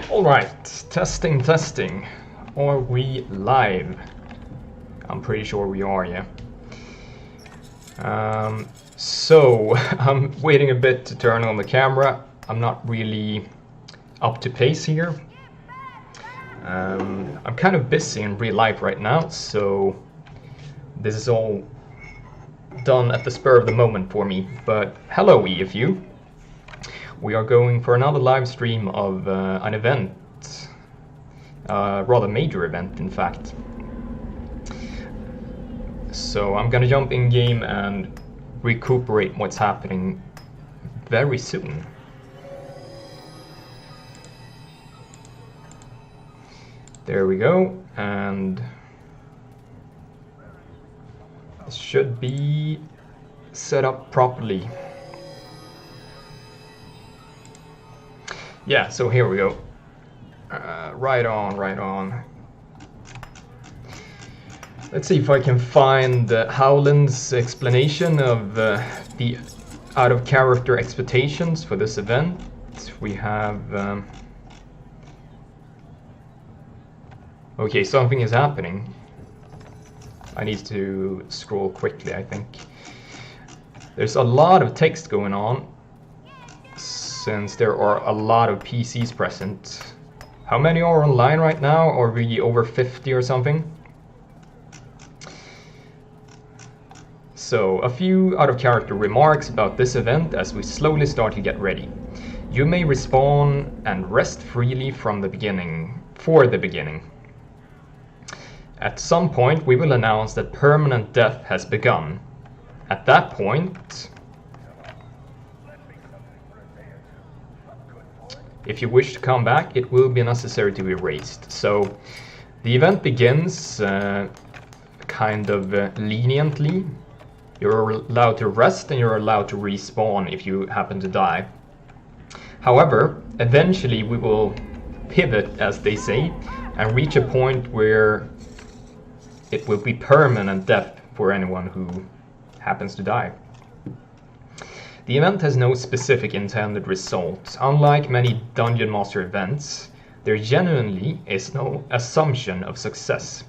Alright, testing. Are we live? I'm pretty sure we are, yeah. So, I'm waiting a bit to turn on the camera. I'm not really up to pace here. I'm kind of busy in real life right now, so this is all done at the spur of the moment for me. But hello, EFU. We are going for another live stream of an event, a rather major event in fact. So I'm gonna jump in game and recuperate what's happening very soon. There we go, and this should be set up properly. Yeah, so here we go. Right on. Let's see if I can find Howland's explanation of the out-of-character expectations for this event. We have... Okay, something is happening. I need to scroll quickly, I think. There's a lot of text going on, since there are a lot of PCs present. How many are online right now? Are we over 50 or something? So, a few out-of-character remarks about this event as we slowly start to get ready. You may respawn and rest freely from the beginning, for the beginning. At some point, we will announce that permanent death has begun. At that point, if you wish to come back, it will be necessary to be erased. So, the event begins kind of leniently. You're allowed to rest and you're allowed to respawn if you happen to die. However, eventually we will pivot, as they say, and reach a point where it will be permanent death for anyone who happens to die. The event has no specific intended result. Unlike many Dungeon Master events, there genuinely is no assumption of success.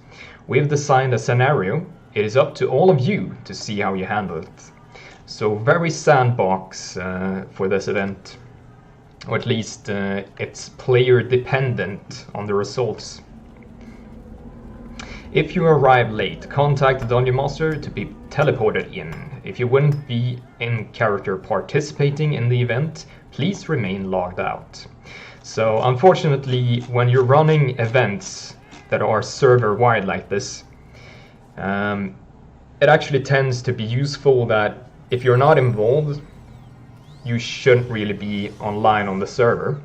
We've designed a scenario. It is up to all of you to see how you handle it. So very sandbox for this event. Or at least it's player dependent on the results. If you arrive late, contact the Dungeon Master to be teleported in. If you wouldn't be in character participating in the event, please remain logged out. So unfortunately, when you're running events that are server-wide like this, it actually tends to be useful that if you're not involved, you shouldn't really be online on the server,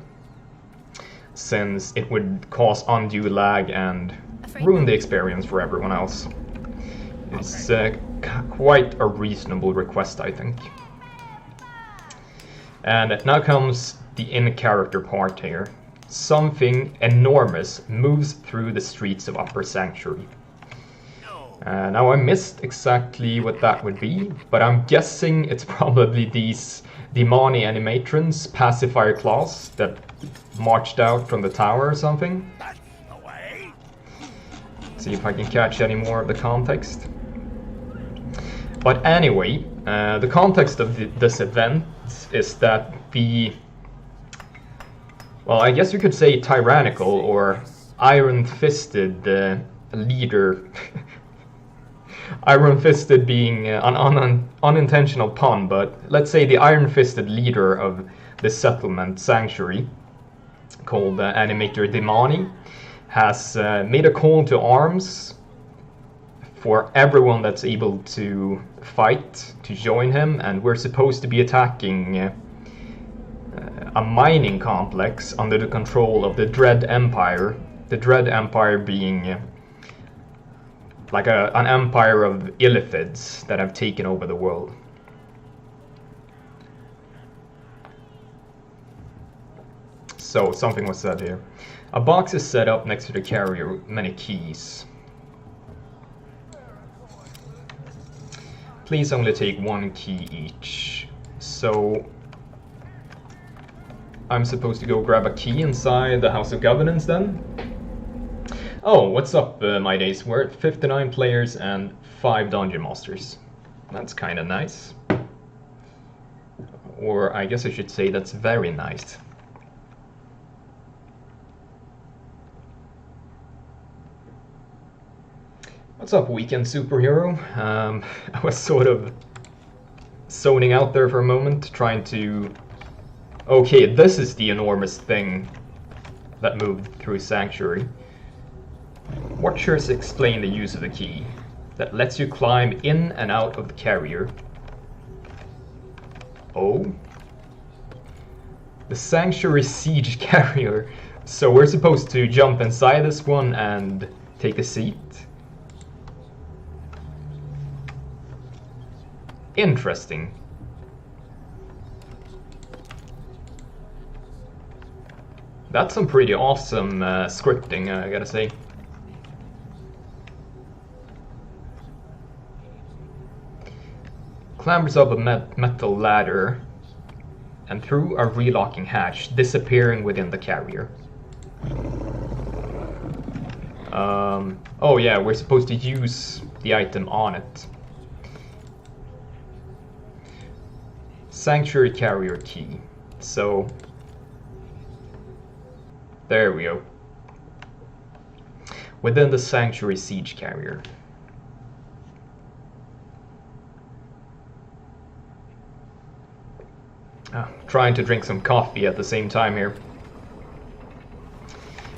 since it would cause undue lag and ruin the experience for everyone else. It's quite a reasonable request, I think. And now comes the in-character part here. Something enormous moves through the streets of Upper Sanctuary. Now I missed exactly what that would be, but I'm guessing it's probably these Dhimani animatrons pacifier claws that marched out from the tower or something. See if I can catch any more of the context. But anyway, the context of this event is that the, well, I guess you could say tyrannical or iron-fisted leader. Iron-fisted being an unintentional pun, but let's say the iron-fisted leader of the settlement sanctuary, called Animator Dhimani, has made a call to arms for everyone that's able to fight to join him, and we're supposed to be attacking a mining complex under the control of the Dread Empire. The Dread Empire being like an empire of illithids that have taken over the world. So, something was said here. A box is set up next to the carrier with many keys. Please only take one key each. So I'm supposed to go grab a key inside the House of Governance then. Oh, what's up, my days? We're at 59 players and 5 Dungeon Masters. That's kind of nice. Or I guess I should say that's very nice. What's up, weekend superhero? I was sort of zoning out there for a moment, trying to... Okay, this is the enormous thing that moved through Sanctuary. Watchers explain the use of the key that lets you climb in and out of the carrier. Oh? The Sanctuary Siege Carrier. So we're supposed to jump inside this one and take a seat? Interesting. That's some pretty awesome scripting, I gotta say. Clambers up a metal ladder and through a relocking hatch, disappearing within the carrier. Oh yeah, we're supposed to use the item on it. Sanctuary carrier key. So there we go. Within the Sanctuary Siege Carrier. Trying to drink some coffee at the same time here.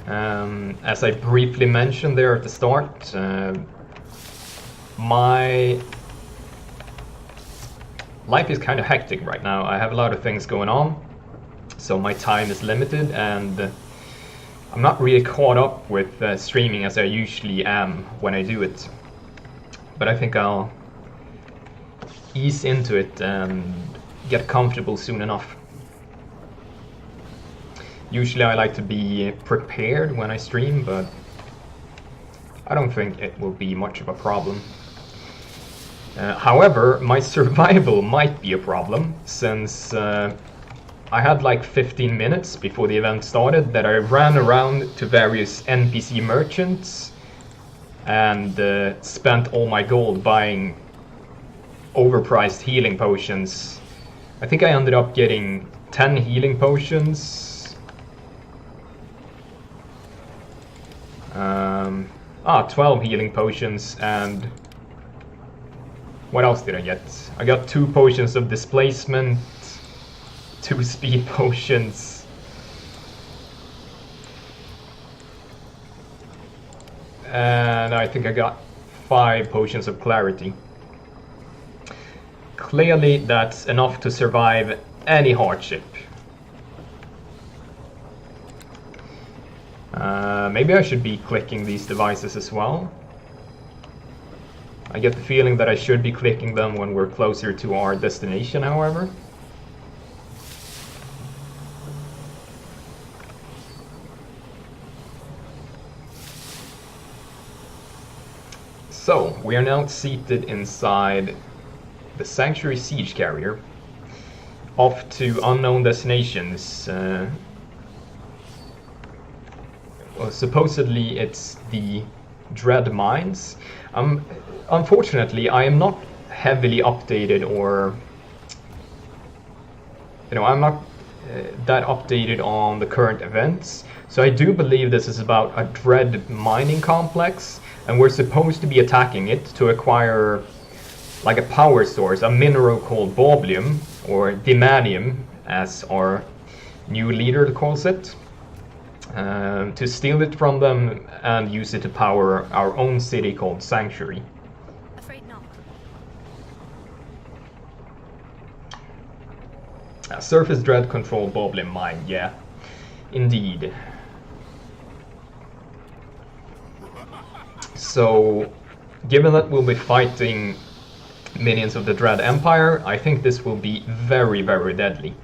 As I briefly mentioned there at the start, my life is kind of hectic right now. I have a lot of things going on, so my time is limited, and I'm not really caught up with streaming as I usually am when I do it. But I think I'll ease into it and get comfortable soon enough. Usually I like to be prepared when I stream, but I don't think it will be much of a problem. However, my survival might be a problem, since I had like 15 minutes before the event started that I ran around to various NPC merchants and spent all my gold buying overpriced healing potions. I think I ended up getting 10 healing potions. 12 healing potions, and what else did I get? I got 2 potions of displacement, 2 speed potions, and I think I got 5 potions of clarity. Clearly that's enough to survive any hardship. Maybe I should be clicking these devices as well. I get the feeling that I should be clicking them when we're closer to our destination, however. So, we are now seated inside the Sanctuary Siege Carrier, off to unknown destinations. Well, supposedly it's the Dread Mines. Unfortunately, I am not heavily updated, or I'm not that updated on the current events. So I do believe this is about a Dread mining complex, and we're supposed to be attacking it to acquire like a power source, a mineral called Boblium, or Dhimani, as our new leader calls it. To steal it from them and use it to power our own city called Sanctuary. Afraid not. Surface Dread Control Boblin Mine, yeah. Indeed. So, given that we'll be fighting minions of the Dread Empire, I think this will be very, very deadly.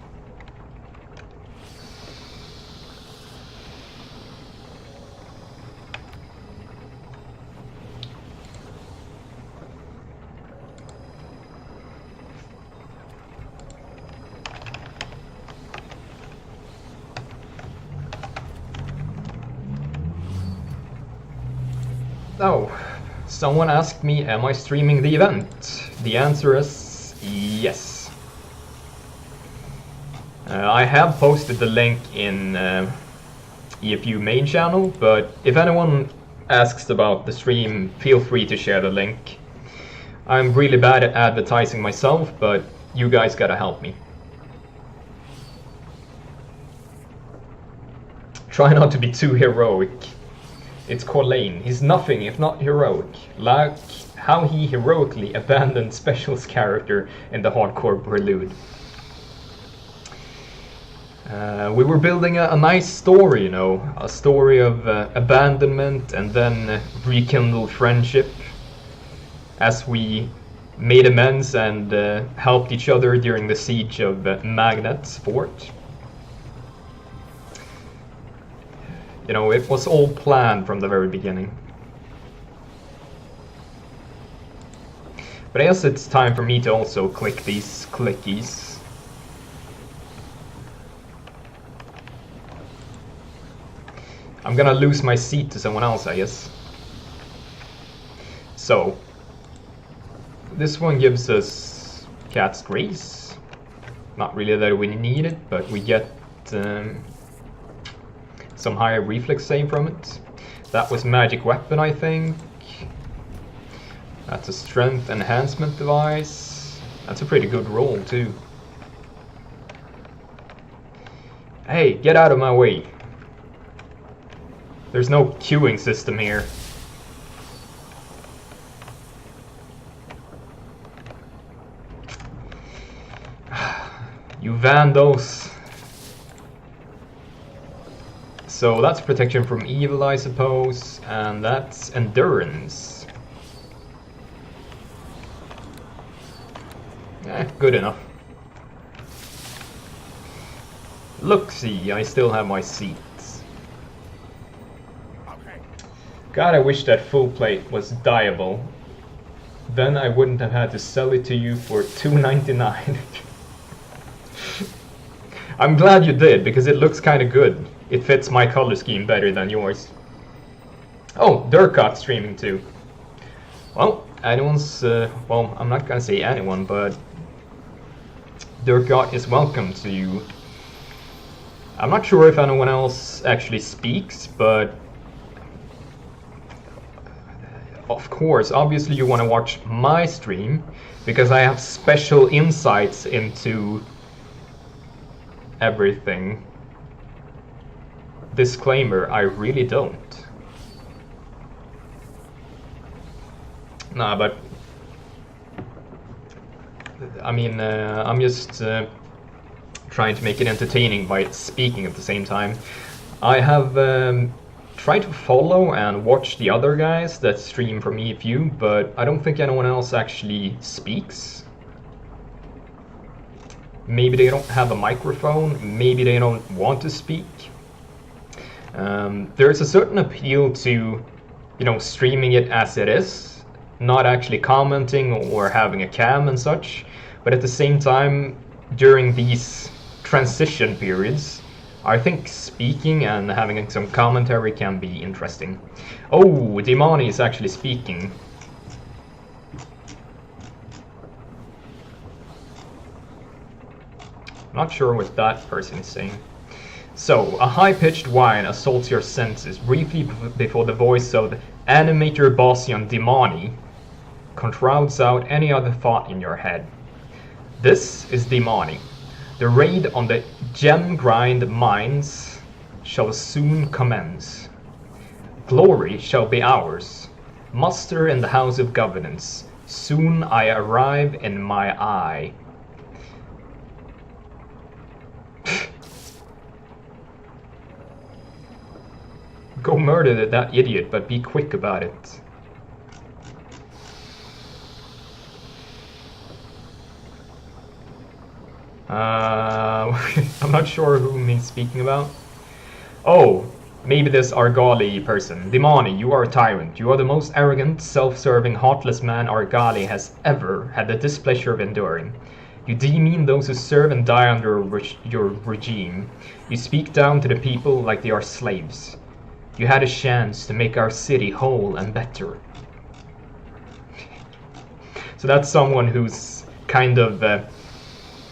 Oh, someone asked me, am I streaming the event? The answer is yes. I have posted the link in EFU main channel, but if anyone asks about the stream, feel free to share the link. I'm really bad at advertising myself, but you guys gotta help me. Try not to be too heroic. It's Corlane. He's nothing if not heroic. Like how he heroically abandoned Special's character in the hardcore prelude. We were building a nice story, you know, a story of abandonment and then rekindled friendship as we made amends and helped each other during the siege of Magnet's fort. You know, it was all planned from the very beginning. But I guess it's time for me to also click these clickies. I'm gonna lose my seat to someone else, I guess. So, this one gives us Cat's Grace. Not really that we need it, but we get some higher reflex save from it. That was Magic Weapon, I think. That's a Strength Enhancement device. That's a pretty good roll, too. Hey, get out of my way. There's no queuing system here. You vandals. So that's protection from evil, I suppose, and that's endurance. Good enough. Look-see, I still have my seats. God, I wish that full plate was dyeable. Then I wouldn't have had to sell it to you for $2.99. I'm glad you did, because it looks kind of good. It fits my color scheme better than yours. Oh, Durkot streaming too. Well, anyone's... well, I'm not gonna say anyone, but... Durkot is welcome to you. I'm not sure if anyone else actually speaks, but... Of course, obviously you want to watch my stream, because I have special insights into everything. Disclaimer, I really don't. Nah, but... I mean, I'm just trying to make it entertaining by speaking at the same time. I have tried to follow and watch the other guys that stream from EFU, but I don't think anyone else actually speaks. Maybe they don't have a microphone, maybe they don't want to speak. There's a certain appeal to, you know, streaming it as it is, not actually commenting or having a cam and such, but at the same time, during these transition periods, I think speaking and having some commentary can be interesting. Oh, Dhimani is actually speaking. Not sure what that person is saying. So, a high-pitched whine assaults your senses briefly before the voice of the animator Bossion Dhimani crowds out any other thought in your head. This is Dhimani. The raid on the gem grind mines shall soon commence. Glory shall be ours. Muster in the house of governance. Soon I arrive in my eye. Go murder that idiot, but be quick about it. I'm not sure whom he's speaking about. Oh, maybe this Argali person. Dhimani, you are a tyrant. You are the most arrogant, self-serving, heartless man Argali has ever had the displeasure of enduring. You demean those who serve and die under your regime. You speak down to the people like they are slaves. You had a chance to make our city whole and better. So that's someone who's kind of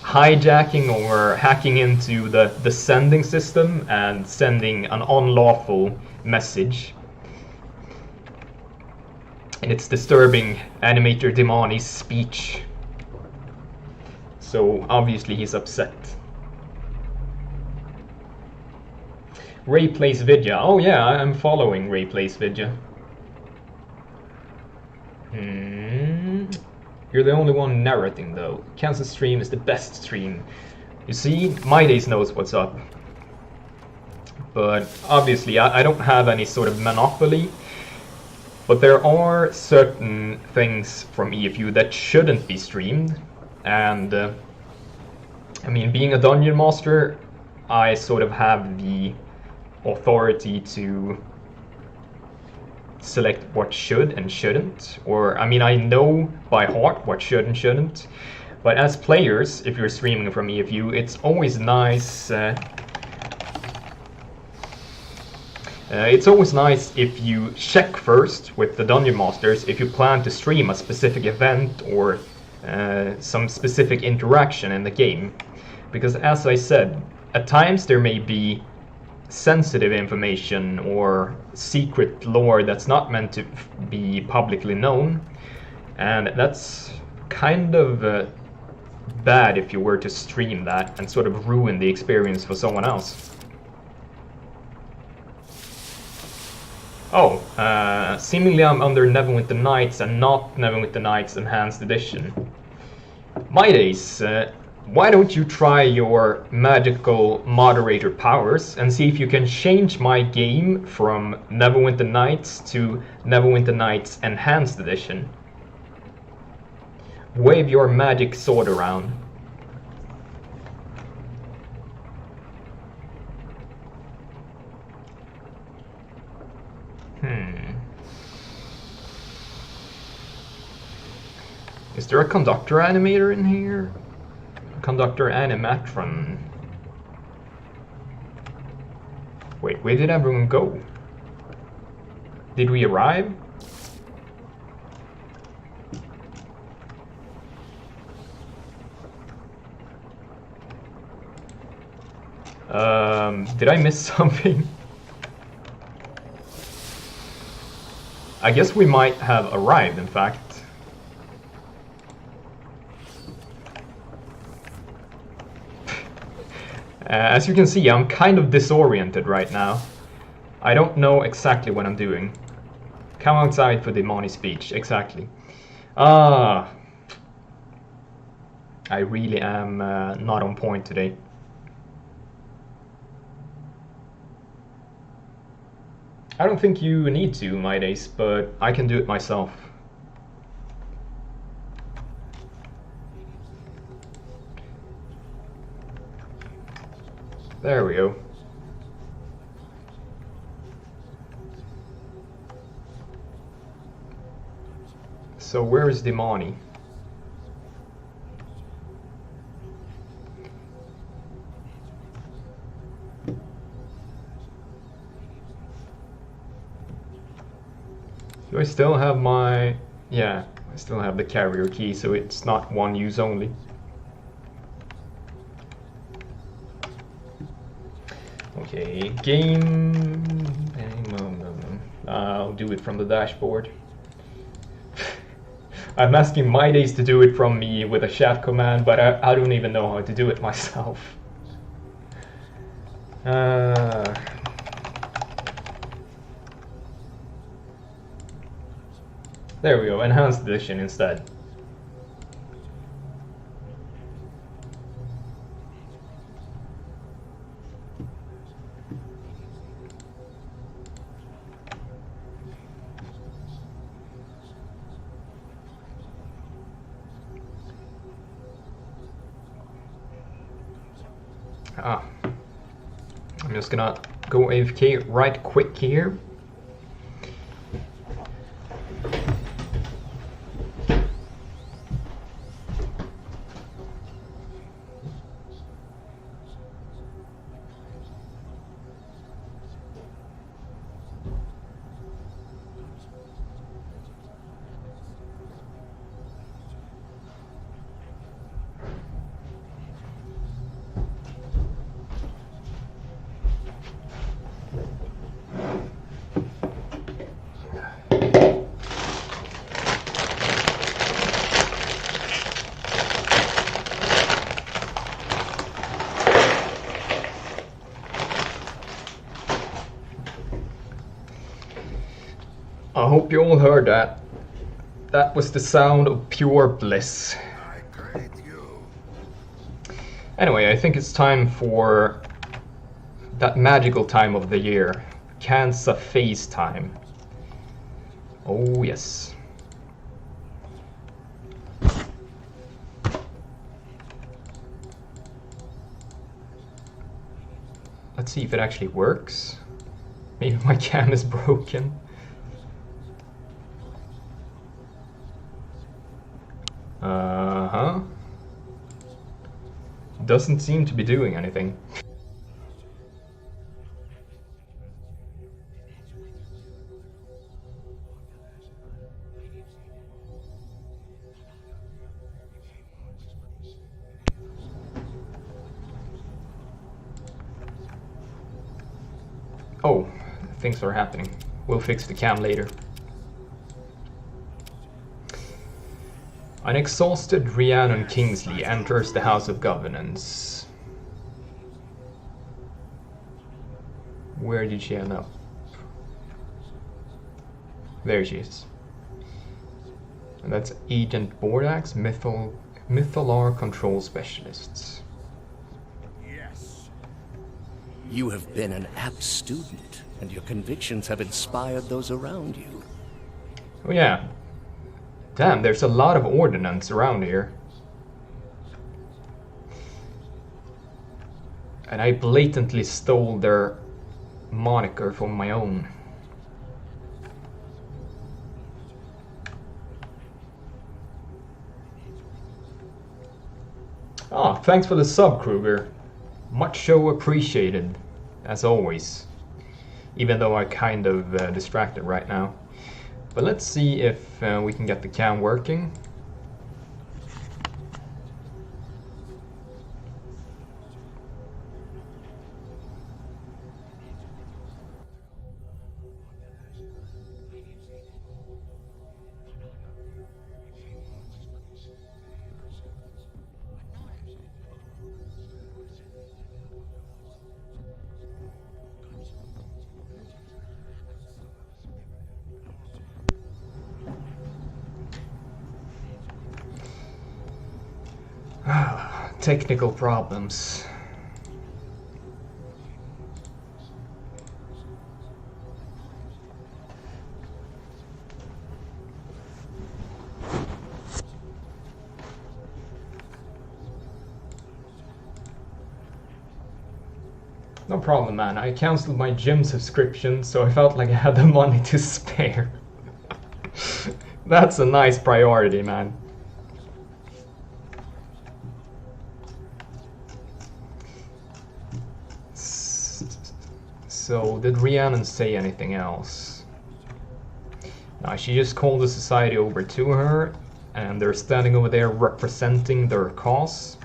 hijacking or hacking into the sending system and sending an unlawful message. And it's disturbing animator Dhimani's speech. So obviously he's upset. Ray plays Vidya. Oh yeah, I'm following Ray plays Vidya. You're the only one narrating though. Kansas stream is the best stream. You see, My Days knows what's up. But obviously I don't have any sort of monopoly. But there are certain things from EFU that shouldn't be streamed. And I mean, being a dungeon master, I sort of have the authority to select what should and shouldn't. Or, I mean, I know by heart what should and shouldn't. But as players, if you're streaming from EFU, it's always nice. It's always nice if you check first with the dungeon masters if you plan to stream a specific event or some specific interaction in the game. Because as I said, at times there may be sensitive information or secret lore that's not meant to be publicly known, and that's kind of bad if you were to stream that and sort of ruin the experience for someone else. Oh, seemingly I'm under Neverwinter Nights and not Neverwinter Nights Enhanced Edition. My Days, why don't you try your magical moderator powers and see if you can change my game from Neverwinter Nights to Neverwinter Nights Enhanced Edition? Wave your magic sword around. Is there a conductor animator in here? Conductor animatron. Wait, where did everyone go? Did we arrive? Did I miss something? I guess we might have arrived, in fact. As you can see, I'm kind of disoriented right now. I don't know exactly what I'm doing. Come outside for Dhimani speech, exactly. I really am not on point today. I don't think you need to, My Days, but I can do it myself. There we go. So where is Dhimani? Do I still have my... Yeah, I still have the carrier key, so it's not one use only. Okay, game... I'll do it from the dashboard. I'm asking My Days to do it from me with a chat command, but I don't even know how to do it myself. There we go, Enhanced Edition instead. I'm just gonna go AFK right quick here. hope you all heard that. That was the sound of pure bliss. Anyway, I think it's time for that magical time of the year. Cancer phase time. Oh yes. Let's see if it actually works. Maybe my cam is broken. Uh-huh. Doesn't seem to be doing anything. Oh, things are happening. We'll fix the cam later. An exhausted Rhiannon Kingsley enters the House of Governance. Where did she end up? There she is. And that's Agent Bordax, Mythalar Control Specialists. Yes. You have been an apt student, and your convictions have inspired those around you. Oh yeah. Damn, there's a lot of ordnance around here. And I blatantly stole their moniker from my own. Ah, thanks for the sub, Kruger. Much so appreciated, as always. Even though I'm kind of distracted right now. But let's see if we can get the cam working. Technical problems. No problem, man. I cancelled my gym subscription, so I felt like I had the money to spare. That's a nice priority, man. So, did Rhiannon say anything else? No, she just called the society over to her, and they're standing over there representing their cause.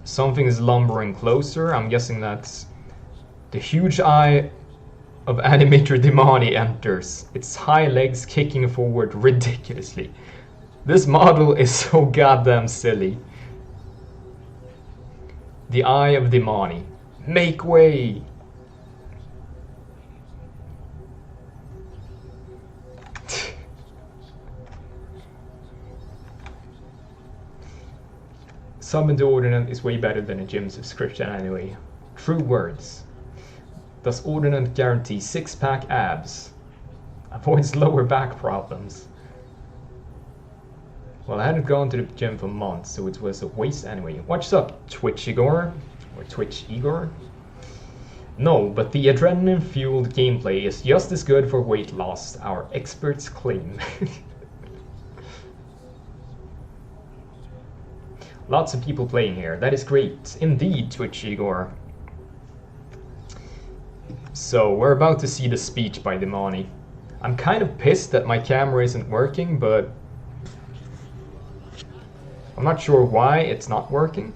Something is lumbering closer. I'm guessing that's the huge eye of animator Dhimani enters, its high legs kicking forward ridiculously. This model is so goddamn silly. The eye of Dhimani. Make way! Subbing to Ordinant is way better than a gym subscription anyway. True words. Does Ordinant guarantee six-pack abs? Avoids lower back problems. Well, I hadn't gone to the gym for months, so it was a waste anyway. What's up, Twitch Igor? Or Twitch Igor? No, but the adrenaline-fueled gameplay is just as good for weight loss, our experts claim. Lots of people playing here. That is great. Indeed, Twitch Igor. So, we're about to see the speech by Dhimani. I'm kind of pissed that my camera isn't working, but I'm not sure why it's not working.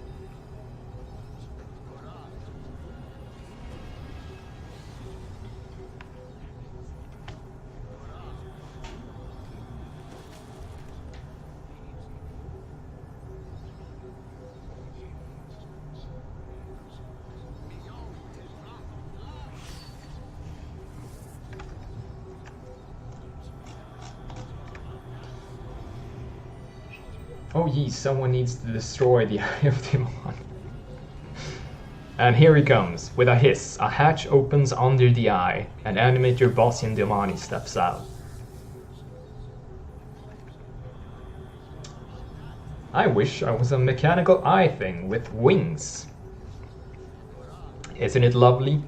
Oh ye, someone needs to destroy the Eye of Dhimani. And here he comes. With a hiss, a hatch opens under the eye, and animator Bossian Dhimani steps out. I wish I was a mechanical eye thing with wings. Isn't it lovely?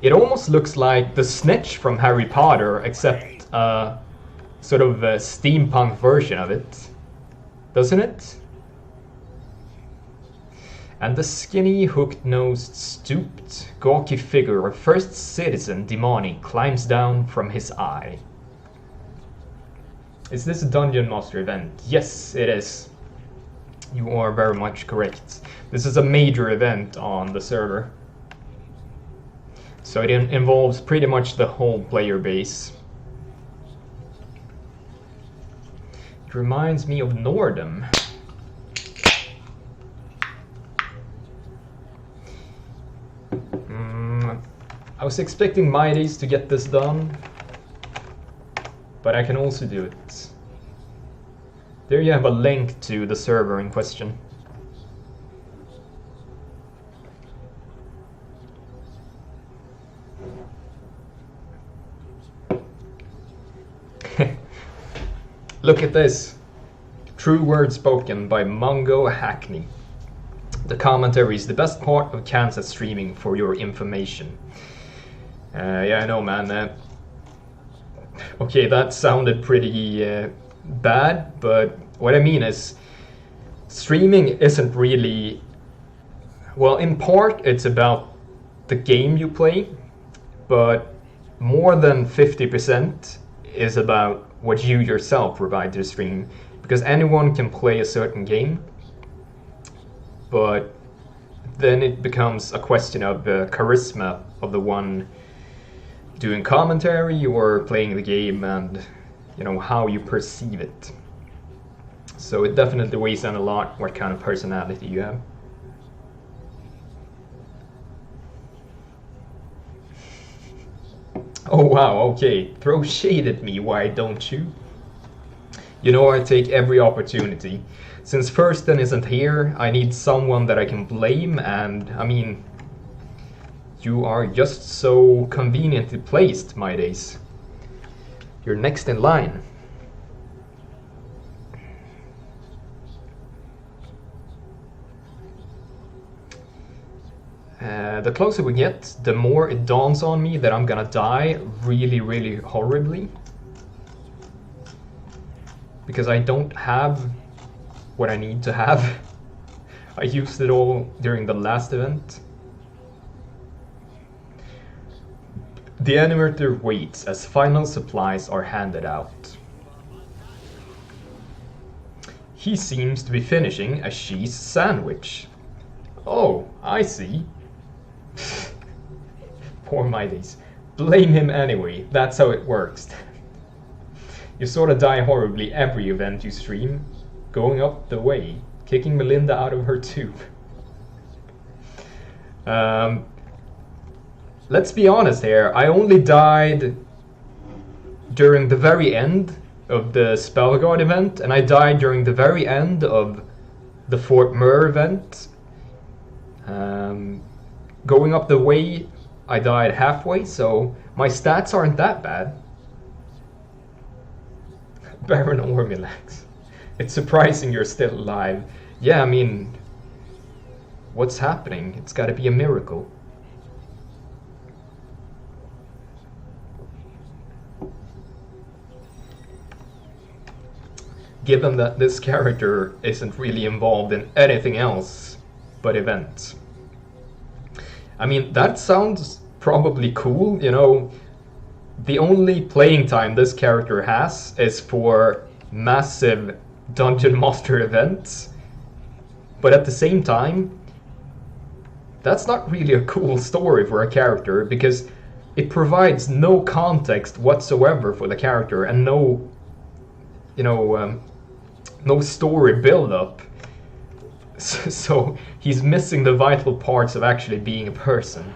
It almost looks like the Snitch from Harry Potter, except sort of a steampunk version of it. Doesn't it? And the skinny, hooked-nosed, stooped, gawky figure of first citizen Dhimani climbs down from his eye. Is this a Dungeon Master event? Yes, it is. You are very much correct. This is a major event on the server. So it involves pretty much the whole player base. It reminds me of Nordum. I was expecting Mighties to get this done, but I can also do it. There you have a link to the server in question. Look at this. True words spoken by Mungo Hackney. The commentary is the best part of Kansas streaming for your information. Yeah, I know, man. Okay, that sounded pretty bad, but what I mean is streaming isn't really... Well, in part, it's about the game you play, but more than 50% is about what you yourself provide to the stream, because anyone can play a certain game, but then it becomes a question of the charisma of the one doing commentary or playing the game, and you know how you perceive it. So it definitely weighs in a lot what kind of personality you have. Oh wow, okay, throw shade at me, why don't you? You know, I take every opportunity. Since Firsten isn't here, I need someone that I can blame, and I mean, you are just so conveniently placed, my days. You're next in line. The closer we get, the more it dawns on me that I'm gonna die really, really horribly. Because I don't have what I need to have. I used it all during the last event. The animator waits as final supplies are handed out. He seems to be finishing a cheese sandwich. Oh, I see. Poor Mighties. Blame him anyway, that's how it works. You sort of die horribly every event you stream. Going up the way, kicking Melinda out of her tube. Let's be honest here, I only died during the very end of the Spellguard event, and I died during the very end of the Fort Mur event. Going up the way, I died halfway, so my stats aren't that bad. Baron Ormilax. It's surprising you're still alive. Yeah, I mean, what's happening? It's gotta be a miracle. Given that this character isn't really involved in anything else but events. I mean, that sounds probably cool, you know. The only playing time this character has is for massive Dungeon Master events. But at the same time, that's not really a cool story for a character, because it provides no context whatsoever for the character and no, you know, no story build-up. So he's missing the vital parts of actually being a person.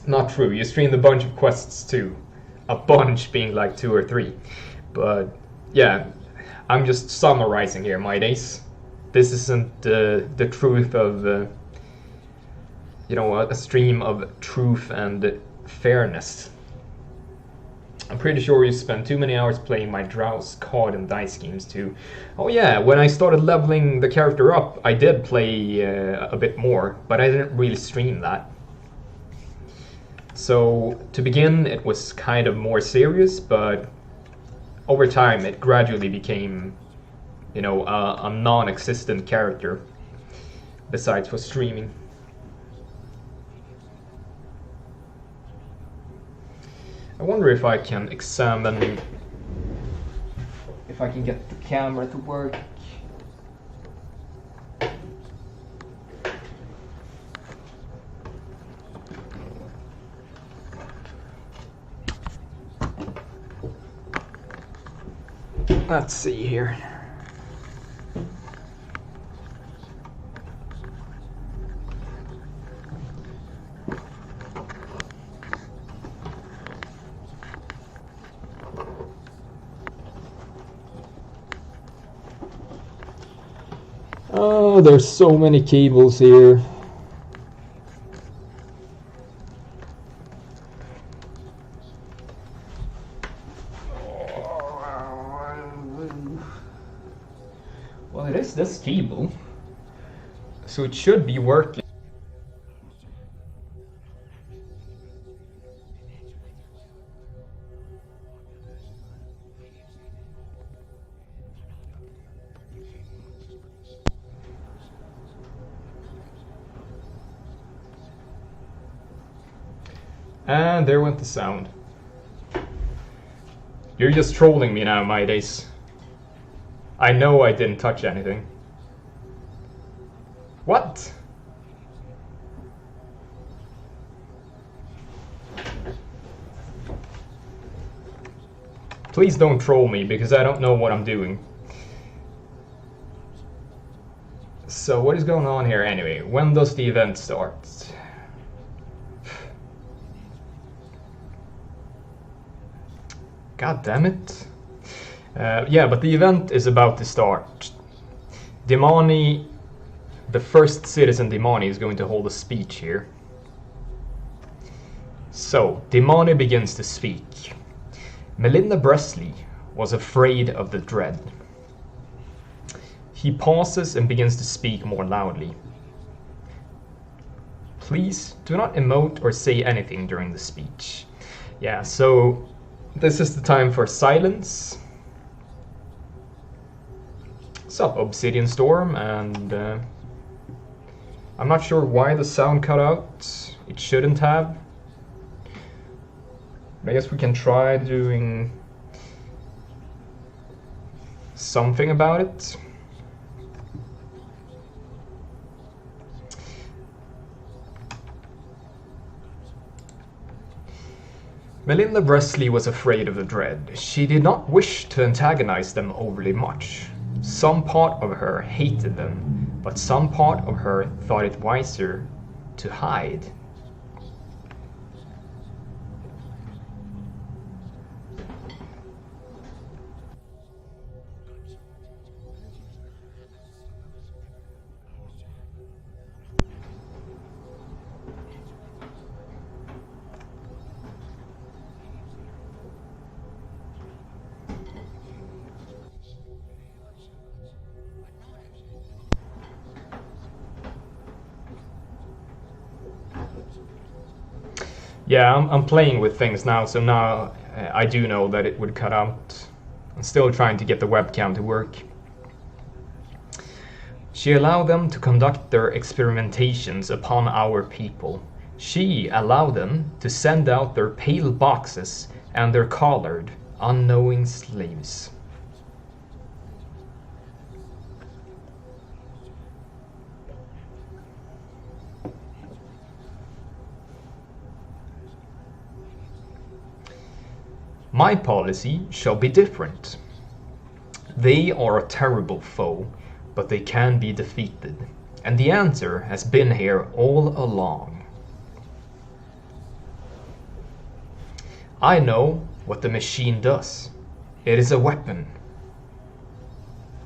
Not true, you streamed a bunch of quests too. A bunch being like 2 or 3. But yeah, I'm just summarizing here my days. This isn't the truth of, you know, a stream of truth and fairness. I'm pretty sure you spent too many hours playing my Drowse card and dice games too. Oh yeah, when I started leveling the character up, I did play a bit more, but I didn't really stream that. So to begin, it was kind of more serious, but over time it gradually became, you know, a non-existent character, besides for streaming. I wonder if I can examine, if I can get the camera to work. Let's see here. Oh, there's so many cables here. Well, it is this cable, so it should be working. And there went the sound. You're just trolling me now, my days. I know I didn't touch anything. What? Please don't troll me, because I don't know what I'm doing. So what is going on here anyway? When does the event start? God damn it. Yeah, but the event is about to start. Dhimani, the first citizen Dhimani, is going to hold a speech here. So, Dhimani begins to speak. Melinda Bresley was afraid of the dread. He pauses and begins to speak more loudly. Please do not emote or say anything during the speech. Yeah, so this is the time for silence. Sup, Obsidian Storm, and I'm not sure why the sound cut out. It shouldn't have. I guess we can try doing something about it. Melinda Bresley was afraid of the dread. She did not wish to antagonize them overly much. Some part of her hated them, but some part of her thought it wiser to hide. Yeah, I'm playing with things now, so now I do know that it would cut out. I'm still trying to get the webcam to work. She allowed them to conduct their experimentations upon our people. She allowed them to send out their pale boxes and their collared, unknowing slaves. My policy shall be different. They are a terrible foe, but they can be defeated, and the answer has been here all along. I know what the machine does. It is a weapon.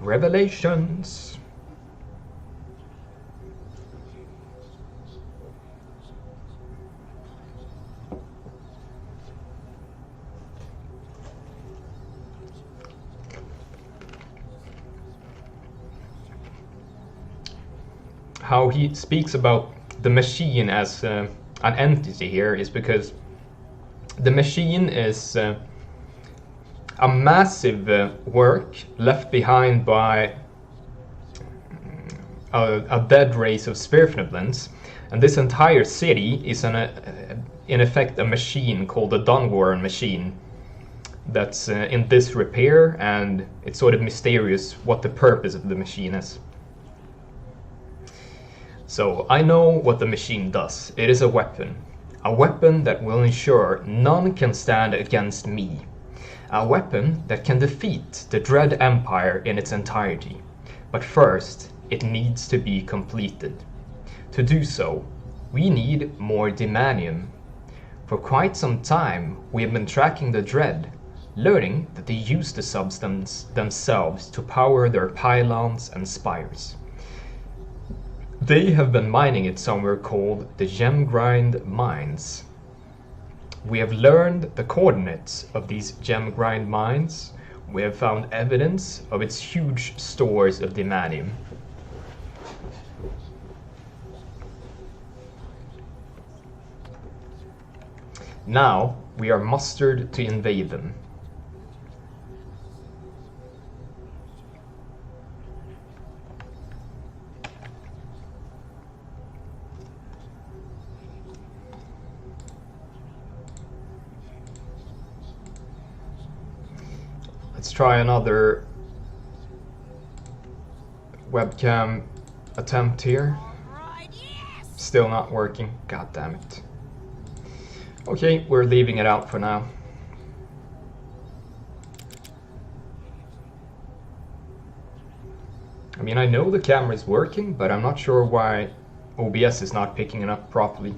Revelations. How he speaks about the machine as an entity here is because the machine is a massive work left behind by a dead race of Svirfneblins, and this entire city is in effect a machine called the Dunwarren machine that's in disrepair, and it's sort of mysterious what the purpose of the machine is. So I know what the machine does. It is a weapon that will ensure none can stand against me. A weapon that can defeat the Dread Empire in its entirety. But first, it needs to be completed. To do so, we need more Dhimanium. For quite some time, we have been tracking the Dread, learning that they use the substance themselves to power their pylons and spires. They have been mining it somewhere called the Gemgrind Mines. We have learned the coordinates of these Gemgrind Mines. We have found evidence of its huge stores of Dhimanium. Now we are mustered to invade them. Let's try another webcam attempt here. Still not working. God damn it. Okay, we're leaving it out for now. I mean, I know the camera is working, but I'm not sure why OBS is not picking it up properly.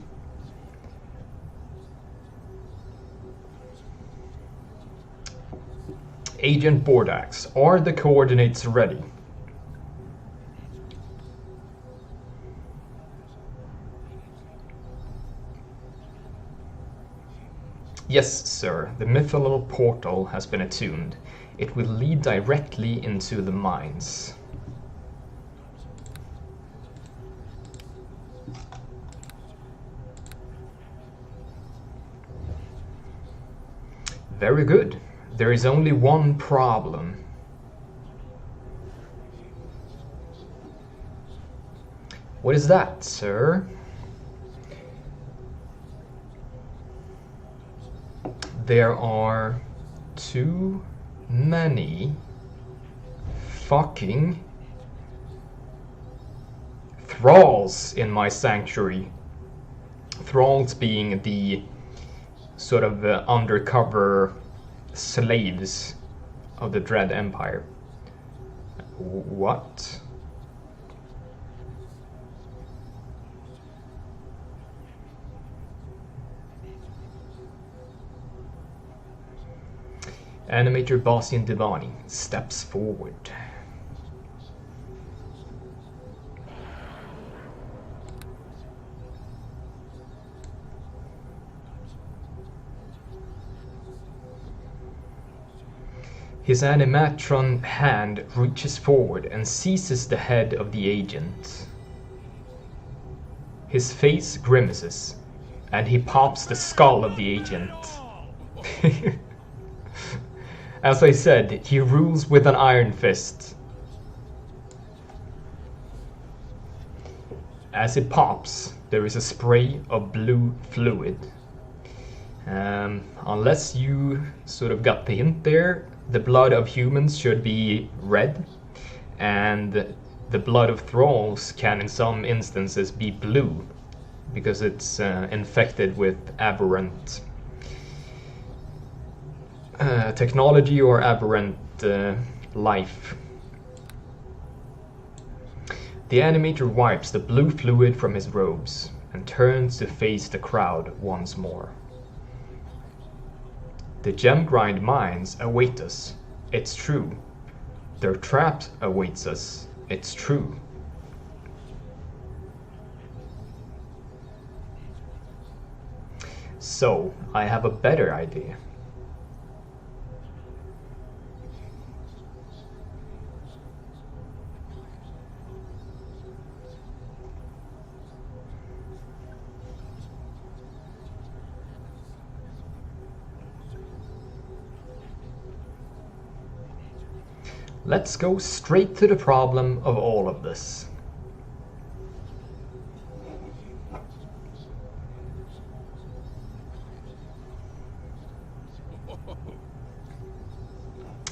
Agent Bordax, are the coordinates ready? Yes, sir. The mythical portal has been attuned. It will lead directly into the mines. Very good. There is only one problem. What is that, sir? There are too many fucking thralls in my sanctuary. Thralls being the sort of undercover slaves of the Dread Empire. What? Animator Basian Dhimani steps forward. His animatron hand reaches forward and seizes the head of the agent. His face grimaces, and he pops the skull of the agent. As I said, he rules with an iron fist. As it pops, there is a spray of blue fluid. Unless you sort of got the hint there, the blood of humans should be red, and the blood of thralls can in some instances be blue, because it's infected with aberrant technology or aberrant life. The animator wipes the blue fluid from his robes and turns to face the crowd once more. The Gemgrind mines await us, it's true, Their trap awaits us. It's true. So, I have a better idea. Let's go straight to the problem of all of this.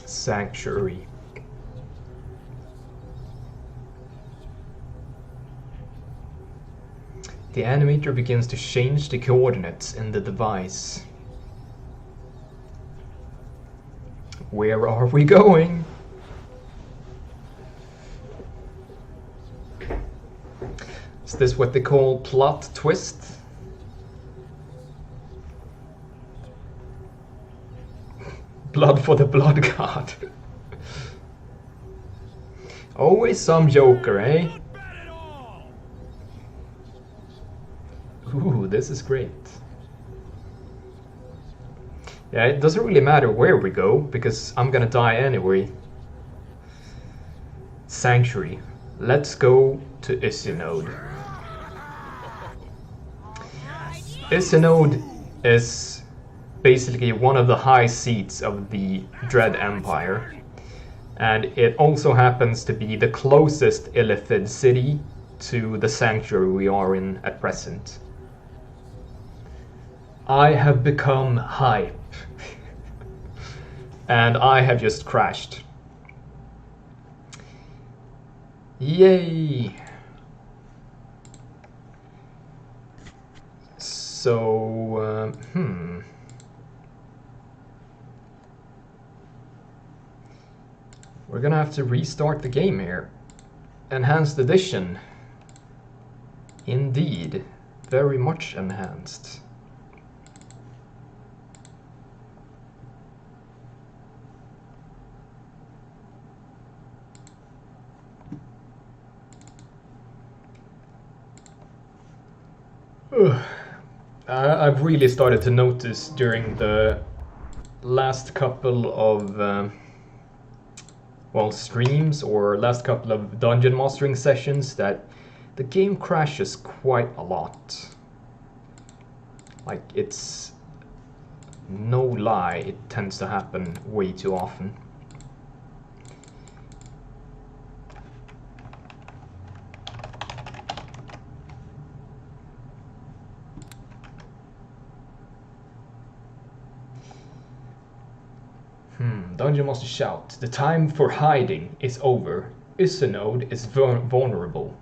Sanctuary. The animator begins to change the coordinates in the device. Where are we going? Is this what they call plot twist? Blood for the blood god. Always some joker, eh? Ooh, this is great. Yeah, it doesn't really matter where we go, because I'm gonna die anyway. Sanctuary. Let's go to Isinode. Isinode is basically one of the high seats of the Dread Empire, and it also happens to be the closest Illithid city to the sanctuary we are in at present. I have become hype, and I have just crashed. Yay! So, we're gonna have to restart the game here. Enhanced edition. Indeed, very much enhanced. I've really started to notice during the last couple of streams or last couple of dungeon mastering sessions that the game crashes quite a lot. Like, it's no lie, it tends to happen way too often. Dungeon Master shout. The time for hiding is over. Isinode is vulnerable.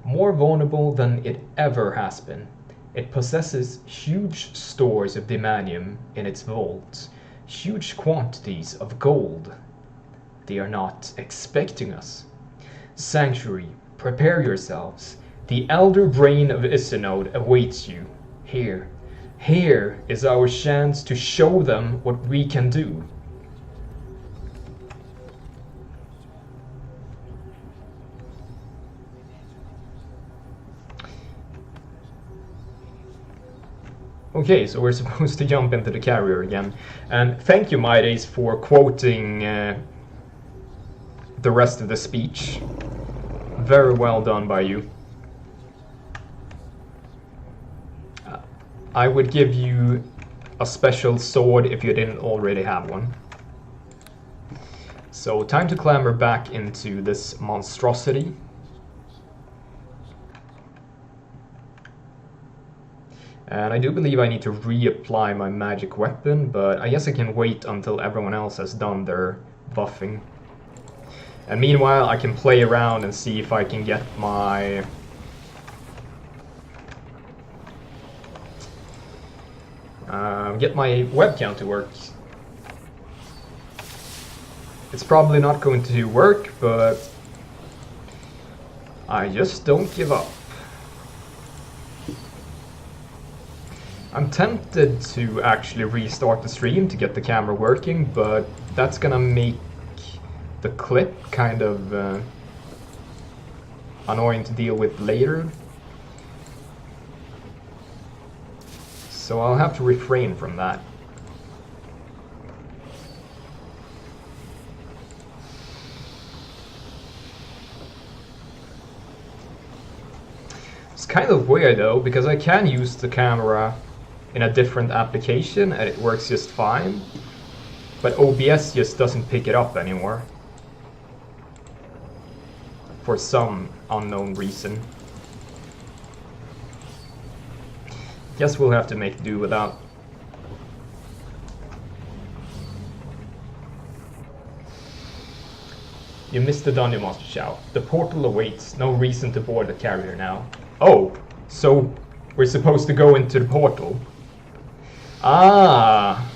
More vulnerable than it ever has been. It possesses huge stores of Dhimanium in its vaults. Huge quantities of gold. They are not expecting us. Sanctuary, prepare yourselves. The elder brain of Isinode awaits you. Here. Here is our chance to show them what we can do. Okay, so we're supposed to jump into the carrier again. And thank you, Mides, for quoting the rest of the speech. Very well done by you. I would give you a special sword if you didn't already have one. So, time to clamber back into this monstrosity. And I do believe I need to reapply my magic weapon, but I guess I can wait until everyone else has done their buffing. And meanwhile, I can play around and see if I can get my webcam to work. It's probably not going to work, but I just don't give up. I'm tempted to actually restart the stream to get the camera working, but that's gonna make the clip kind of annoying to deal with later. So I'll have to refrain from that. It's kind of weird though, because I can use the camera in a different application and it works just fine, but OBS just doesn't pick it up anymore for some unknown reason. Guess we'll have to make do without. You missed the Dungeon Master shout. The portal awaits. No reason to board the carrier now. Oh, so we're supposed to go into the portal. Ah.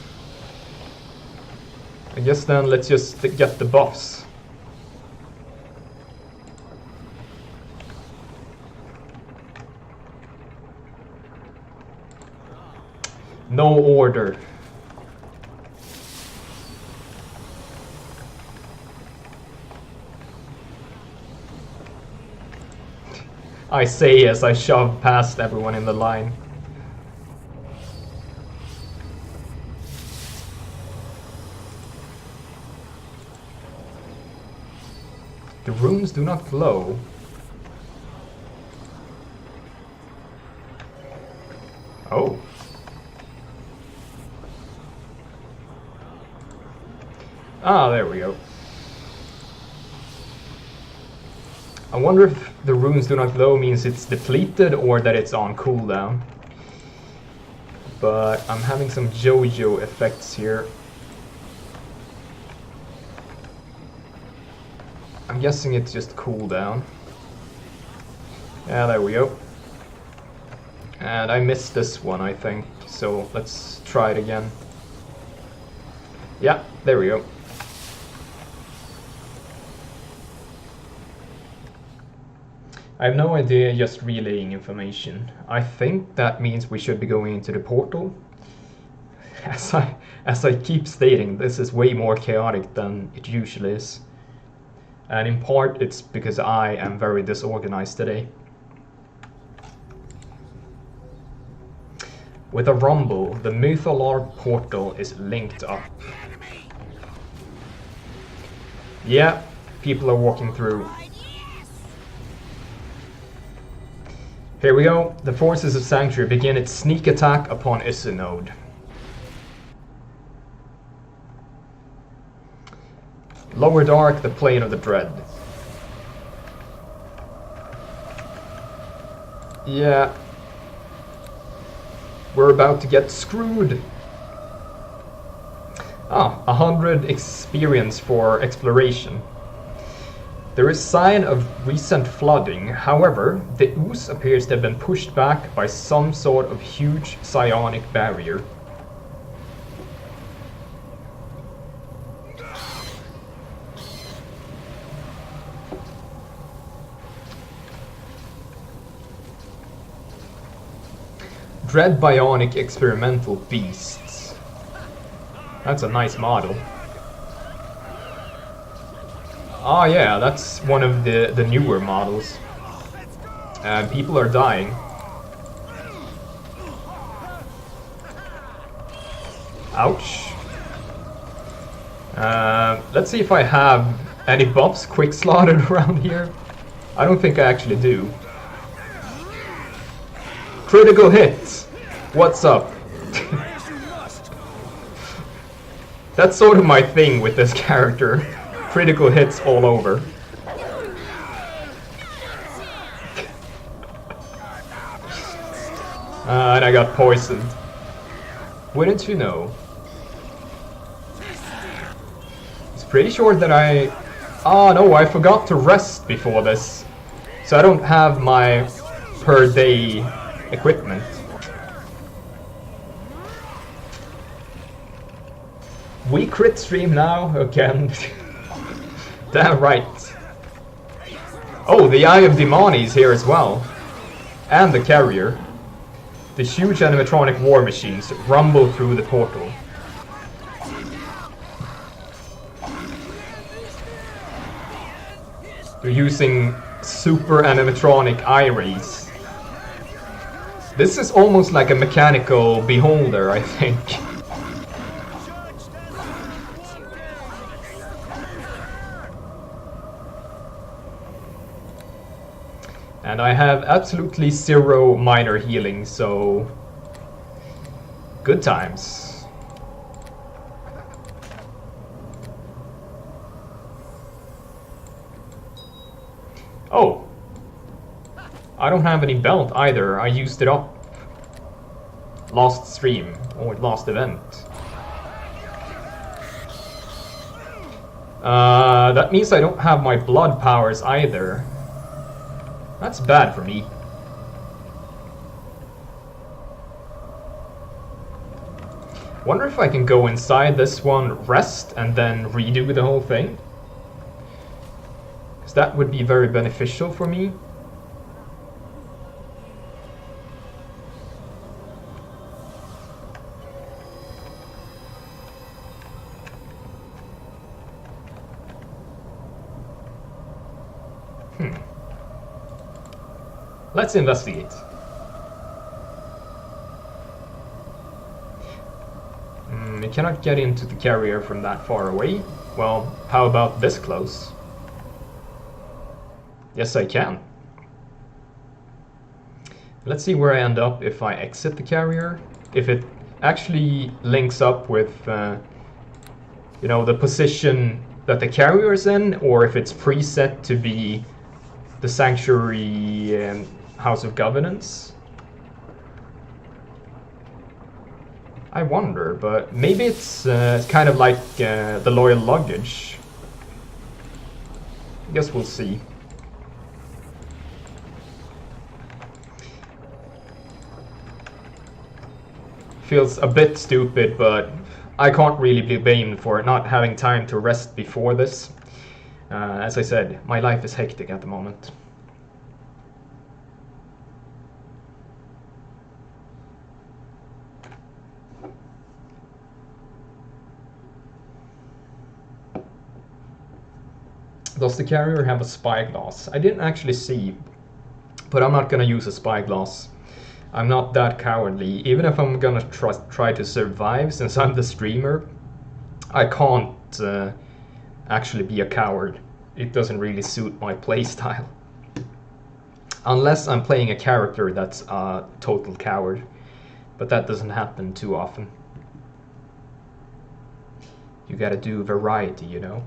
I guess then let's just get the buffs. No order. I say as I shove past everyone in the line. The runes do not glow. Oh. Ah, there we go. I wonder if the runes do not glow means it's depleted or that it's on cooldown. But I'm having some JoJo effects here. I'm guessing it's just cooldown. Yeah, there we go. And I missed this one, I think. So let's try it again. Yeah, there we go. I have no idea, just relaying information. I think that means we should be going into the portal. As I keep stating, this is way more chaotic than it usually is. And in part, it's because I am very disorganized today. With a rumble, the Mytholar portal is linked up. Yeah, people are walking through. Here we go. The forces of Sanctuary begin its sneak attack upon Isinode. Lower Dark, the Plane of the Dread. Yeah. We're about to get screwed. Ah, 100 experience for exploration. There is sign of recent flooding. However, the ooze appears to have been pushed back by some sort of huge psionic barrier. Dread bionic experimental beasts. That's a nice model. Oh yeah, that's one of the newer models. And people are dying. Ouch. Let's see if I have any buffs quick slotted around here. I don't think I actually do. Critical hits! What's up? That's sort of my thing with this character. Critical hits all over. And I got poisoned. Wouldn't you know? It's pretty sure that I... Oh no, I forgot to rest before this. So I don't have my per day equipment. We crit stream now again. Damn right. Oh, the Eye of Dhimani is here as well. And the carrier. The huge animatronic war machines rumble through the portal. They're using super animatronic eye rays. This is almost like a mechanical beholder, I think. And I have absolutely 0 minor healing, so good times. Oh, I don't have any belt either. I used it up last stream or last event. That means I don't have my blood powers either. That's bad for me. Wonder if I can go inside this one, rest, and then redo the whole thing. Because that would be very beneficial for me. Let's investigate. You cannot get into the carrier from that far away. Well, how about this close? Yes, I can. Let's see where I end up if I exit the carrier. If it actually links up with, you know, the position that the carrier is in, or if it's preset to be the Sanctuary House of Governance. I wonder, but maybe it's kind of like the Loyal Luggage. I guess we'll see. Feels a bit stupid, but I can't really be blamed for not having time to rest before this. As I said, my life is hectic at the moment. Does the carrier have a spyglass? I didn't actually see, but I'm not gonna use a spyglass. I'm not that cowardly. Even if I'm gonna try to survive, since I'm the streamer, I can't actually be a coward. It doesn't really suit my playstyle. Unless I'm playing a character that's a total coward. But that doesn't happen too often. You gotta do variety, you know?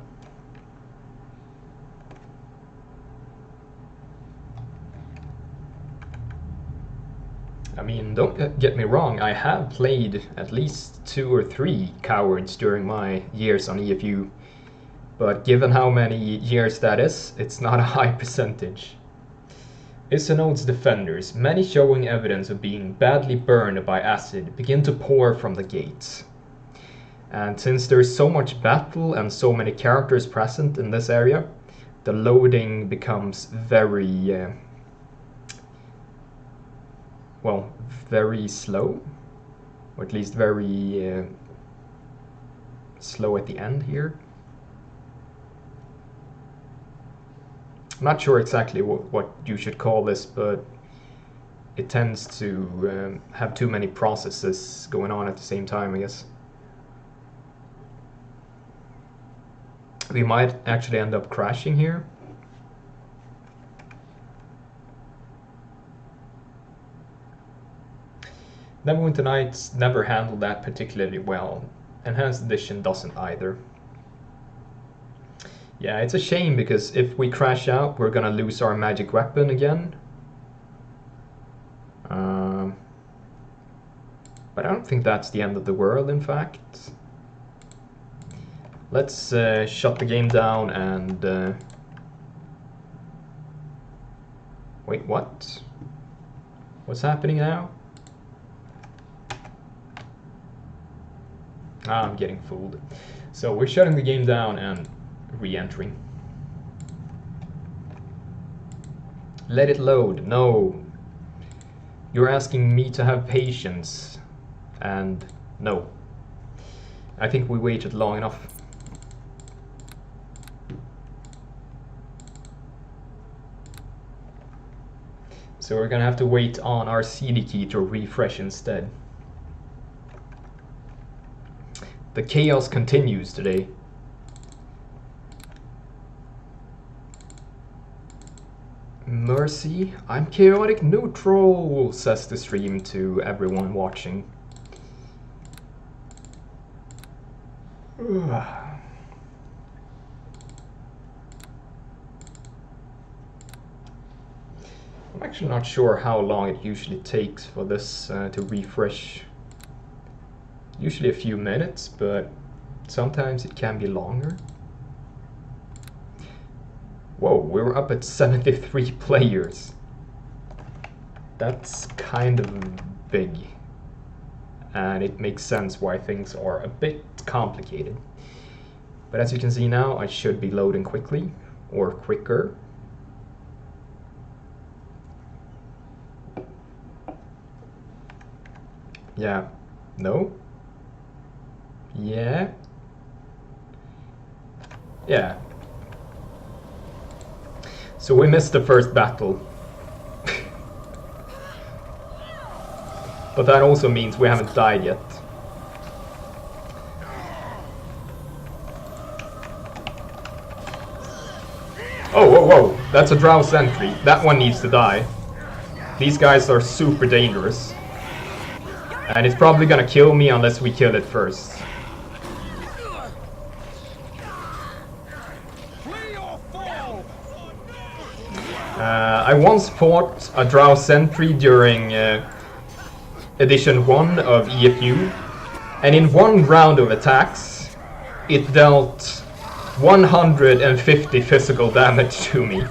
I mean, don't get me wrong, I have played at least 2 or 3 cowards during my years on EFU, but given how many years that is, it's not a high percentage. Issanode's defenders, many showing evidence of being badly burned by acid, begin to pour from the gates. And since there's so much battle and so many characters present in this area, the loading becomes very... well, very slow, or at least very slow at the end here. I'm not sure exactly what you should call this, but it tends to have too many processes going on at the same time, I guess. We might actually end up crashing here. Neverwinter Nights never handled that particularly well. Enhanced Edition doesn't either. Yeah, it's a shame because if we crash out, we're gonna lose our magic weapon again. But I don't think that's the end of the world, in fact. Let's shut the game down and... Wait, what? What's happening now? Ah, I'm getting fooled. So we're shutting the game down and re-entering. Let it load. No. You're asking me to have patience. And no. I think we waited long enough. So we're gonna have to wait on our CD key to refresh instead. The chaos continues today. Mercy, I'm chaotic neutral, says the stream to everyone watching. I'm actually not sure how long it usually takes for this to refresh. Usually a few minutes, but sometimes it can be longer. Whoa, we're up at 73 players. That's kind of big. And it makes sense why things are a bit complicated. But as you can see now, I should be loading quickly, or quicker. Yeah. No? Yeah? Yeah. So we missed the first battle. But that also means we haven't died yet. Oh, whoa, whoa. That's a drow sentry. That one needs to die. These guys are super dangerous. And it's probably gonna kill me unless we kill it first. I once fought a drow sentry during edition 1 of EFU, and in one round of attacks it dealt 150 physical damage to me.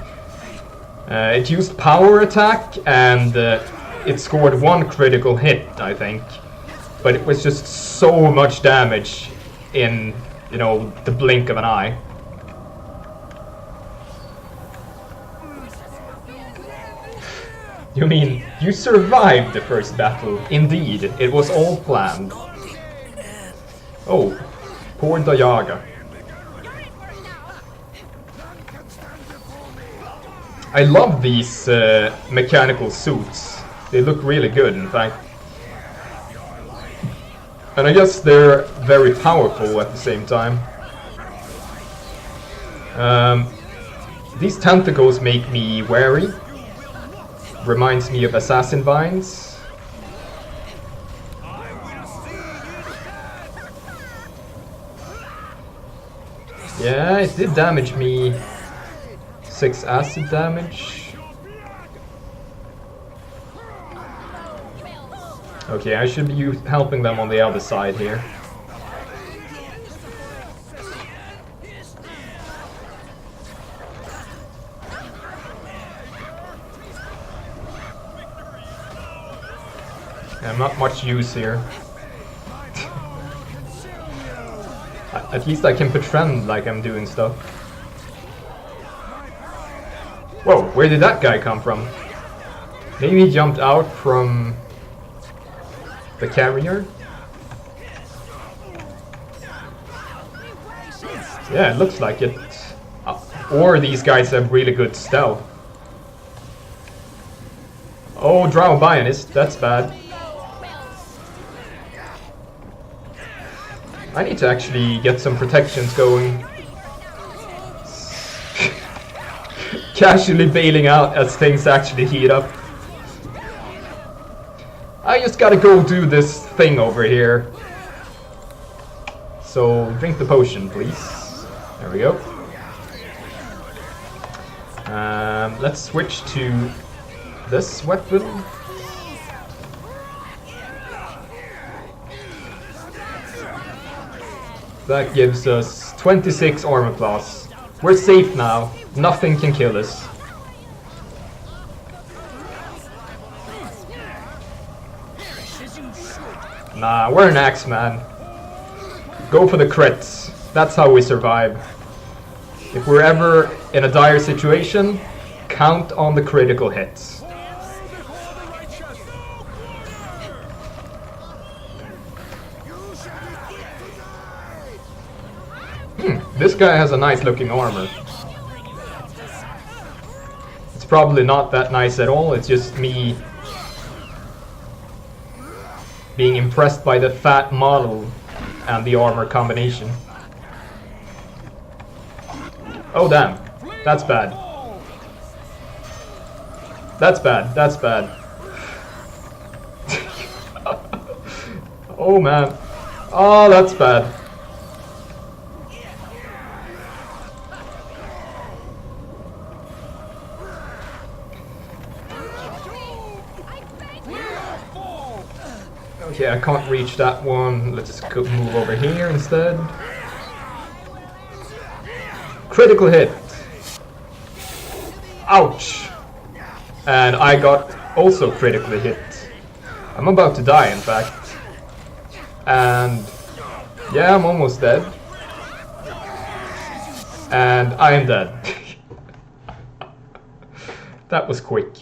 It used power attack and it scored 1 critical hit, I think, but it was just so much damage in, you know, the blink of an eye. You mean, you survived the first battle? Indeed, it was all planned. Oh, poor Dayaga. I love these mechanical suits. They look really good, in fact. And I guess they're very powerful at the same time. These tentacles make me wary. Reminds me of assassin vines. Yeah, it did damage me. 6 acid damage. Okay, I should be helping them on the other side here. Not much use here. At least I can pretend like I'm doing stuff. Whoa, where did that guy come from? Maybe he jumped out from the carrier? Yeah, it looks like it. Or these guys have really good stealth. Oh, drow Bionist, that's bad. I need to actually get some protections going. Casually bailing out as things actually heat up. I just gotta go do this thing over here. So, drink the potion, please. There we go. Let's switch to this weapon. That gives us 26 armor class. We're safe now. Nothing can kill us. Nah, we're an Axeman. Go for the crits. That's how we survive. If we're ever in a dire situation, count on the critical hits. This guy has a nice looking armor. It's It's probably not that nice at all, it's just me being impressed by the fat model and the armor combination. Oh damn, that's bad. That's bad, that's bad. Oh man. Oh, that's bad. Okay, I can't reach that one. Let's go move over here instead. Critical hit. Ouch. And I got also critically hit. I'm about to die, in fact. And yeah, I'm almost dead. And I am dead. That was quick.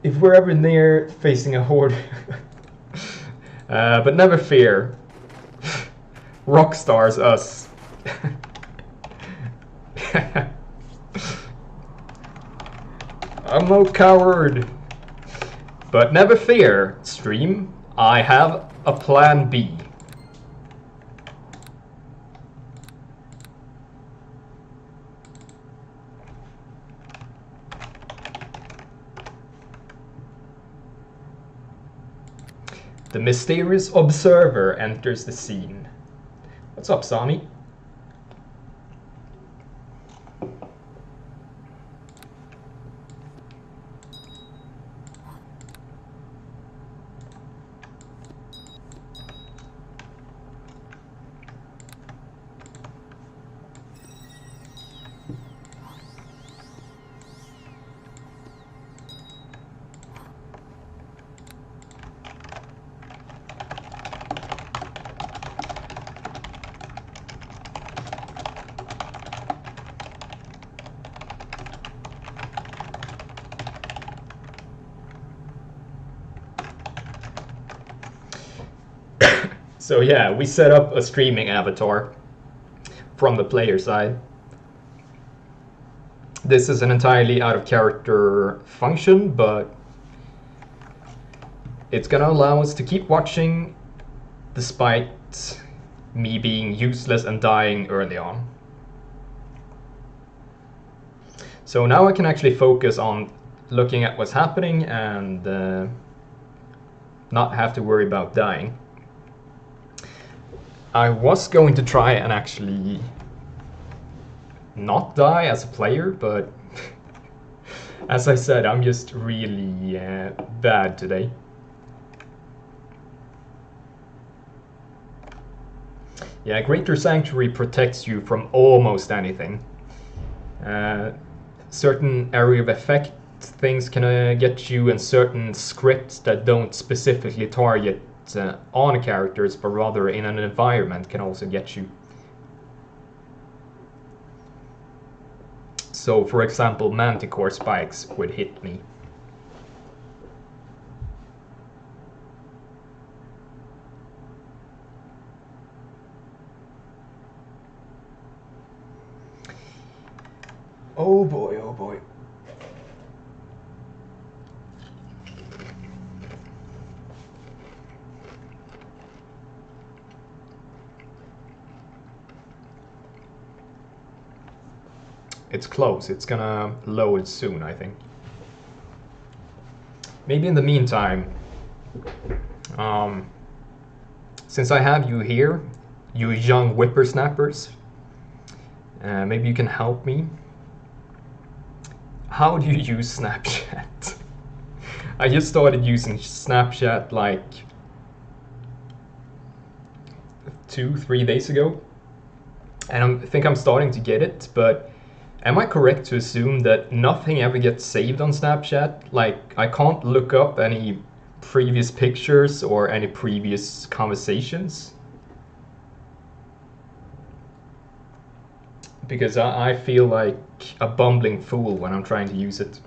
If we're ever near facing a horde. But never fear. Rockstars us. I'm no coward. But never fear, stream. I have a plan B. The mysterious observer enters the scene. What's up, Sami? So yeah, we set up a streaming avatar from the player side. This is an entirely out of character function, but it's gonna allow us to keep watching despite me being useless and dying early on. So now I can actually focus on looking at what's happening and not have to worry about dying. I was going to try and actually not die as a player, but as I said, I'm just really bad today. Yeah, Greater Sanctuary protects you from almost anything. Certain area of effect things can get you, and certain scripts that don't specifically target on characters but rather in an environment can also get you. So for example, manticore spikes would hit me. Oh boy, oh boy. It's close, it's gonna load soon, I think. Maybe in the meantime, since I have you here, you young whippersnappers, maybe you can help me. How do you use Snapchat? I just started using Snapchat like 2-3 days ago, and I think I'm starting to get it, but am I correct to assume that nothing ever gets saved on Snapchat? Like, I can't look up any previous pictures or any previous conversations? Because I feel like a bumbling fool when I'm trying to use it.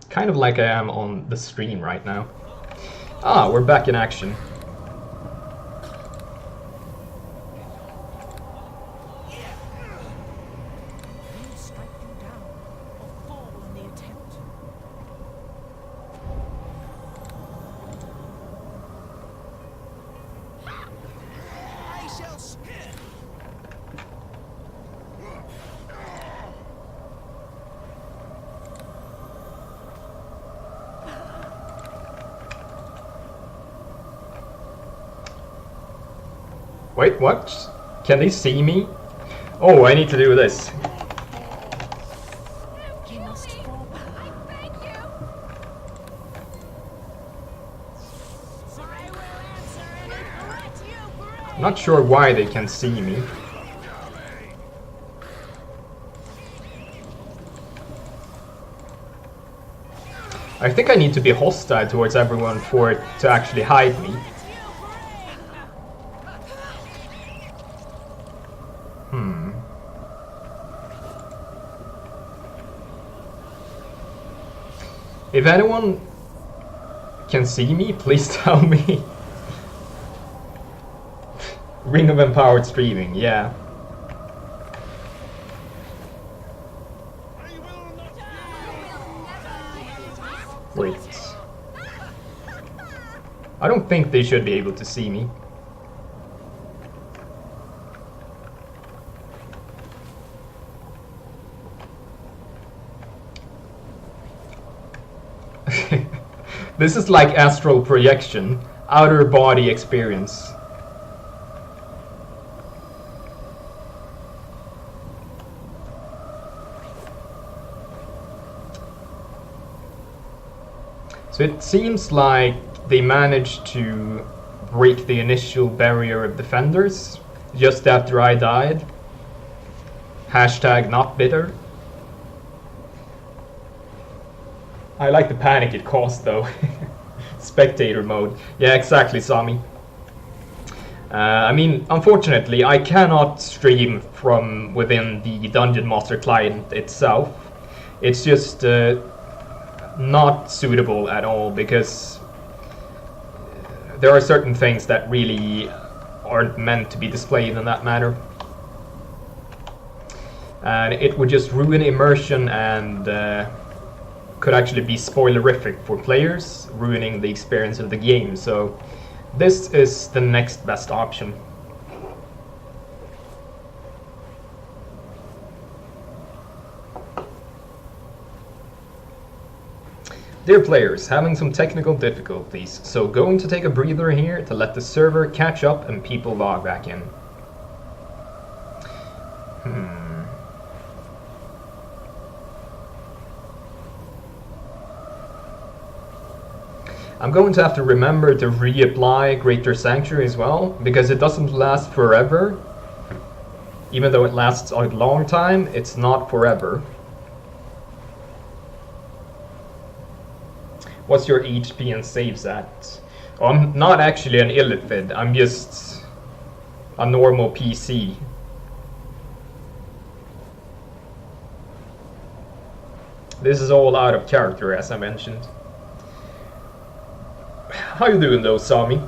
Kind of like I am on the stream right now. Ah, we're back in action. Wait, what? Can they see me? Oh, I need to do this. Not sure why they can see me. I think I need to be hostile towards everyone for it to actually hide me. If anyone can see me, please tell me. Ring of Empowered Streaming, yeah. Wait. I don't think they should be able to see me. This is like astral projection, outer body experience. So it seems like they managed to break the initial barrier of defenders just after I died. Hashtag not bitter. I like the panic it caused though. Spectator mode. Yeah, exactly, Sami. I mean, unfortunately, I cannot stream from within the Dungeon Master client itself. It's just not suitable at all because there are certain things that really aren't meant to be displayed in that manner. And it would just ruin immersion and could actually be spoilerific for players, ruining the experience of the game. So this is the next best option. Dear players, having some technical difficulties, so going to take a breather here to let the server catch up and people log back in. I'm going to have to remember to reapply Greater Sanctuary as well, because it doesn't last forever. Even though it lasts a long time, it's not forever. What's your HP and saves at? Oh, I'm not actually an illithid, I'm just a normal PC. This is all out of character, as I mentioned. How you doing though, Sami?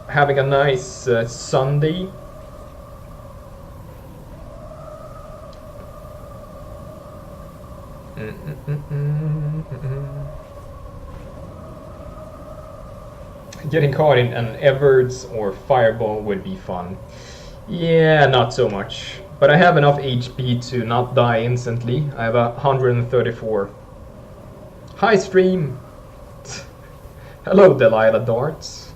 Having a nice Sunday? Getting caught in an Everts or Fireball would be fun. Yeah, not so much. But I have enough HP to not die instantly. I have 134. Hi stream! Hello, Delilah Darts.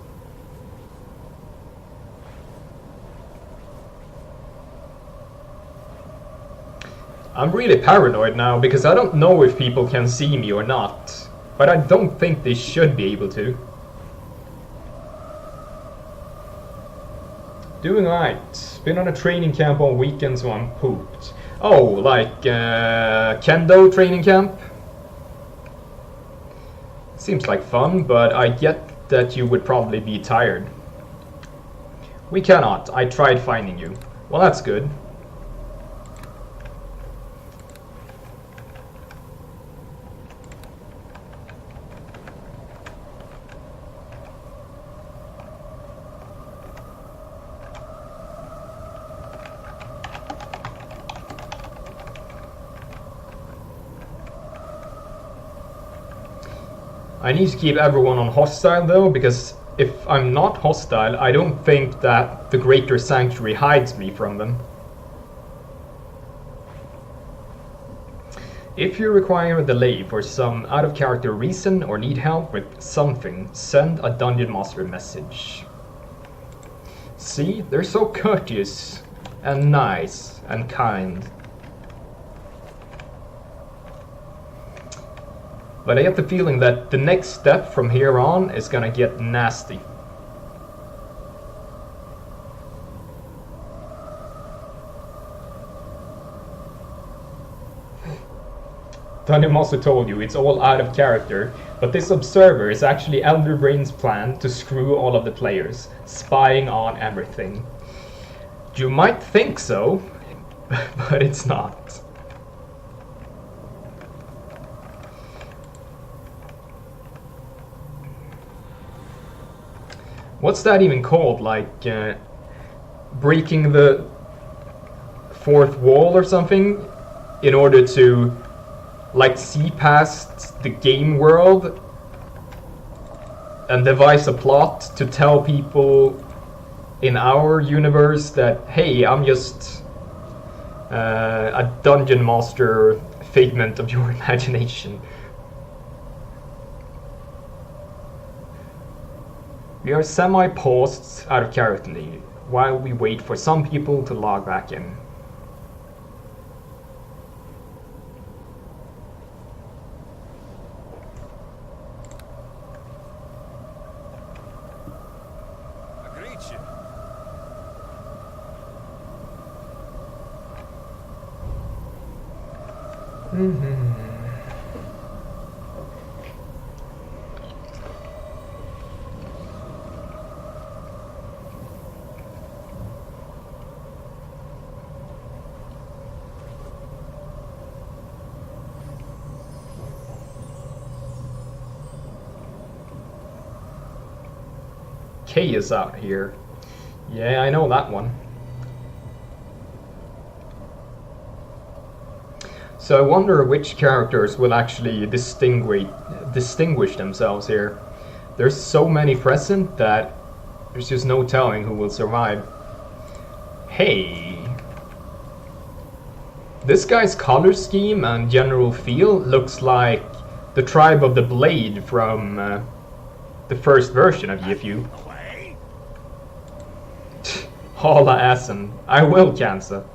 I'm really paranoid now because I don't know if people can see me or not. But I don't think they should be able to. Doing alright. Been on a training camp all weekend, so I'm pooped. Oh, like Kendo training camp? Seems like fun, but I get that you would probably be tired. We cannot. I tried finding you. Well, that's good. I need to keep everyone on hostile though, because if I'm not hostile, I don't think that the Greater Sanctuary hides me from them. If you require a delay for some out-of-character reason or need help with something, send a Dungeon Master message. See, they're so courteous and nice and kind. But I get the feeling that the next step from here on is gonna get nasty. Dungeon Master told you it's all out of character, but this observer is actually Elder Brain's plan to screw all of the players, spying on everything. You might think so, but it's not. What's that even called? Like breaking the fourth wall or something in order to like see past the game world and devise a plot to tell people in our universe that, hey, I'm just a dungeon master figment of your imagination. We are semi-paused out of character while we wait for some people to log back in. K is out here. Yeah, I know that one. So I wonder which characters will actually distinguish themselves here. There's so many present that there's just no telling who will survive. Hey! This guy's color scheme and general feel looks like the Tribe of the Blade from the first version of EFU. Hala Assen. I will cancel.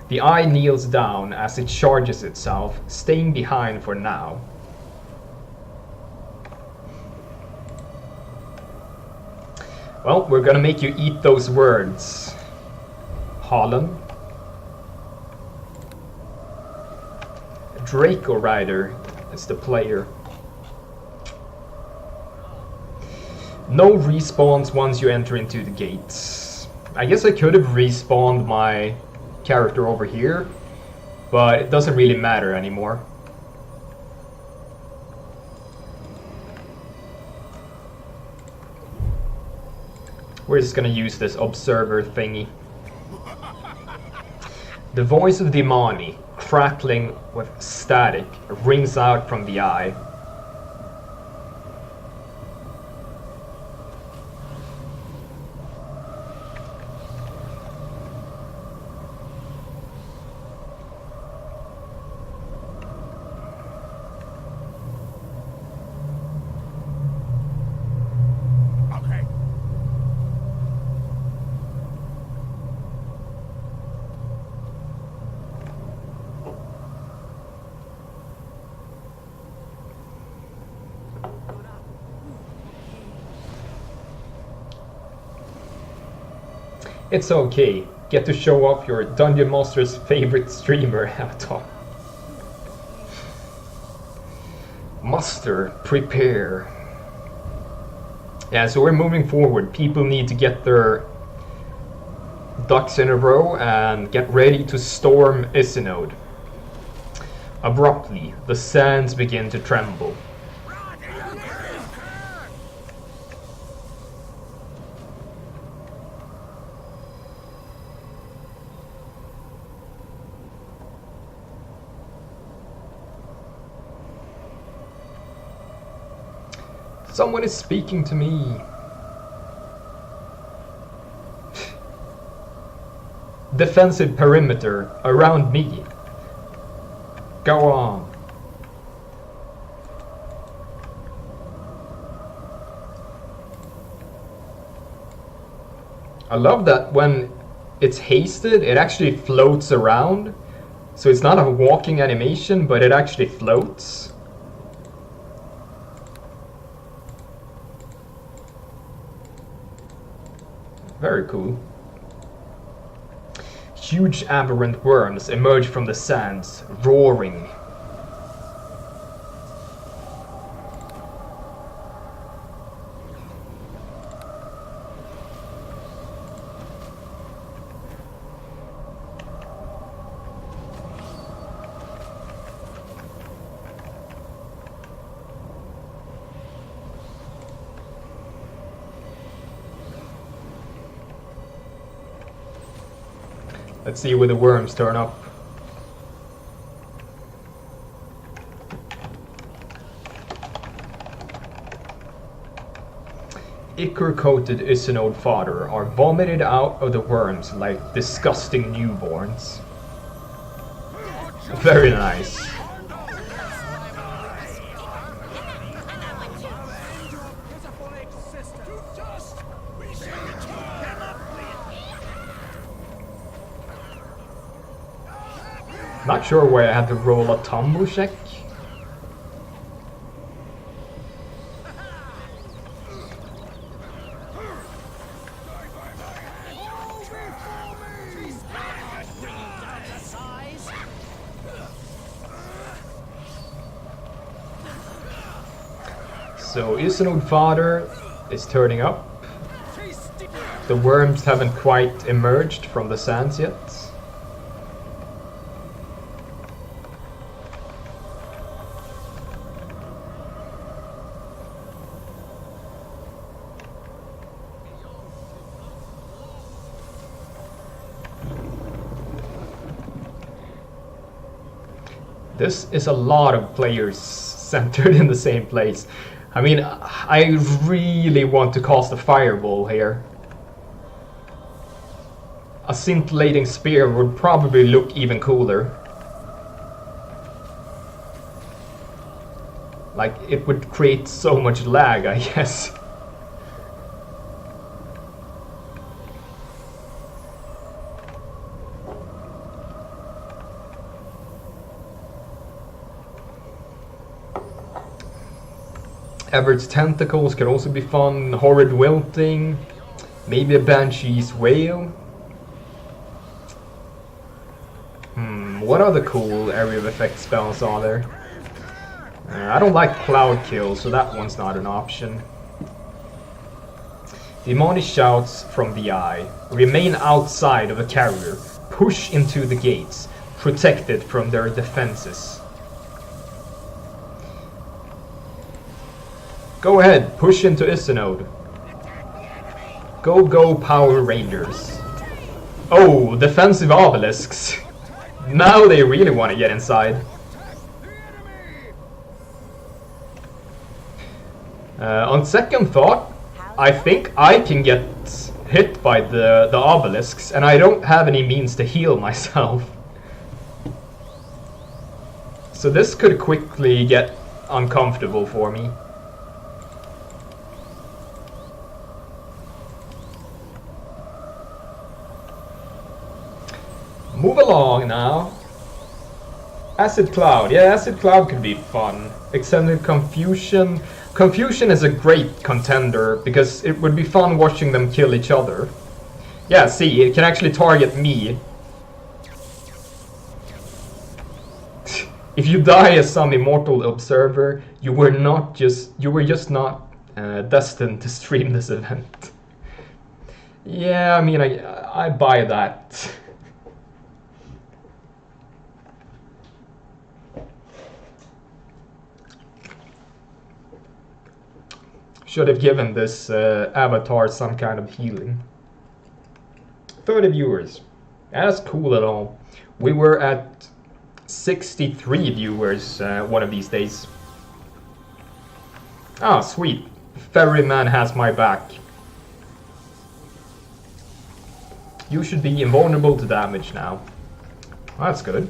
The eye kneels down as it charges itself, staying behind for now. Well, we're gonna make you eat those words, Holland. Draco Rider is the player. No respawns once you enter into the gates. I guess I could have respawned my character over here, but it doesn't really matter anymore. We're just gonna use this observer thingy. The voice of Dhimani, crackling with static, rings out from the eye. It's okay. Get to show off your Dungeon Master's favorite streamer avatar. Muster, prepare. Yeah, so we're moving forward. People need to get their ducks in a row and get ready to storm Isinode. Abruptly, the sands begin to tremble. Someone is speaking to me. Defensive perimeter around me. Go on. I love that when it's hasted, it actually floats around. So it's not a walking animation, but it actually floats. Very cool. Huge aberrant worms emerge from the sands, roaring. Let's see where the worms turn up. Ichor-coated Isonode fodder are vomited out of the worms like disgusting newborns. Very nice. Not sure why I had to roll a tumble check. So Isonode fodder is turning up. The worms haven't quite emerged from the sands yet. This is a lot of players centered in the same place. I mean, I really want to cast a fireball here. A scintillating spear would probably look even cooler. Like, it would create so much lag, I guess. Everett's tentacles can also be fun. Horrid wilting. Maybe a Banshee's whale. What other cool area of effect spells are there? I don't like Cloud Kill, so that one's not an option. Dhimani shouts from the eye. Remain outside of the carrier. Push into the gates. Protected from their defenses. Go ahead, push into Isonode. Go Power Rangers. Oh, defensive obelisks. Now they really want to get inside. On second thought, I think I can get hit by the obelisks, and I don't have any means to heal myself. So this could quickly get uncomfortable for me. Move along now. Acid Cloud. Yeah, Acid Cloud could be fun. Extended Confusion. Confusion is a great contender because it would be fun watching them kill each other. Yeah, see, it can actually target me. If you die as some immortal observer, you were just not destined to stream this event. Yeah, I mean, I buy that. Should have given this avatar some kind of healing. 30 viewers. That's cool at all. We were at 63 viewers one of these days. Ah, sweet. Ferryman has my back. You should be invulnerable to damage now. Well, that's good.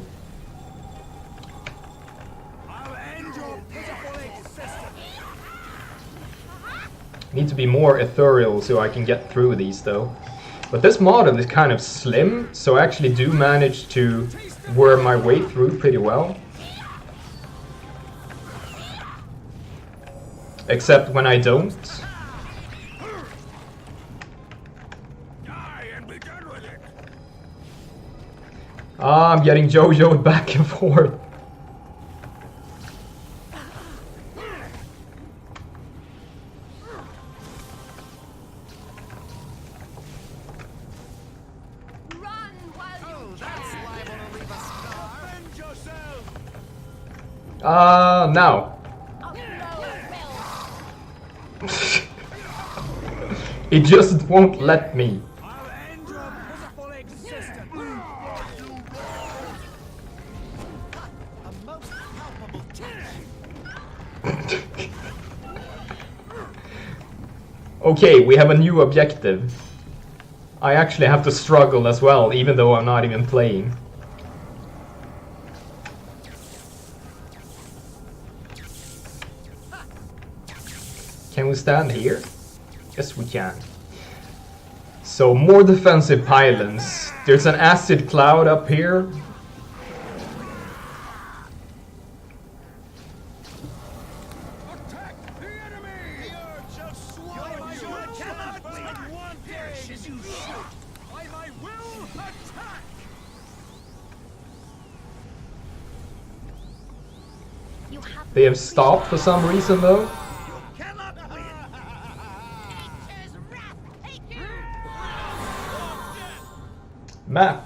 Need to be more ethereal so I can get through these though. But this model is kind of slim, so I actually do manage to worm my way through pretty well. Except when I don't. I'm getting JoJo'd back and forth. Now. It just won't let me. Okay, we have a new objective. I actually have to struggle as well, even though I'm not even playing. Can we stand here? Yes, we can. So, more defensive pylons. There's an acid cloud up here. They have stopped for some reason though.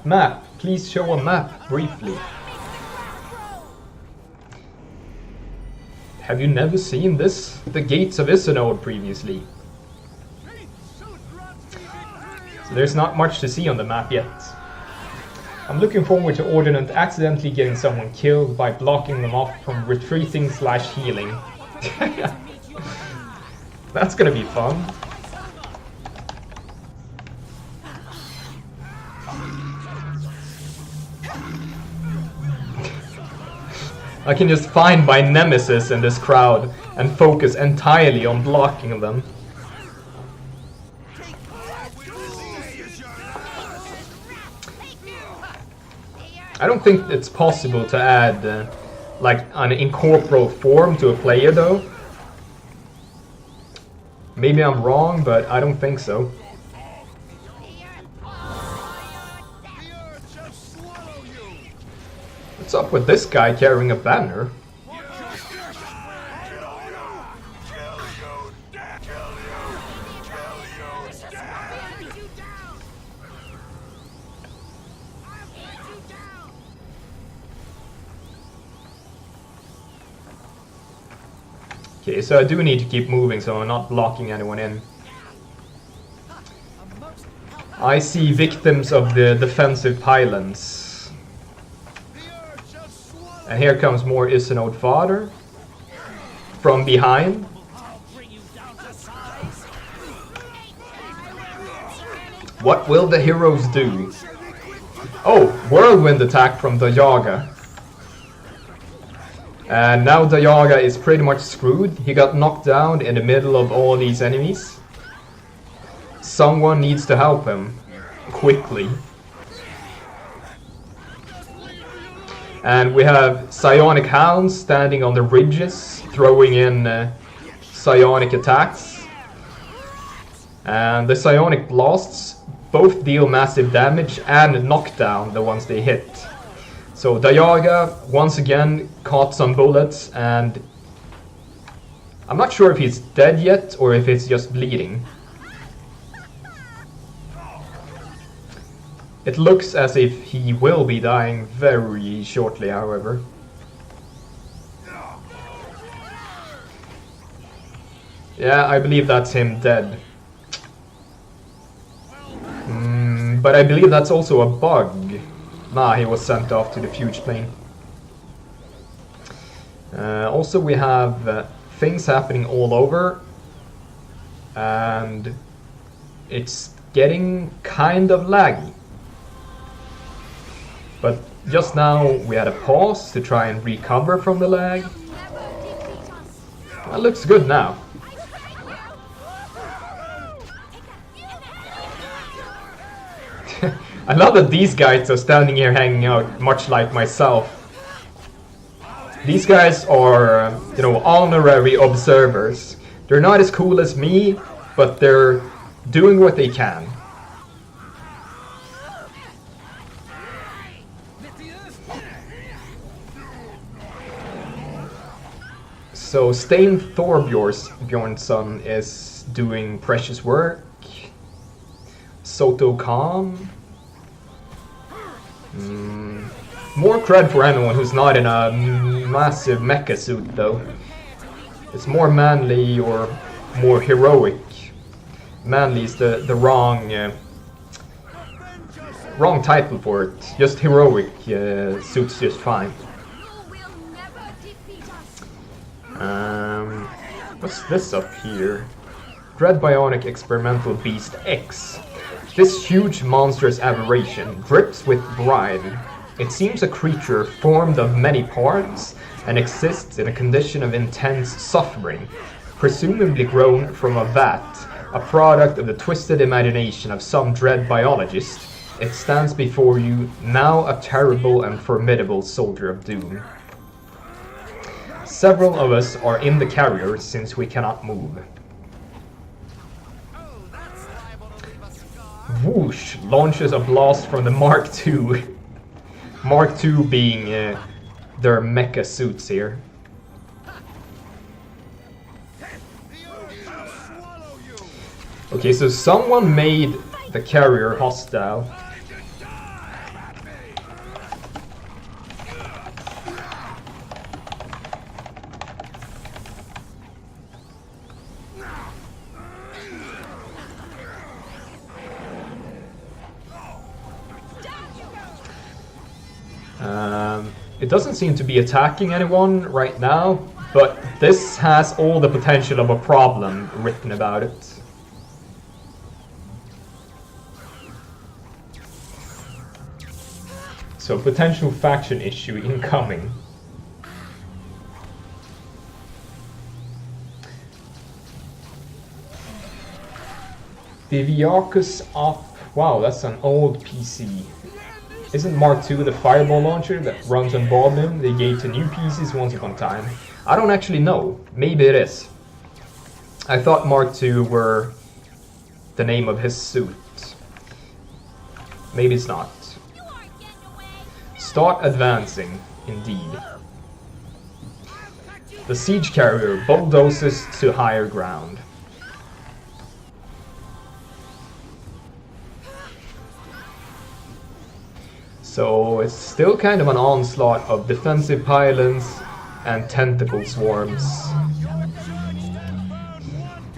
Map, please show a map briefly. Have you never seen this? The Gates of Isinode previously. So there's not much to see on the map yet. I'm looking forward to Ordinant accidentally getting someone killed by blocking them off from retreating / healing. That's gonna be fun. I can just find my nemesis in this crowd and focus entirely on blocking them. I don't think it's possible to add like an incorporeal form to a player though. Maybe I'm wrong, but I don't think so. What's up with this guy carrying a banner? Okay, so I do need to keep moving so I'm not blocking anyone in. I see victims of the defensive pylons. And here comes more Isinode fodder from behind. What will the heroes do? Oh, whirlwind attack from Dayaga. And now Dayaga is pretty much screwed. He got knocked down in the middle of all these enemies. Someone needs to help him quickly. And we have psionic hounds standing on the ridges, throwing in psionic attacks. And the psionic blasts both deal massive damage and knockdown the ones they hit. So Dayaga once again caught some bullets, and I'm not sure if he's dead yet or if it's just bleeding. It looks as if he will be dying very shortly, however. Yeah, I believe that's him dead. But I believe that's also a bug. Nah, he was sent off to the fuge plane. Also we have things happening all over. and it's getting kind of laggy. But just now we had a pause to try and recover from the lag. That looks good now. I love that these guys are standing here hanging out, much like myself. These guys are, you know, honorary observers. They're not as cool as me, but they're doing what they can. So Stein Thorbjornsson is doing precious work. Soto Khan. More cred for anyone who's not in a massive mecha suit though. It's more manly or more heroic. Manly is the wrong title for it. Just heroic suits just fine. What's this up here? Dread Bionic Experimental Beast X. This huge monstrous aberration drips with brine. It seems a creature formed of many parts and exists in a condition of intense suffering, presumably grown from a vat, a product of the twisted imagination of some dread biologist. It stands before you, now a terrible and formidable soldier of doom. Several of us are in the carrier since we cannot move. Whoosh launches a blast from the Mark II. Mark II being their mecha suits here. Okay, so someone made the carrier hostile. It doesn't seem to be attacking anyone right now, but this has all the potential of a problem written about it. So potential faction issue incoming. Viviacus up. Wow, that's an old PC. Isn't Mark II the fireball launcher that runs on Baldwin they gave to new PCs once upon a time? I don't actually know. Maybe it is. I thought Mark II were the name of his suit. Maybe it's not. Start advancing, indeed. The siege carrier bulldozes to higher ground. So it's still kind of an onslaught of defensive pylons and tentacle swarms.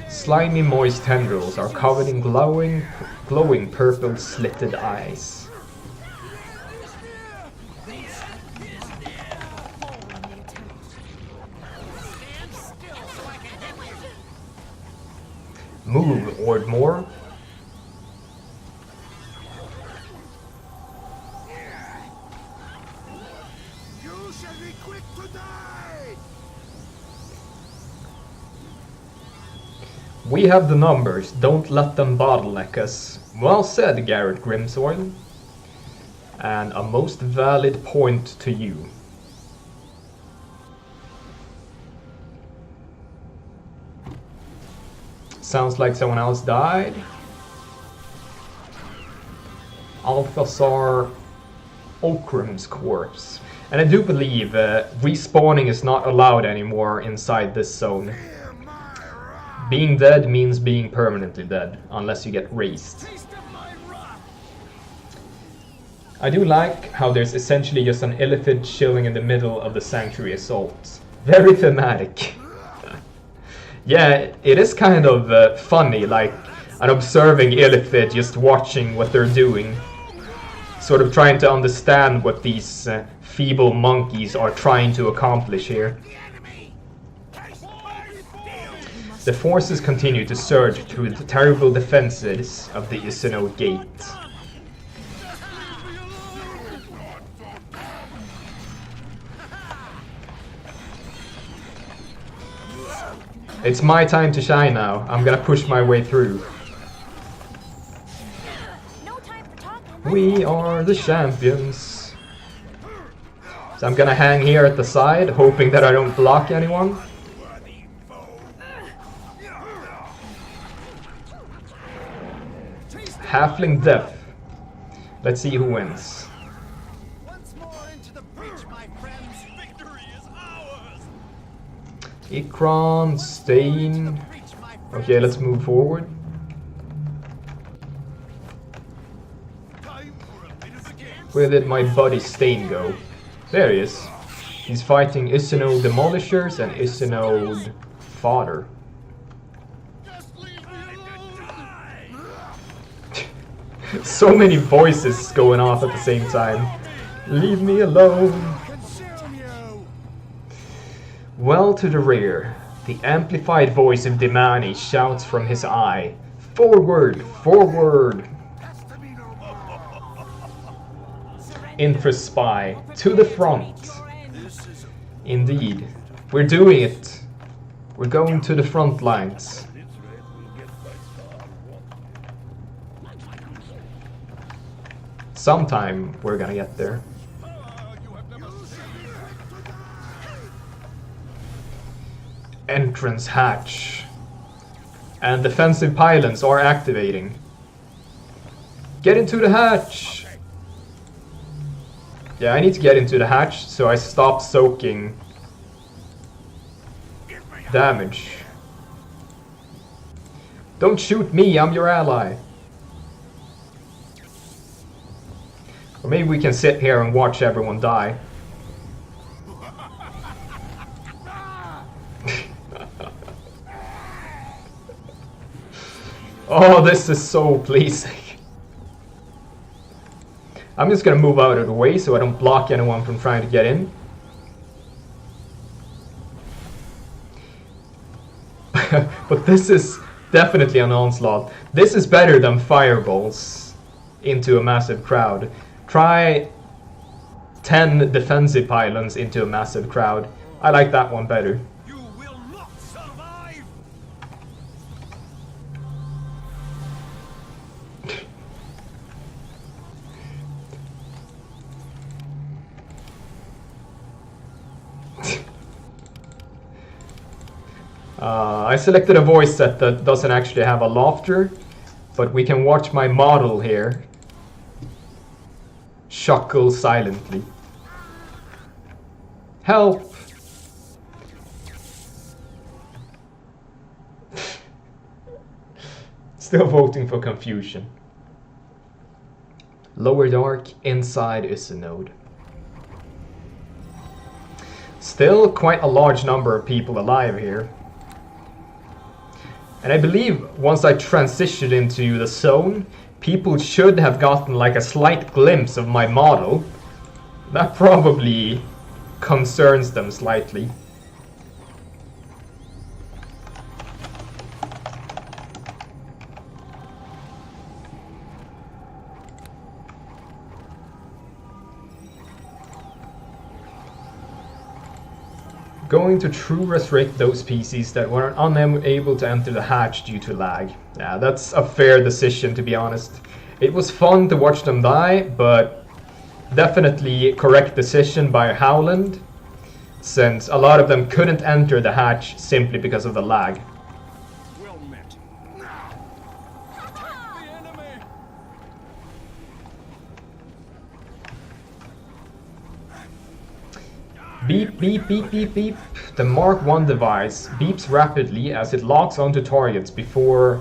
Slimy moist tendrils are covered in glowing purple slitted eyes. Move, Ordmore. We have the numbers, don't let them bottleneck us. Well said, Garrett Grimsword. And a most valid point to you. Sounds like someone else died. Althazar Okram's corpse. And I do believe respawning is not allowed anymore inside this zone. Being dead means being permanently dead, unless you get raised. I do like how there's essentially just an illithid chilling in the middle of the Sanctuary Assault. Very thematic. Yeah, it is kind of funny, like an observing illithid just watching what they're doing. Sort of trying to understand what these feeble monkeys are trying to accomplish here. The forces continue to surge through the terrible defenses of the Isinode Gate. It's my time to shine now. I'm gonna push my way through. We are the champions. So I'm gonna hang here at the side, hoping that I don't block anyone. Halfling Death. Let's see who wins. Once more into the breach, my friends. Victory is ours. Ikron, Stain. Okay, let's move forward. Where did my buddy Stain go? There he is. He's fighting Isinode Demolishers and Isinode Fodder. So many voices going off at the same time. Leave me alone. Well to the rear, the amplified voice of Dhimani shouts from his eye. Forward! Forward! Infra Spy, to the front. Indeed. We're doing it. We're going to the front lines. Sometime we're gonna get there. Entrance hatch. And defensive pylons are activating. Get into the hatch! Yeah, I need to get into the hatch so I stop soaking damage. Don't shoot me, I'm your ally. Or maybe we can sit here and watch everyone die. Oh, this is so pleasing. I'm just gonna move out of the way so I don't block anyone from trying to get in. But this is definitely an onslaught. This is better than fireballs into a massive crowd. Try 10 defensive pylons into a massive crowd. I like that one better. You will not survive. I selected a voice set that doesn't actually have a laughter, but we can watch my model here chuckle silently. Help! Still voting for confusion. Lower Dark, inside Isinode. Still quite a large number of people alive here. And I believe once I transitioned into the zone, people should have gotten like a slight glimpse of my model. That probably concerns them slightly. Going to true restrict those PCs that were unable to enter the hatch due to lag. Yeah, that's a fair decision, to be honest. It was fun to watch them die, but definitely correct decision by Howland, since a lot of them couldn't enter the hatch simply because of the lag. Well met. Attack the enemy. Beep, beep, beep, beep, beep. The Mark 1 device beeps rapidly as it locks onto targets before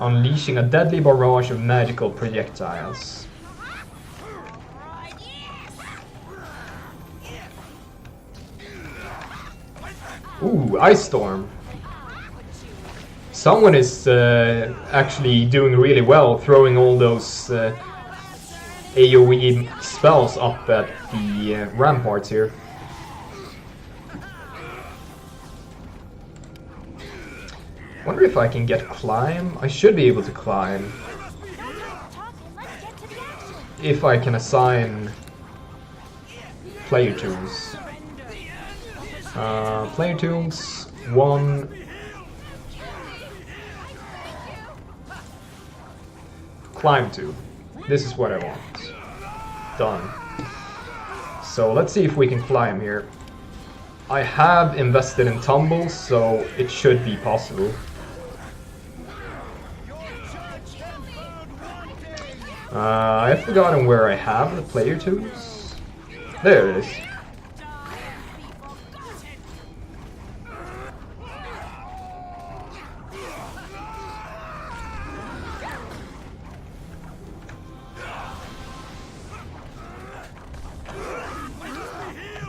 unleashing a deadly barrage of magical projectiles. Ooh, Ice Storm. Someone is actually doing really well, throwing all those AoE spells up at the ramparts here. Wonder if I can get climb. I should be able to climb. If I can assign player tools. Player tools, 1. Climb to. This is what I want. Done. So let's see if we can climb here. I have invested in tumbles, so it should be possible. I've forgotten where I have the player tools. There it is.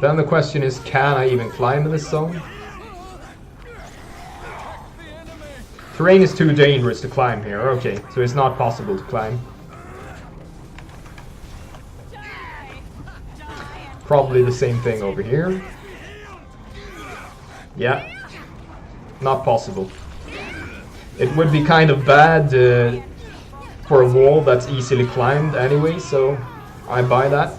Then the question is, can I even climb in this zone? Terrain is too dangerous to climb here. Okay, so it's not possible to climb. Probably the same thing over here. Yeah, not possible. It would be kind of bad for a wall that's easily climbed anyway, so I buy that.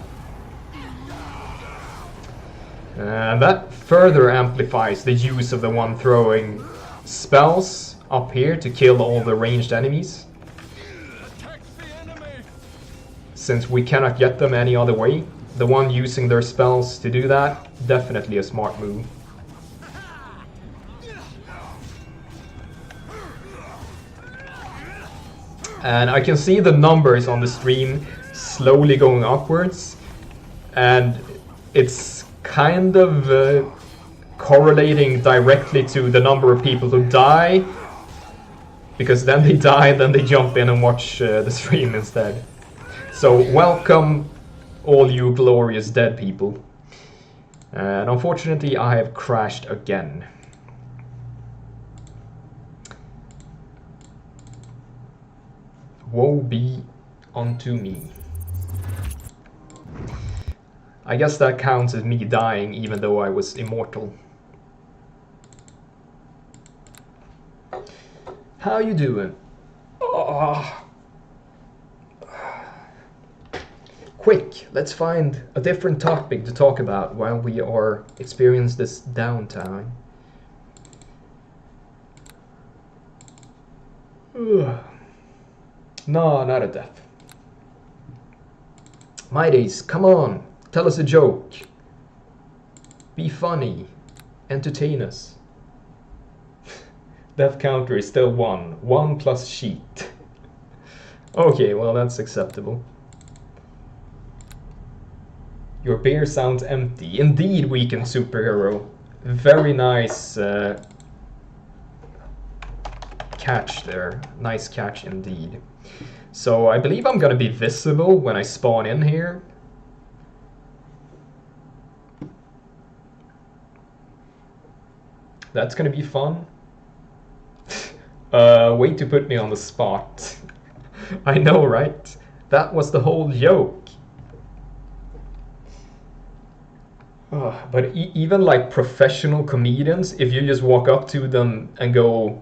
And that further amplifies the use of the one throwing spells up here to kill all the ranged enemies. Since we cannot get them any other way, the one using their spells to do that, definitely a smart move. And I can see the numbers on the stream slowly going upwards, and it's kind of correlating directly to the number of people who die, because then they die, then they jump in and watch the stream instead. So welcome all you glorious dead people. And unfortunately I have crashed again. Woe be unto me. I guess that counts as me dying even though I was immortal. How you doing? Oh. Quick, let's find a different topic to talk about while we are experiencing this downtime. No, not a death. My days, come on. Tell us a joke. Be funny. Entertain us. Death counter is still 1. 1 plus sheet. Okay, well that's acceptable. Your beer sounds empty. Indeed, weekend superhero. Very nice catch there. Nice catch indeed. So I believe I'm gonna be visible when I spawn in here. That's gonna be fun. Way to put me on the spot. I know, right? That was the whole joke. But even like professional comedians, if you just walk up to them and go,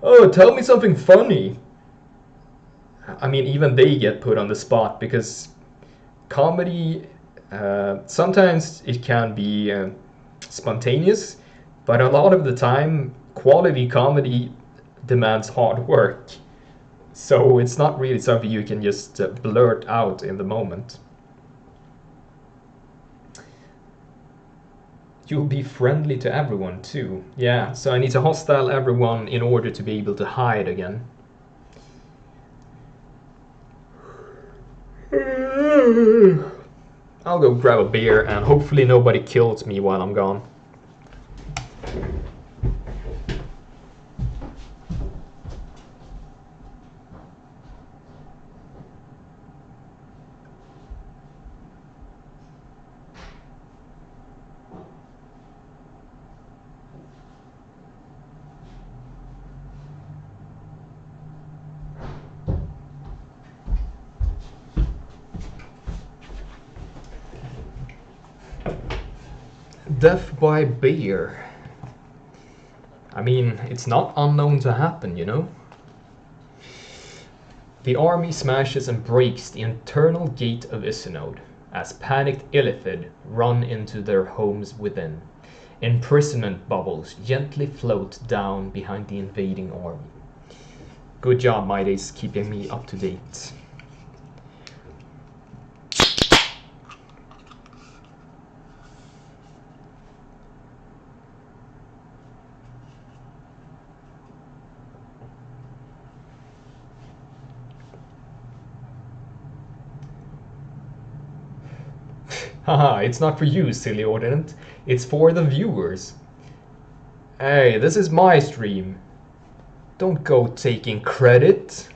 "Oh, tell me something funny," I mean, even they get put on the spot, because comedy, sometimes it can be spontaneous, but a lot of the time, quality comedy demands hard work. So it's not really something you can just blurt out in the moment. You'll be friendly to everyone too. Yeah, so I need to hostile everyone in order to be able to hide again. I'll go grab a beer and hopefully nobody kills me while I'm gone. Death by beer. I I mean, it's not unknown to happen, you know? The army smashes and breaks the internal gate of Isinode, as panicked Illithid run into their homes within. Imprisonment bubbles gently float down behind the invading army. Good job, Midas, keeping me up to date. Haha, it's not for you, silly Ordinant. It's for the viewers. Hey, this is my stream. Don't go taking credit.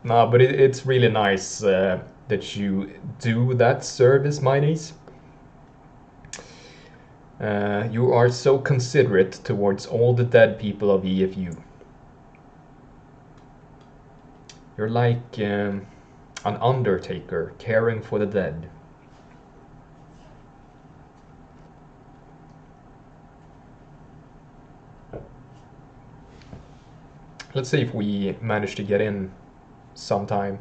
Nah, but it's really nice that you do that service, Midas. You are so considerate towards all the dead people of EFU. You're like an undertaker caring for the dead. Let's see if we manage to get in sometime.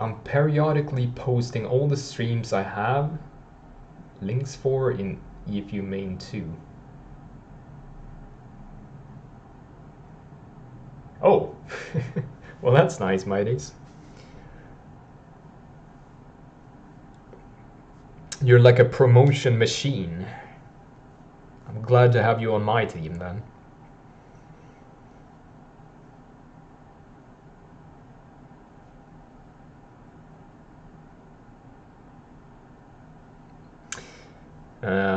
I'm periodically posting all the streams I have links for in EFU main 2. Oh, well that's nice, Midas. You're like a promotion machine. I'm glad to have you on my team then.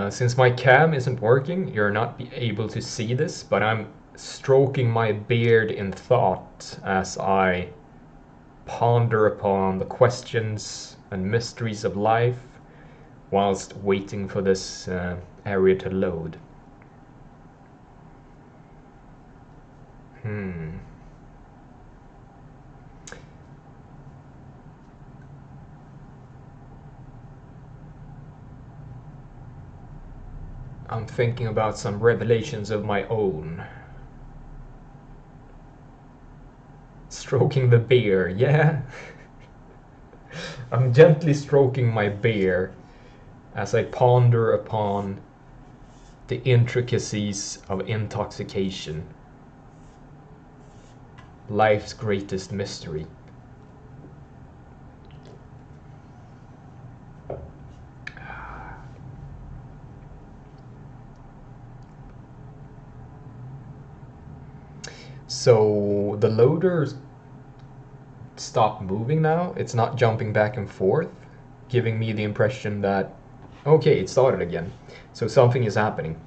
Since my cam isn't working, you're not able to see this, but I'm stroking my beard in thought as I ponder upon the questions and mysteries of life whilst waiting for this area to load. I'm thinking about some revelations of my own. Stroking the beard, yeah. I'm gently stroking my beard as I ponder upon the intricacies of intoxication, life's greatest mystery. So the loader stopped moving now. It's not jumping back and forth, giving me the impression that, okay, it started again. So something is happening.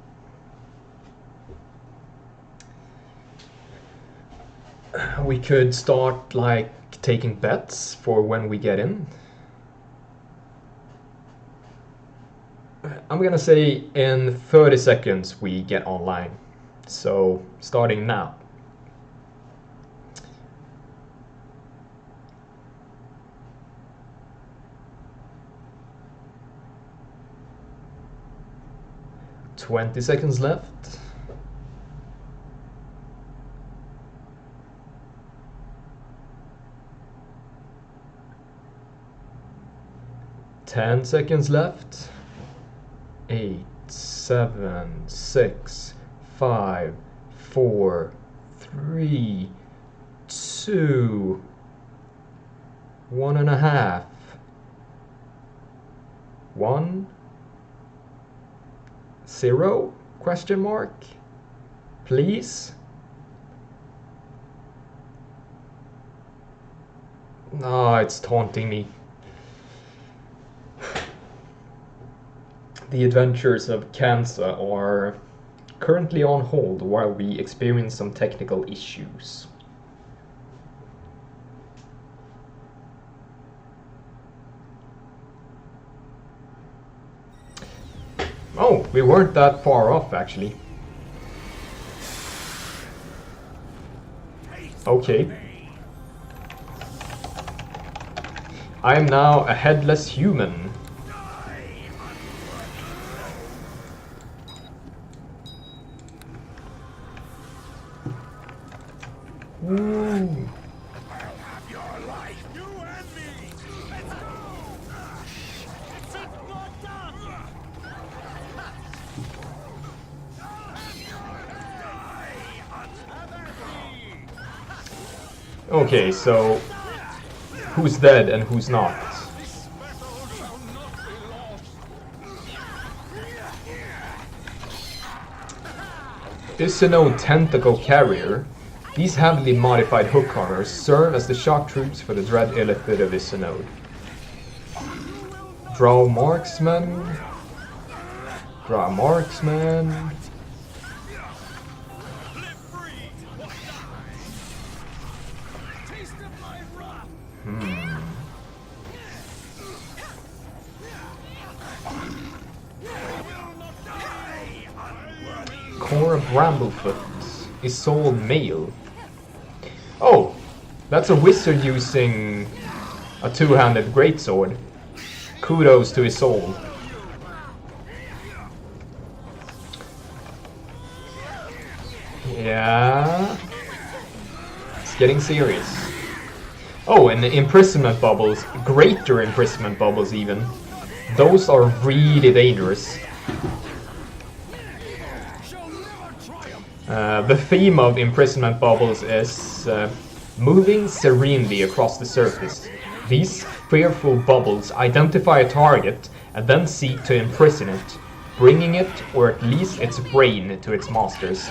We could start like taking bets for when we get in. I'm gonna say in 30 seconds we get online. So starting now. $20 seconds left. $10 seconds left. 8, 7, 6, 5, 4, 3, 2, 1.5, 1, 0? Question mark? Please? No, it's taunting me. The adventures of Kansa are currently on hold while we experience some technical issues. Oh, we weren't that far off actually. Okay. I am now a headless human. Ooh. Okay, so who's dead and who's not? Isinode Tentacle Carrier. These heavily modified hook hunters serve as the shock troops for the dread Illithid of Isinode. Draw Marksman. Draw Marksman. Core of Bramblefoot is sold male. Oh, that's a wizard using a two-handed greatsword. Kudos to his soul. Yeah, it's getting serious. Oh, and the imprisonment bubbles, greater imprisonment bubbles even. Those are really dangerous. The theme of imprisonment bubbles is moving serenely across the surface. These fearful bubbles identify a target and then seek to imprison it, bringing it, or at least its brain, to its masters.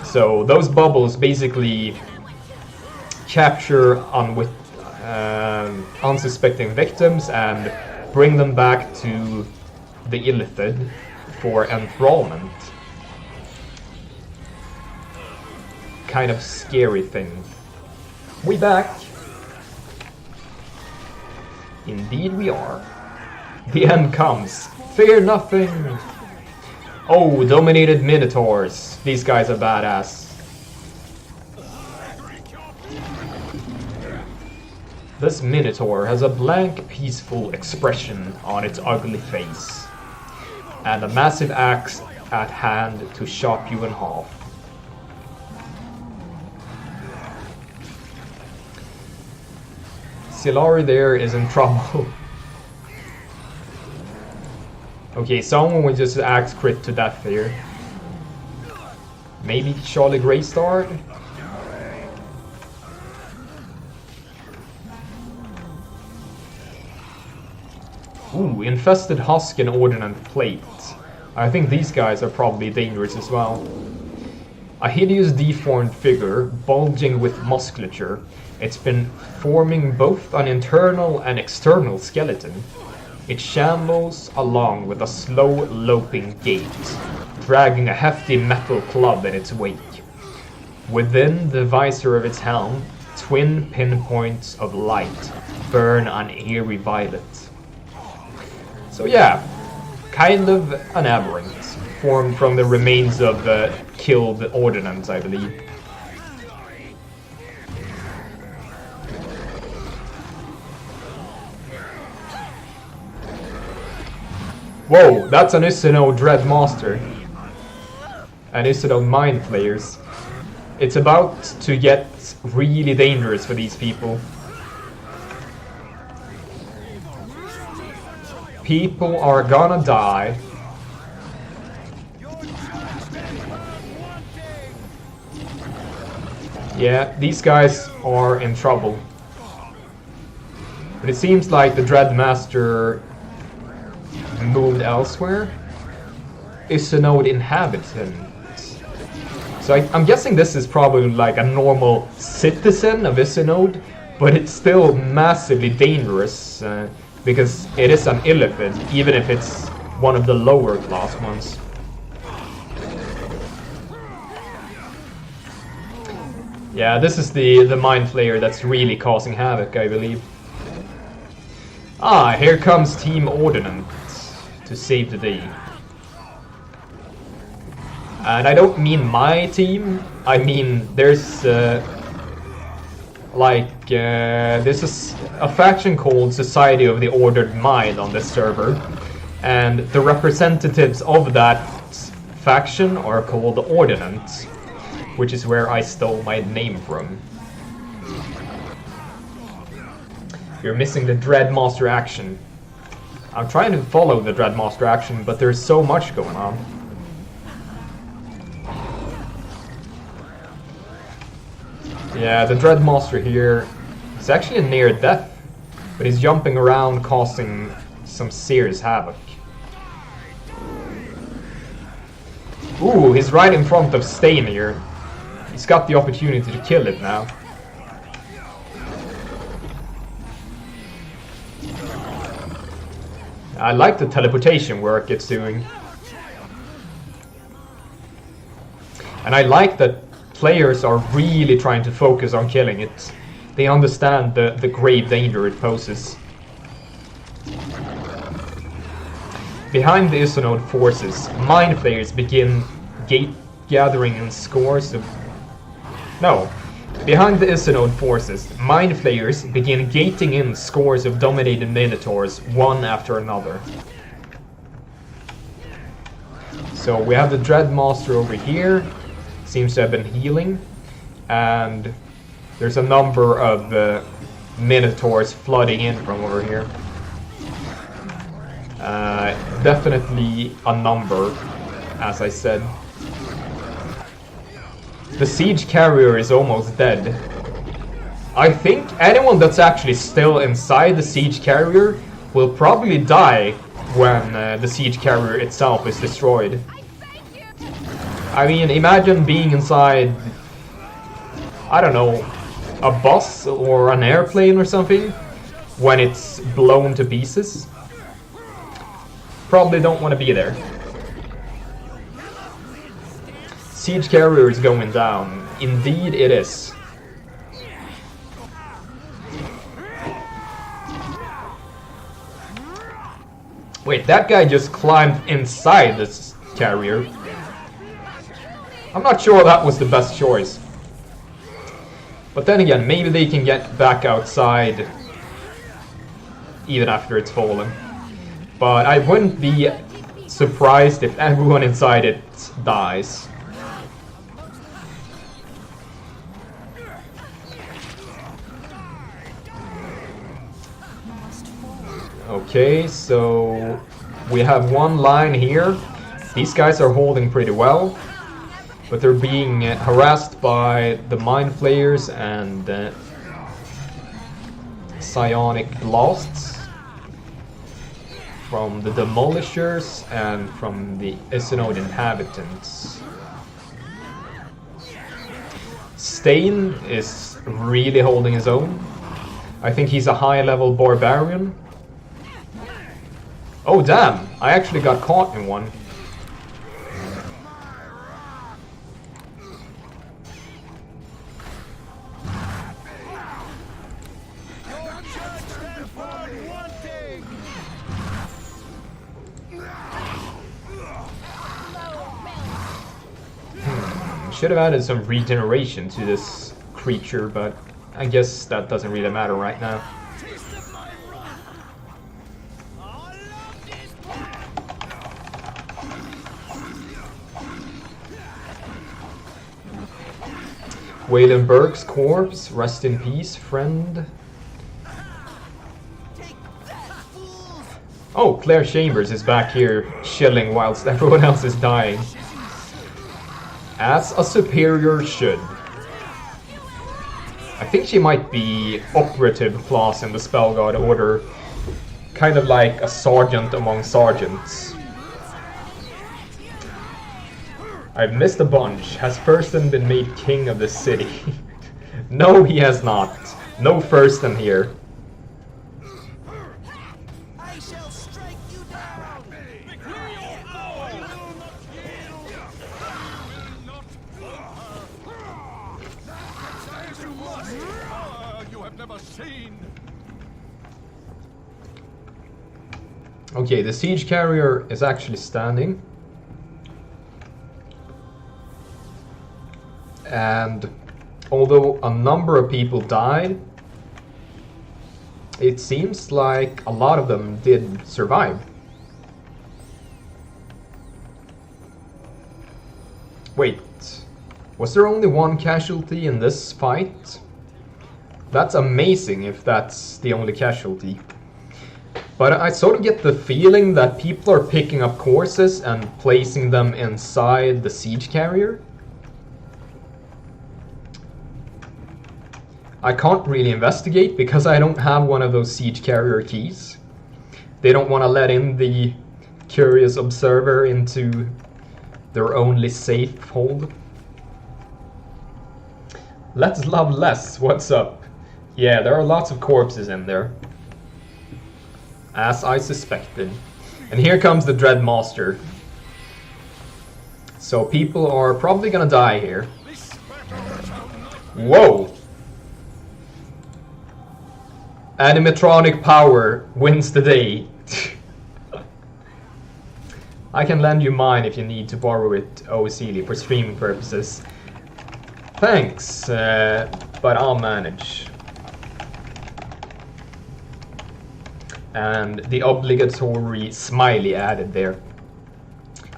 So those bubbles basically capture unsuspecting victims and bring them back to the Illithid for enthrallment. Kind of scary thing. We back. Indeed we are. The end comes. Fear nothing. Oh, dominated minotaurs. These guys are badass. This minotaur has a blank, peaceful expression on its ugly face, and a massive axe at hand to chop you in half. Silari there is in trouble. Okay, someone would just axe crit to death here. Maybe Charlie Greystard? Ooh, Infested Husk and Ordinant Plate. I think these guys are probably dangerous as well. A hideous deformed figure, bulging with musculature. It's been forming both an internal and external skeleton. It shambles along with a slow, loping gait, dragging a hefty metal club in its wake. Within the visor of its helm, twin pinpoints of light burn an eerie violet. So yeah, kind of an aberrant, formed from the remains of killed Ordinant, I believe. Whoa, that's an Isinode Dread Master. An Isinode Mind Flayers. It's about to get really dangerous for these people. People are gonna die. Yeah, these guys are in trouble. But it seems like the Dread Master moved elsewhere. Isinode inhabitant. So I'm guessing this is probably like a normal citizen of Isinode, but it's still massively dangerous because it is an Illithid, even if it's one of the lower class ones. Yeah, this is the Mind Flayer that's really causing havoc, I believe. Ah, here comes Team Ordinant to save the day. And I don't mean my team, I mean there's like this is a faction called Society of the Ordered Mind on this server, and the representatives of that faction are called Ordinant, which is where I stole my name from. You're missing the Dreadmaster action. I'm trying to follow the Dreadmaster action, but there's so much going on. Yeah, the Dreadmaster here is actually near death, but he's jumping around causing some serious havoc. Ooh, he's right in front of Stain here. He's got the opportunity to kill it now. I like the teleportation work it's doing. And I like that players are really trying to focus on killing it. They understand the grave danger it poses. Behind the Isonode forces, Mind Flayers begin gathering in scores of... No. Behind the Isonode forces, Mind Flayers begin gating in scores of dominated Minotaurs, one after another. So we have the Dreadmaster over here, seems to have been healing, and there's a number of Minotaurs flooding in from over here. Definitely a number, as I said. The Siege Carrier is almost dead. I think anyone that's actually still inside the Siege Carrier will probably die when the Siege Carrier itself is destroyed. I mean, imagine being inside, I don't know, a bus or an airplane or something when it's blown to pieces. Probably don't want to be there. Siege Carrier is going down. Indeed it is. Wait, that guy just climbed inside this carrier. I'm not sure that was the best choice. But then again, maybe they can get back outside even after it's fallen. But I wouldn't be surprised if everyone inside it dies. Okay, so we have one line here. These guys are holding pretty well, but they're being harassed by the Mind Flayers and psionic blasts from the Demolishers and from the Isonode inhabitants. Stain is really holding his own. I think he's a high-level barbarian. Oh damn, I actually got caught in one. Should have added some regeneration to this creature, but I guess that doesn't really matter right now. Waylon Burke's corpse, rest in peace, friend. Oh, Claire Chambers is back here chilling whilst everyone else is dying. As a superior should. I think she might be operative class in the Spellguard order, kind of like a sergeant among sergeants. I've missed a bunch. Has Thurston been made king of the city? No, he has not. No Thurston here. I shall strike you down. You have never seen. Okay, the Siege Carrier is actually standing. And although a number of people died, it seems like a lot of them did survive. Wait, was there only one casualty in this fight? That's amazing if that's the only casualty. But I sort of get the feeling that people are picking up corpses and placing them inside the siege carrier. I can't really investigate because I don't have one of those siege carrier keys. They don't want to let in the curious observer into their only safe hold. Let's love less, what's up? Yeah, there are lots of corpses in there. As I suspected. And here comes the Dread Master. So people are probably gonna die here. Whoa! Animatronic power wins the day. I can lend you mine if you need to borrow it, oh Sealy, for streaming purposes. Thanks, but I'll manage. And the obligatory smiley added there.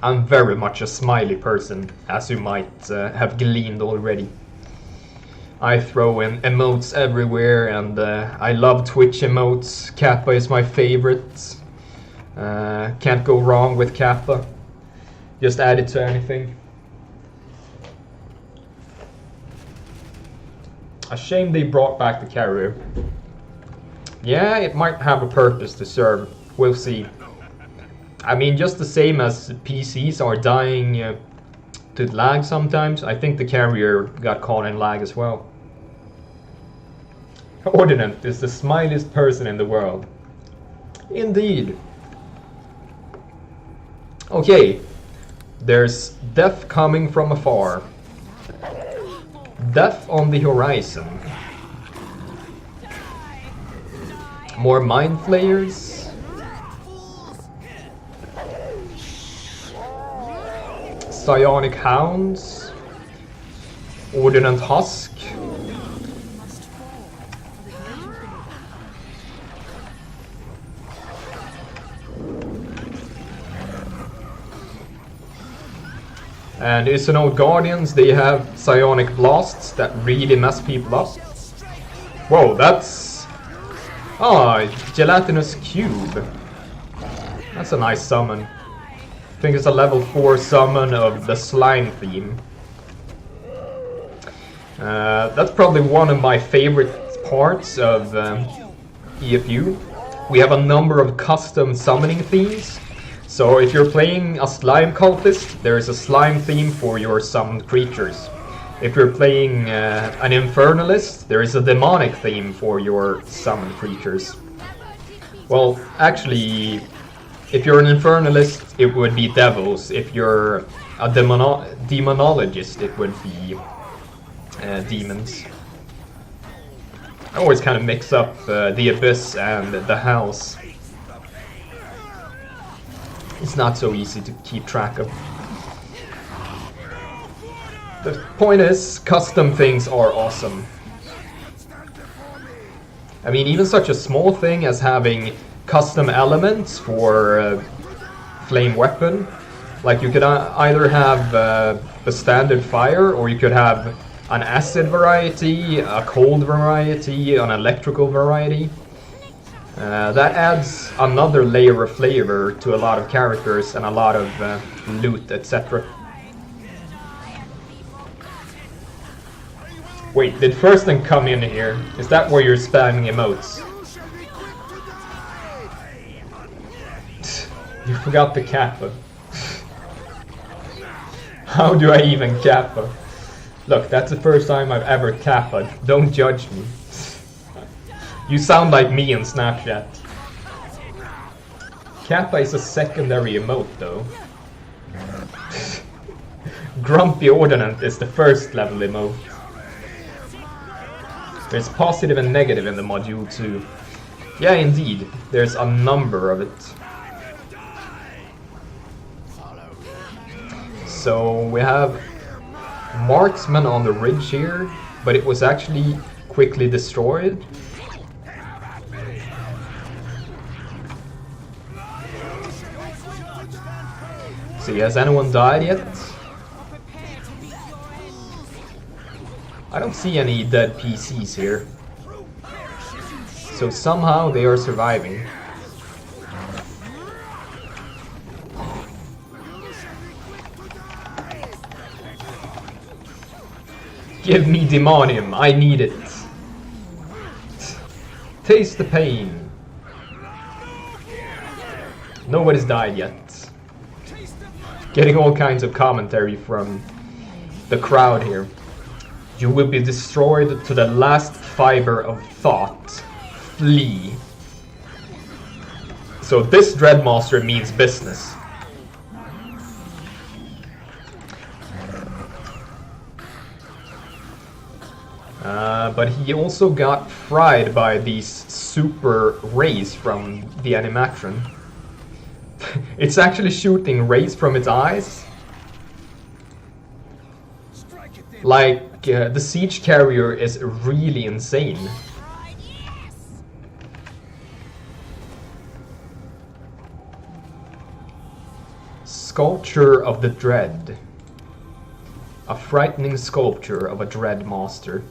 I'm very much a smiley person, as you might have gleaned already. I throw in emotes everywhere, and I love Twitch emotes. Kappa is my favorite. Can't go wrong with Kappa. Just add it to anything. A shame they brought back the carrier. Yeah, it might have a purpose to serve. We'll see. I mean, just the same as PCs are dying to lag sometimes, I think the carrier got caught in lag as well. Ordinant is the smiliest person in the world. Indeed. Okay, there's death coming from afar. Death on the horizon. More mind flayers. Psionic hounds. Ordinant husk. And Isanode Guardians, they have psionic blasts that really mess people up. Whoa, that's... Oh, gelatinous cube. That's a nice summon. I think it's a level 4 summon of the slime theme. That's probably one of my favorite parts of EFU. We have a number of custom summoning themes. So if you're playing a slime cultist, there is a slime theme for your summoned creatures. If you're playing an infernalist, there is a demonic theme for your summoned creatures. Well, actually, if you're an infernalist, it would be devils. If you're a demonologist, it would be demons. I always kind of mix up the abyss and the house. It's not so easy to keep track of. The point is, custom things are awesome. I mean, even such a small thing as having custom elements for flame weapon. Like you could either have a standard fire, or you could have an acid variety, a cold variety, an electrical variety. That adds another layer of flavor to a lot of characters and a lot of loot, etc. Wait, did Firsten come in here? Is that where you're spamming emotes? You forgot the Kappa. How do I even Kappa? Look, that's the first time I've ever Kappa. Don't judge me. You sound like me in Snapchat. Kappa is a secondary emote though. Grumpy Ordinant is the first level emote. There's positive and negative in the module too. Yeah, indeed. There's a number of it. So we have Marksman on the ridge here, but it was actually quickly destroyed. see, has anyone died yet? I don't see any dead PCs here. So somehow they are surviving. Give me Dhimani, I need it. Taste the pain. Nobody's died yet. Getting all kinds of commentary from the crowd here. You will be destroyed to the last fiber of thought. Flee. So this Dreadmaster means business. But he also got fried by these super rays from the animatron. It's actually shooting rays from its eyes. Like, the siege carrier is really insane. Sculpture of the Dread. A frightening sculpture of a Dread Master.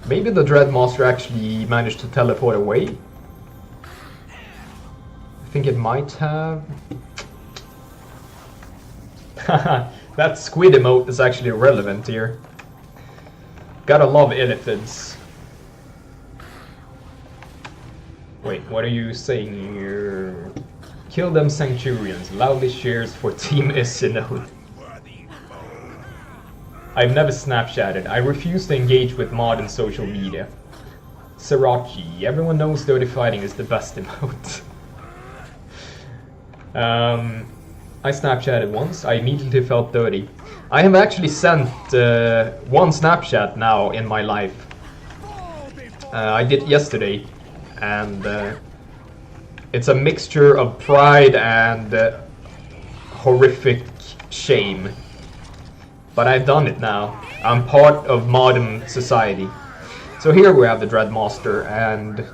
Maybe the Dread Master actually managed to teleport away. I think it might have. That squid emote is actually relevant here. Gotta love illithids. Wait, what are you saying here? Kill them Centurions. Loudly cheers for Team Isinode. I've never Snapchatted. I refuse to engage with modern social media. Sriracha. Everyone knows dirty fighting is the best emote. I Snapchatted once. I immediately felt dirty. I have actually sent one Snapchat now in my life. I did yesterday. And it's a mixture of pride and horrific shame. But I've done it now. I'm part of modern society. So here we have the Dreadmaster, and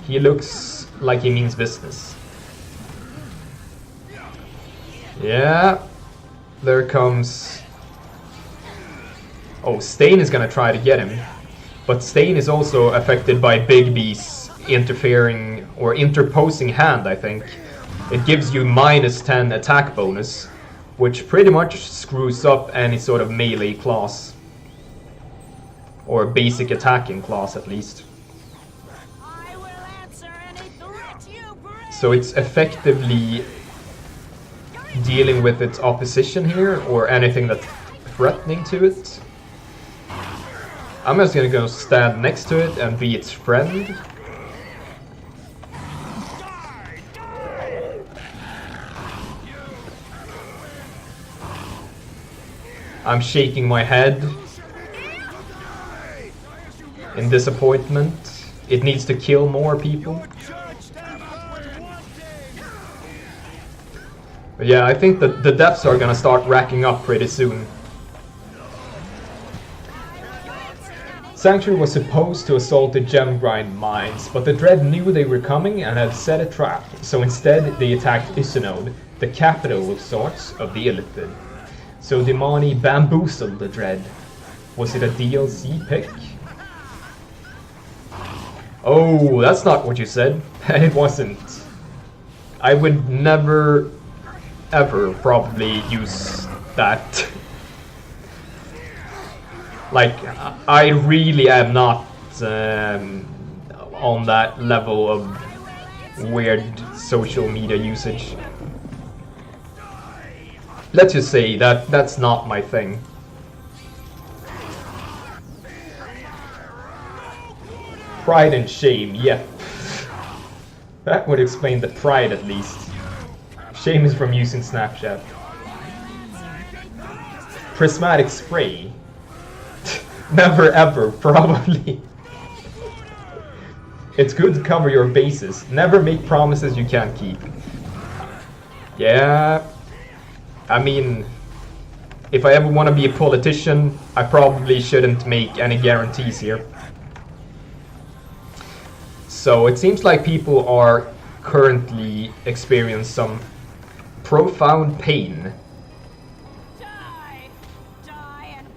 he looks like he means business. Yeah, there comes... Oh, Stain is gonna try to get him. But Stain is also affected by Big B's interfering or interposing hand, I think. It gives you -10 attack bonus, which pretty much screws up any sort of melee class. Or basic attacking class, at least. I will answer any threat you bring. So it's effectively dealing with its opposition here, or anything that's threatening to it. I'm just gonna go stand next to it and be its friend. I'm shaking my head in disappointment. It needs to kill more people. But yeah, I think that the deaths are gonna start racking up pretty soon. Sanctuary was supposed to assault the gem grind mines, but the Dread knew they were coming and had set a trap, so instead they attacked Isinode, the capital of sorts of the Illithid. So Dhimani bamboozled the Dread. Was it a DLC pick? Oh, that's not what you said. It wasn't. I would never, ever probably use that. Like, I really am not on that level of weird social media usage. Let's just say that that's not my thing. Pride and shame, yeah. That would explain the pride at least. Shame is from using Snapchat. Prismatic spray. Never ever, probably. It's good to cover your bases. Never make promises you can't keep. Yeah. I mean, if I ever want to be a politician, I probably shouldn't make any guarantees here. So it seems like people are currently experiencing some profound pain. Die! Die and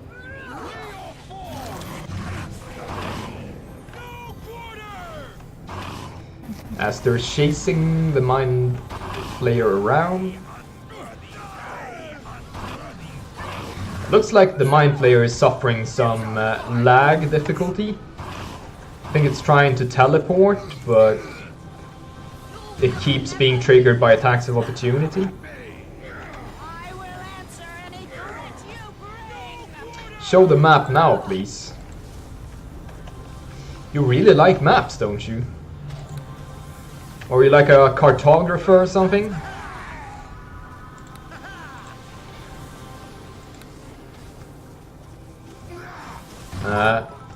As they're chasing the Mind Flayer around. Looks like the Mind Flayer is suffering some lag difficulty. I think it's trying to teleport, but it keeps being triggered by attacks of opportunity. I will answer any threat you bring! Show the map now, please. You really like maps, don't you? Or you like a cartographer or something?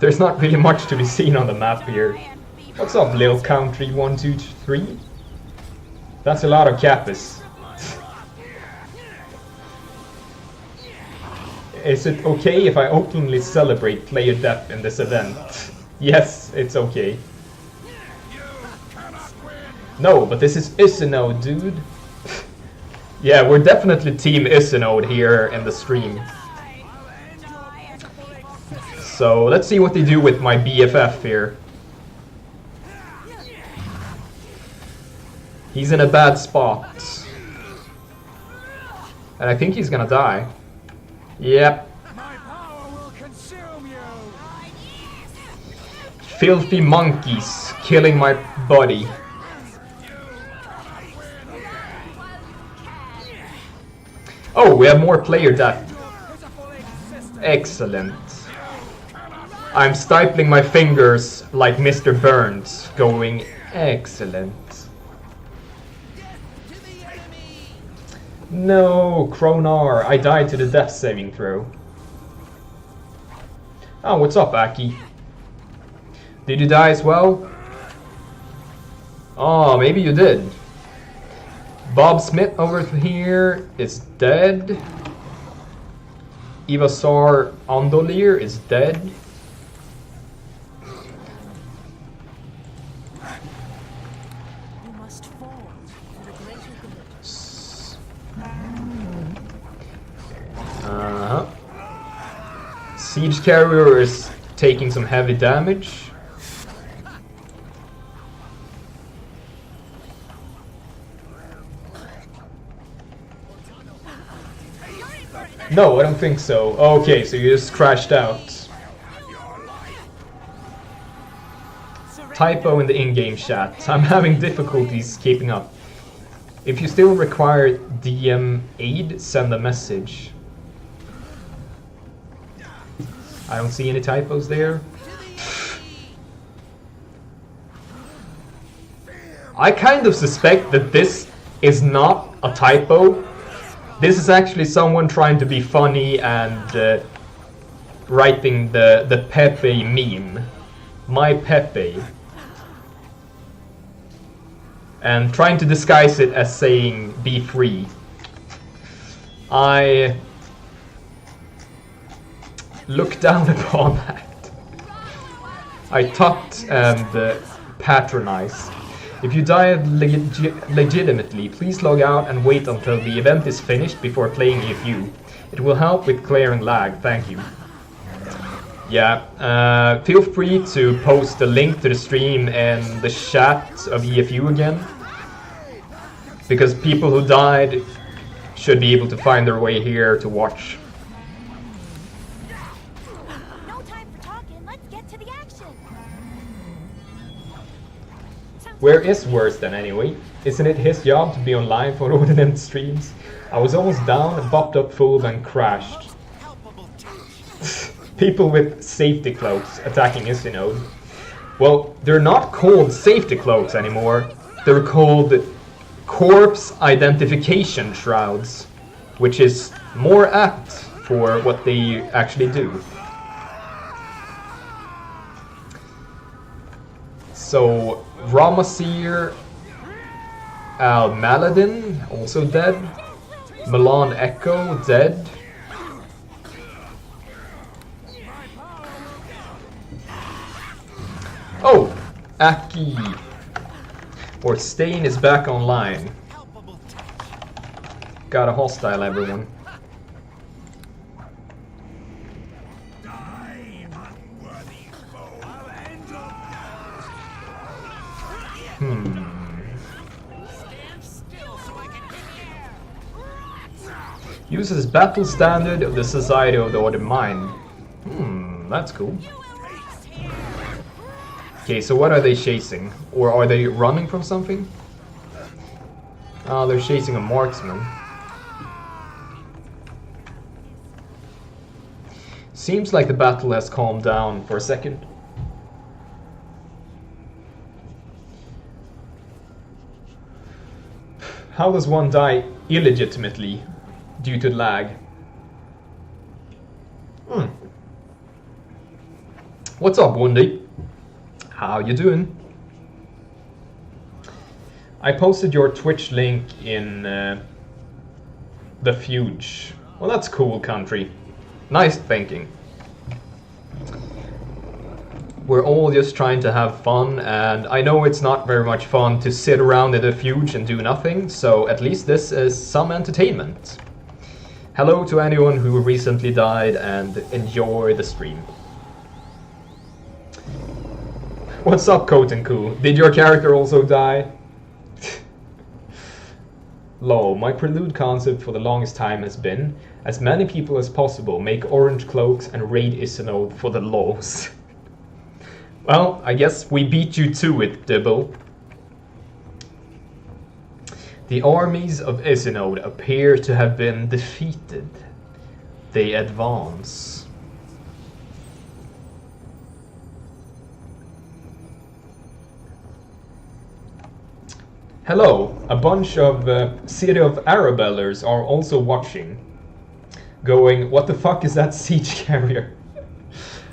There's not really much to be seen on the map here. What's up, Lil Country 123? That's a lot of Kappas. Is it okay if I openly celebrate player death in this event? Yes, it's okay. No, but this is Isinode, dude. Yeah, we're definitely Team Isinode here in the stream. So let's see what they do with my BFF here. He's in a bad spot. And I think he's gonna die. Yep. My power will consume you. Filthy monkeys killing my body. Oh, we have more player death. Excellent. I'm stifling my fingers like Mr. Burns, going excellent. No, Kronar, I died to the death saving throw. Oh, what's up, Aki? Did you die as well? Oh, maybe you did. Bob Smith over here is dead. Ivasar Andolier is dead. You must fall for the greater good. Siege Carrier is taking some heavy damage. No, I don't think so. Okay, so you just crashed out. Typo in the in-game chat. I'm having difficulties keeping up. If you still require DM aid, send a message. I don't see any typos there. I kind of suspect that this is not a typo. This is actually someone trying to be funny and writing the Pepe meme. My Pepe. And trying to disguise it as saying be free. I look down upon that. I taught and patronize. If you died legitimately, please log out and wait until the event is finished before playing EFU. It will help with clearing lag, thank you. Yeah, feel free to post the link to the stream in the chat of EFU again. Because people who died should be able to find their way here to watch. No time for talking, let's get to the action. Where is Worsden anyway? Isn't it his job to be online for Ordinant streams? I was almost down, bopped up full, and crashed. People with safety cloaks attacking Isinode. Well, they're not called safety cloaks anymore. They're called corpse identification shrouds, which is more apt for what they actually do. So, Ramasir Al-Maladin, also dead. Milan Echo, dead. Oh, Aki. Or Stain is back online. Got a hostile, everyone. Uses battle standard of the Society of the Ordinant. That's cool. Okay, so what are they chasing? Or are they running from something? Oh, they're chasing a marksman. Seems like the battle has calmed down for a second. How does one die illegitimately due to lag? What's up, Wendy? How you doing? I posted your Twitch link in the Fuge. Well, that's cool, country. Nice thinking. We're all just trying to have fun, and I know it's not very much fun to sit around in the Fuge and do nothing, so at least this is some entertainment. Hello to anyone who recently died and enjoy the stream. What's up, Kotenku? Did your character also die? Lol, my prelude concept for the longest time has been, as many people as possible make orange cloaks and raid Isinode for the lols. Well, I guess we beat you to it, Dibble. The armies of Isinode appear to have been defeated. They advance. Hello, a bunch of City of Arabellers are also watching. Going, what the fuck is that siege carrier?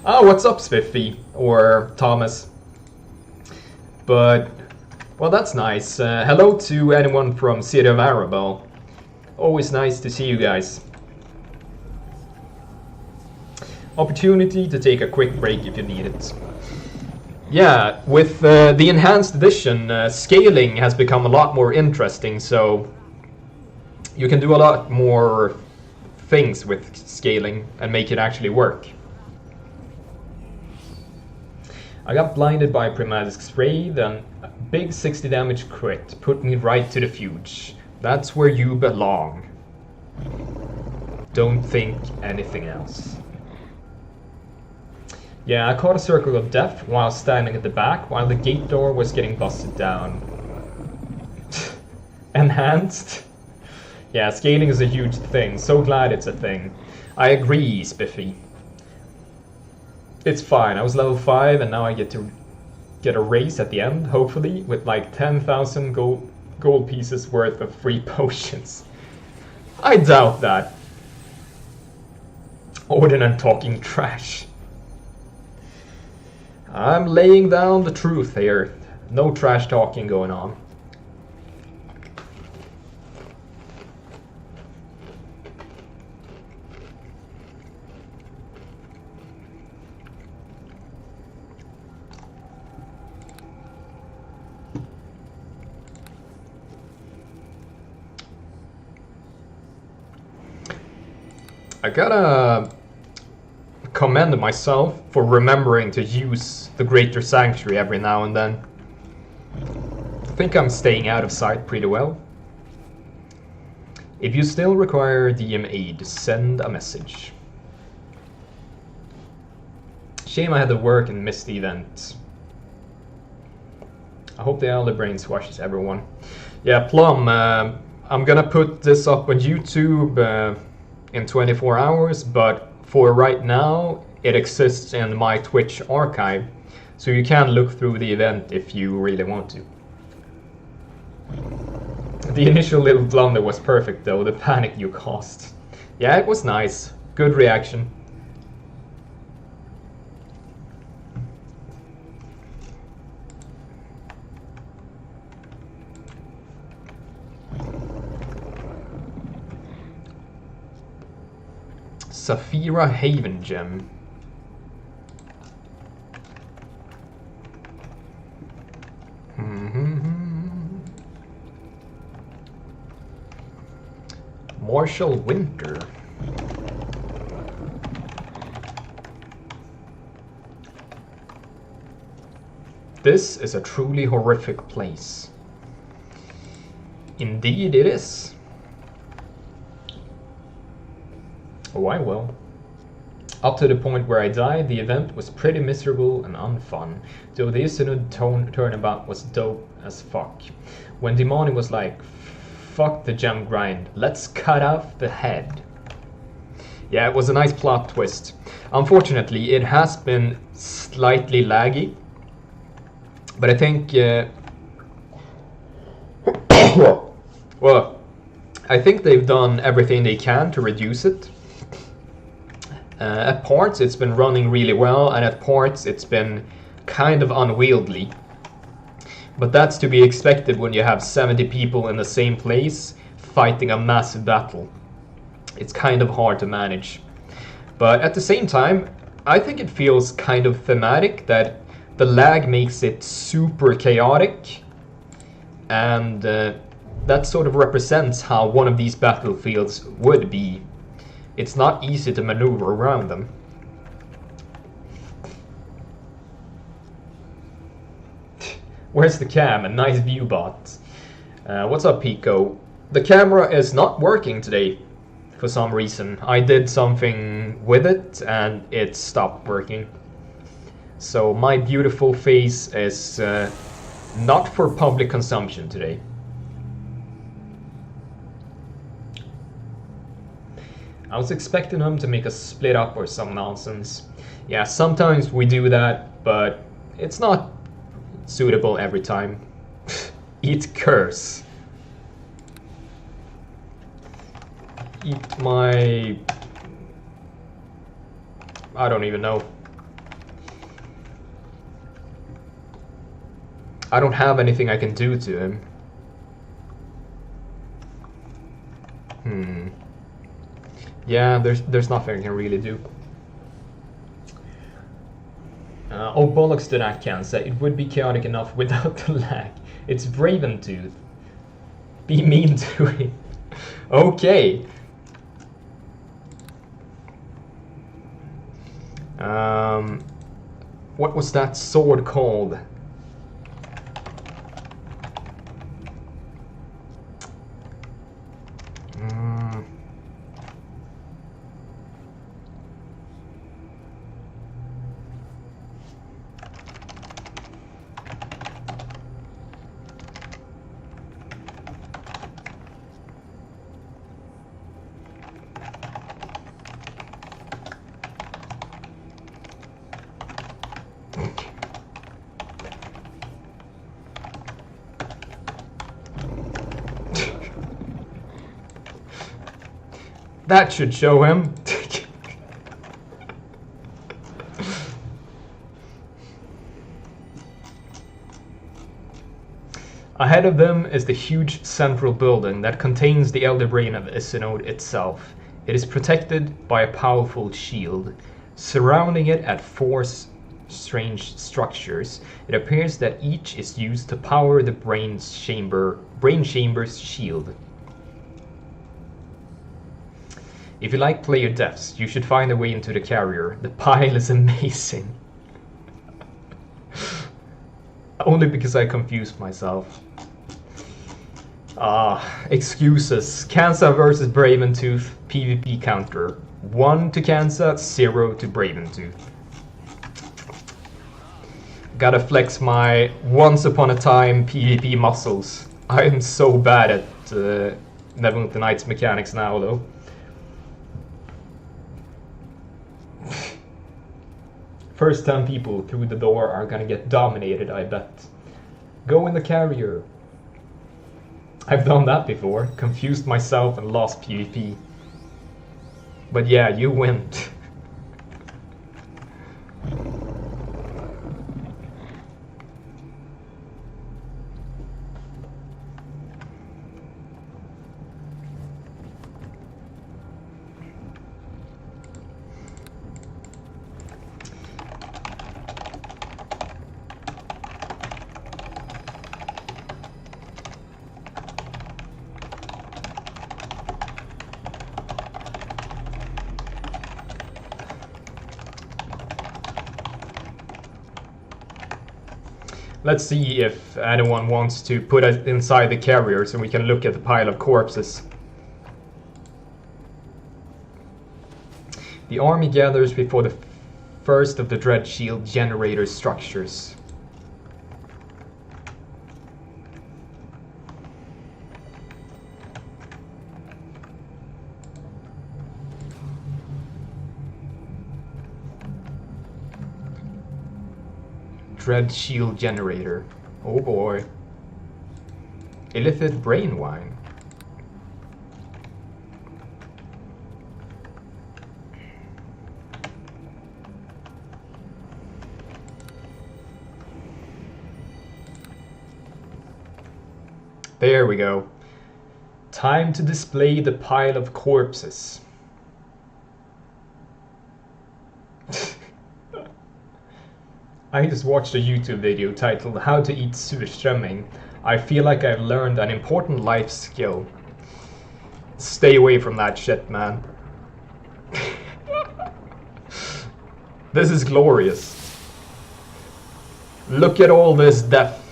Oh, what's up, Spiffy? Or Thomas. But, well, that's nice. Hello to anyone from City of Arabelle. Always nice to see you guys. Opportunity to take a quick break if you need it. Yeah, with the enhanced edition, scaling has become a lot more interesting, so you can do a lot more things with scaling and make it actually work. I got blinded by Primatic Spray, then a big 60 damage crit put me right to the Fuge. That's where you belong. Don't think anything else. Yeah, I caught a circle of death while standing at the back while the gate door was getting busted down. Enhanced? Yeah, scaling is a huge thing. So glad it's a thing. I agree, Spiffy. It's fine. I was level 5 and now I get to get a race at the end, hopefully, with like 10,000 gold pieces worth of free potions. I doubt that. Ordinant talking trash. I'm laying down the truth here. No trash talking going on. I gotta commend myself for remembering to use the Greater Sanctuary every now and then. I think I'm staying out of sight pretty well. If you still require DM aid, send a message. Shame I had to work and miss the event. I hope the Elder Brain squashes everyone. Yeah, Plum, I'm gonna put this up on YouTube in 24 hours, but for right now, it exists in my Twitch archive, so you can look through the event if you really want to. The initial little blunder was perfect though, the panic you caused. Yeah, it was nice. Good reaction. Saphira Haven Gem. Marshall Winter. This is a truly horrific place. Indeed it is. Oh, I will. Up to the point where I died, the event was pretty miserable and unfun, though the Isanud turnabout was dope as fuck. When Dhimani was like, fuck the gem grind, let's cut off the head. Yeah, it was a nice plot twist. Unfortunately, it has been slightly laggy, but I think... well, I think they've done everything they can to reduce it. At parts it's been running really well, and at parts it's been kind of unwieldy. But that's to be expected when you have 70 people in the same place fighting a massive battle. It's kind of hard to manage. But at the same time, I think it feels kind of thematic that the lag makes it super chaotic, and that sort of represents how one of these battlefields would be. It's not easy to maneuver around them. Where's the cam? A nice view bot. What's up, Pico? The camera is not working today for some reason. I did something with it and it stopped working. So my beautiful face is not for public consumption today. I was expecting them to make a split up or some nonsense. Yeah, sometimes we do that, but it's not suitable every time. Eat curse. Eat my... I don't even know. I don't have anything I can do to him. Yeah, there's nothing I can really do. Oh, bollocks to that, Kansa. It would be chaotic enough without the lag. It's Braventooth. Be mean to it. Okay. What was that sword called? That should show him. Ahead of them is the huge central building that contains the elder brain of Issinode itself. It is protected by a powerful shield. Surrounding it at four strange structures, it appears that each is used to power the brain chamber's shield. If you like player deaths, you should find a way into the carrier. The pile is amazing. Only because I confused myself. Excuses. Kansa versus Braventooth PvP counter. 1 to Kansa, 0 to Braventooth. Gotta flex my once upon a time PvP muscles. I am so bad at Neverwinter Nights mechanics now though. First 10 people through the door are gonna get dominated, I bet. Go in the carrier. I've done that before. Confused myself and lost PvP. But yeah, you win. Let's see if anyone wants to put us inside the carrier so we can look at the pile of corpses. The army gathers before the first of the Dread Shield generator structures. Dread Shield generator. Oh boy. Illithid brain wine. There we go. Time to display the pile of corpses. I just watched a YouTube video titled How to Eat Surströmming. I feel like I've learned an important life skill. Stay away from that shit, man. This is glorious. Look at all this death.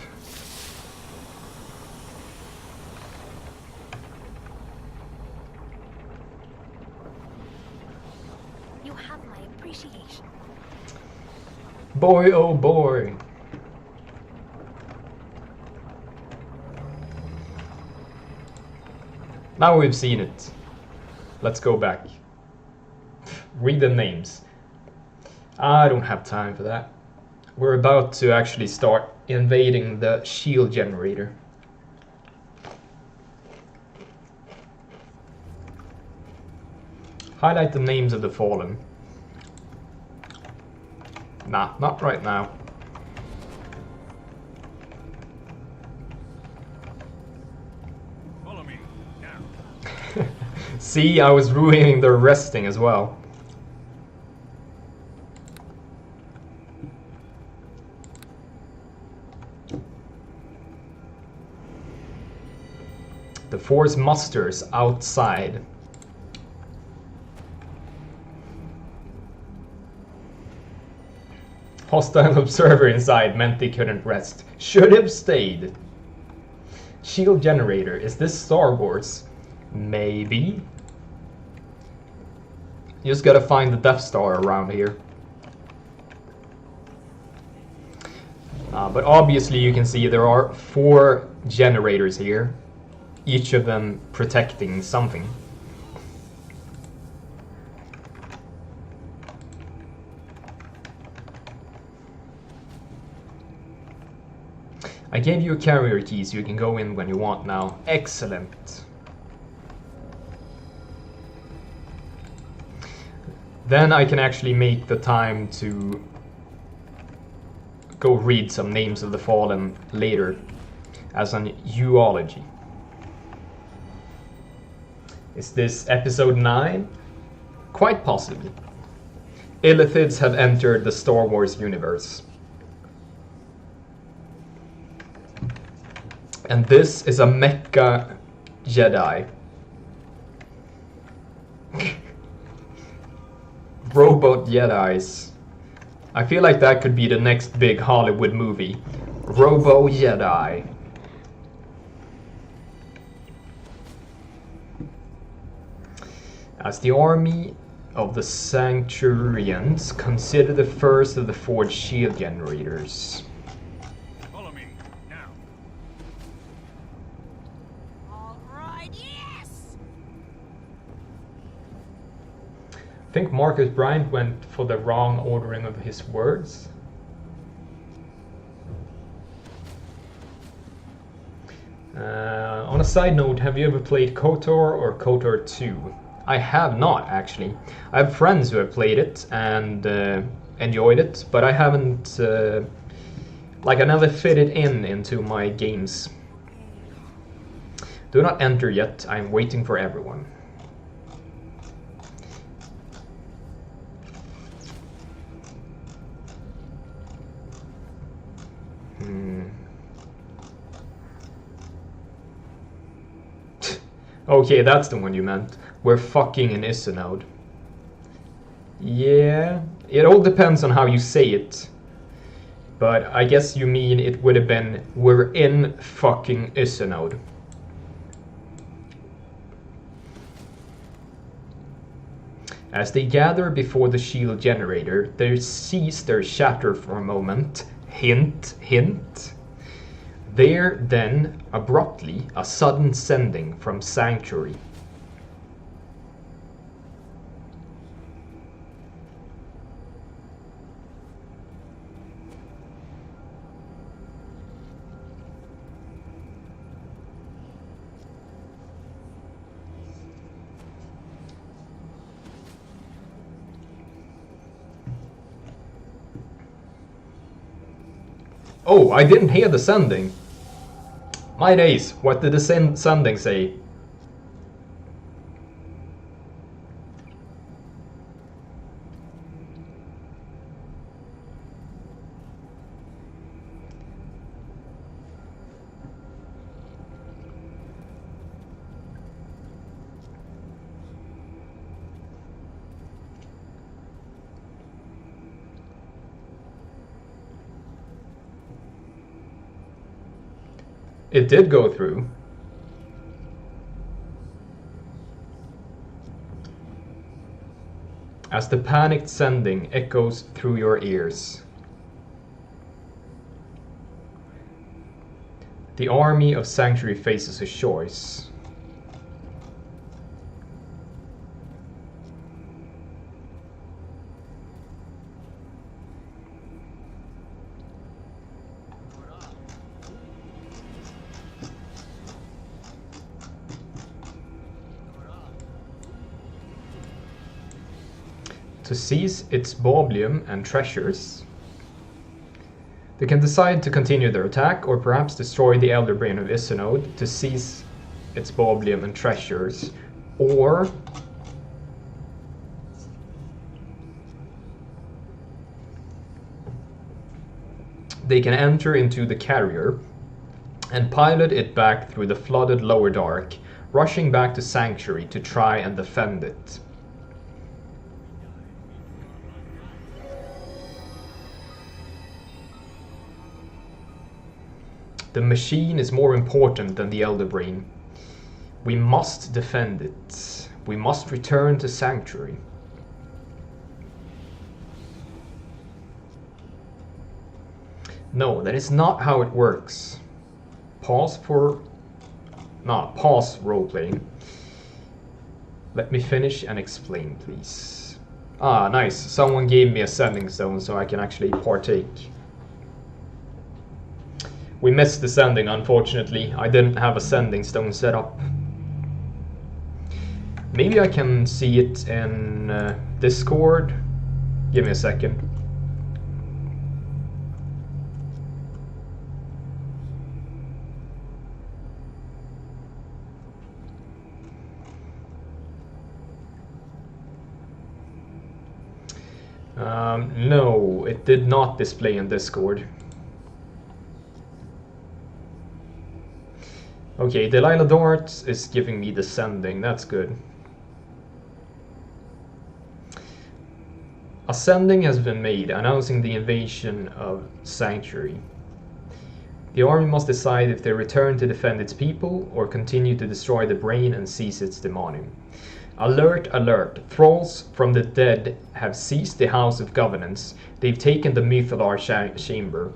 You have my appreciation. Boy, oh boy. Now we've seen it. Let's go back. Read the names. I don't have time for that. We're about to actually start invading the shield generator. Highlight the names of the fallen. Nah, not right now. Follow me now. See, I was ruining their resting as well. The force musters outside. Hostile observer inside meant they couldn't rest. Should have stayed. Shield generator. Is this Star Wars? Maybe. You just gotta find the Death Star around here. But obviously you can see there are 4 generators here. Each of them protecting something. I gave you a carrier key so you can go in when you want now. Excellent. Then I can actually make the time to go read some names of the fallen later as an eulogy. Is this episode 9? Quite possibly. Illithids have entered the Star Wars universe. And this is a Mecha Jedi. Robot Jedis. I feel like that could be the next big Hollywood movie. Robo Jedi. As the army of the Sancturians consider the first of the forged shield generators. Follow me now. All right, yes! I think Marcus Bryant went for the wrong ordering of his words. On a side note, have you ever played KOTOR or KOTOR 2? I have not, actually. I have friends who have played it and enjoyed it, but I haven't, I never fit it into my games. Do not enter yet, I'm waiting for everyone. Okay, that's the one you meant. We're fucking in Isinode. Yeah, it all depends on how you say it. But I guess you mean it would have been, we're in fucking Isonode. As they gather before the shield generator, they cease their chatter for a moment. Hint, hint. There, then, abruptly, a sudden sending from Sanctuary. Oh, I didn't hear the sending. My days, what did the sending say? It did go through. As the panicked sending echoes through your ears. The army of Sanctuary faces a choice. To seize its Boblium and treasures. They can decide to continue their attack or perhaps destroy the Elder Brain of Isonode to seize its Boblium and treasures, or they can enter into the carrier and pilot it back through the flooded lower dark, rushing back to Sanctuary to try and defend it. The machine is more important than the Elder Brain. We must defend it. We must return to Sanctuary. No, that is not how it works. Pause roleplaying. Let me finish and explain, please. Ah, nice. Someone gave me a sending stone so I can actually partake. We missed the sending, unfortunately. I didn't have a sending stone set up. Maybe I can see it in Discord. Give me a second. No, it did not display in Discord. Okay, Delilah Dart is giving me the sending, that's good. A sending has been made announcing the invasion of Sanctuary. The army must decide if they return to defend its people or continue to destroy the brain and seize its demonium. Alert, alert. Thralls from the dead have seized the House of Governance. They've taken the Mythalar chamber.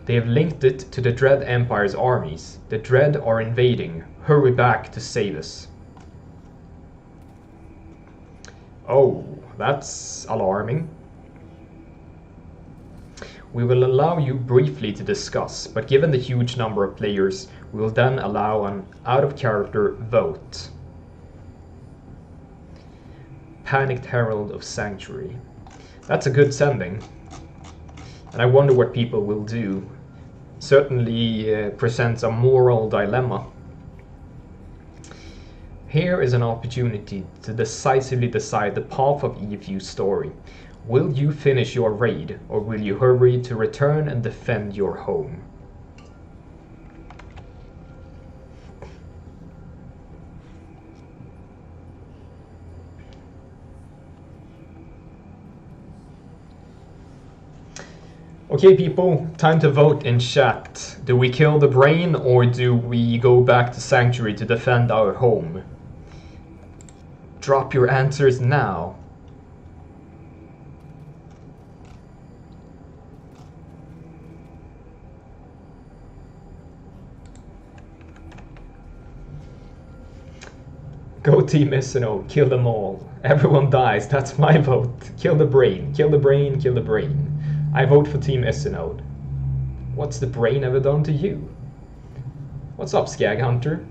They have linked it to the Dread Empire's armies. The Dread are invading. Hurry back to save us. Oh, that's alarming. We will allow you briefly to discuss, but given the huge number of players, we will then allow an out-of-character vote. Panicked Herald of Sanctuary. That's a good sending. And I wonder what people will do. Certainly presents a moral dilemma. Here is an opportunity to decisively decide the path of EFU's story. Will you finish your raid, or will you hurry to return and defend your home? Okay, people, time to vote in chat. Do we kill the brain or do we go back to Sanctuary to defend our home? Drop your answers now. Go Team SNO, kill them all. Everyone dies, that's my vote. Kill the brain, kill the brain, kill the brain. I vote for Team SNO. What's the brain ever done to you? What's up, Skag Hunter?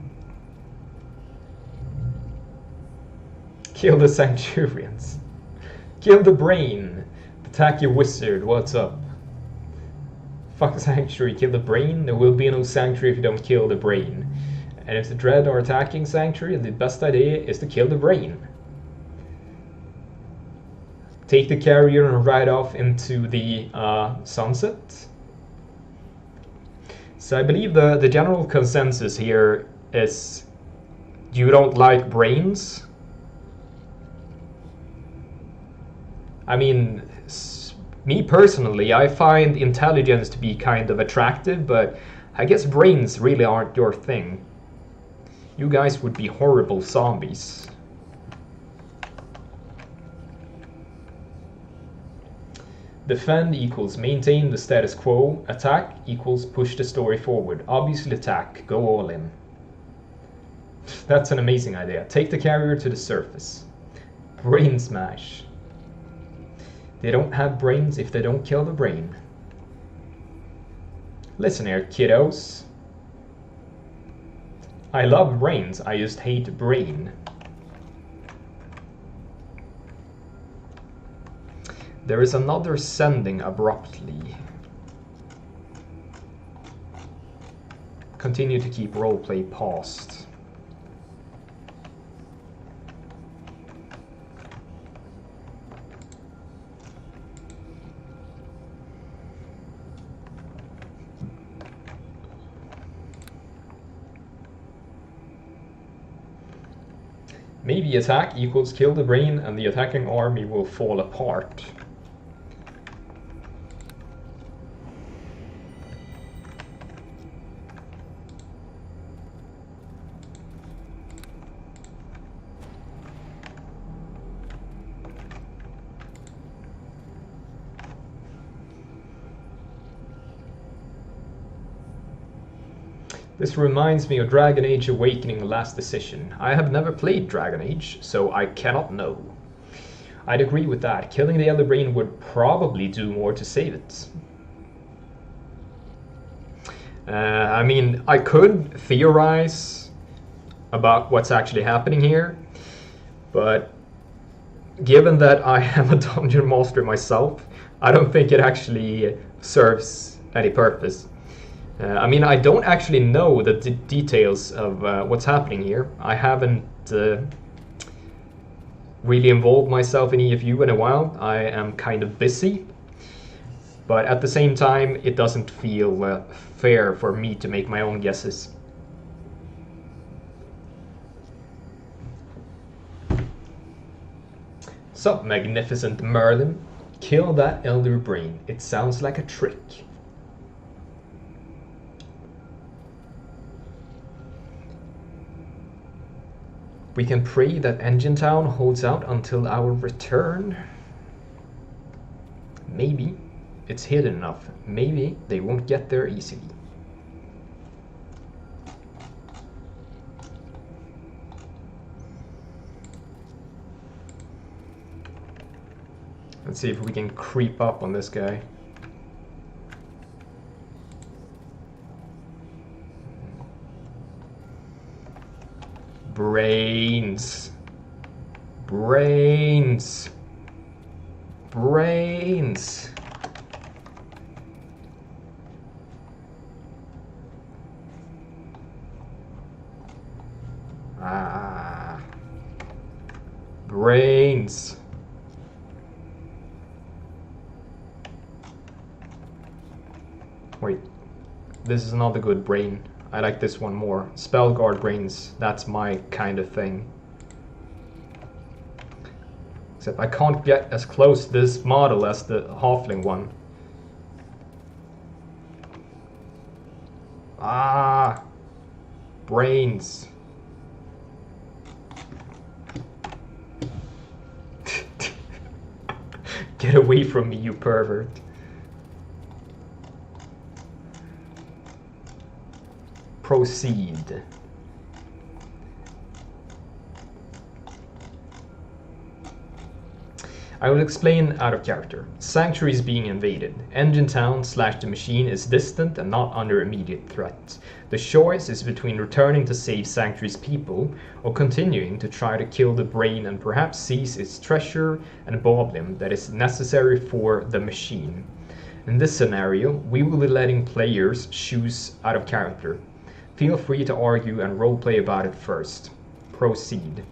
Kill the Sancturians. Kill the brain. Attack your wizard, what's up? Fuck the Sanctuary, kill the brain. There will be no Sanctuary if you don't kill the brain. And if the Dread are attacking Sanctuary, the best idea is to kill the brain. Take the carrier and ride off into the sunset. So I believe the general consensus here is you don't like brains. I mean, me personally, I find intelligence to be kind of attractive, but I guess brains really aren't your thing. You guys would be horrible zombies. Defend equals maintain the status quo. Attack equals push the story forward. Obviously attack, go all in. That's an amazing idea. Take the carrier to the surface. Brain smash. They don't have brains if they don't kill the brain. Listen here, kiddos. I love brains, I just hate brain. There is another sending abruptly. Continue to keep roleplay paused. Maybe attack equals kill the brain and the attacking army will fall apart. This reminds me of Dragon Age Awakening Last Decision. I have never played Dragon Age, so I cannot know. I'd agree with that. Killing the Elder Brain would probably do more to save it. I mean, I could theorize about what's actually happening here, but given that I am a dungeon master myself, I don't think it actually serves any purpose. I mean, I don't actually know the details of what's happening here. I haven't really involved myself in EFU in a while. I am kind of busy. But at the same time, it doesn't feel fair for me to make my own guesses. Sup, Magnificent Merlin? Kill that Elder Brain. It sounds like a trick. We can pray that Engine Town holds out until our return. Maybe it's hidden enough. Maybe they won't get there easily. Let's see if we can creep up on this guy. Brains. Brains. Brains. Ah. Brains. Wait. This is not a good brain. I like this one more. Spellguard brains, that's my kind of thing. Except I can't get as close to this model as the halfling one. Ah! Brains. Get away from me, you pervert. Proceed. I will explain out of character. Sanctuary is being invaded. Engine Town / the machine is distant and not under immediate threat. The choice is between returning to save Sanctuary's people or continuing to try to kill the brain and perhaps seize its treasure and boblin that is necessary for the machine. In this scenario, we will be letting players choose out of character. Feel free to argue and roleplay about it first. Proceed.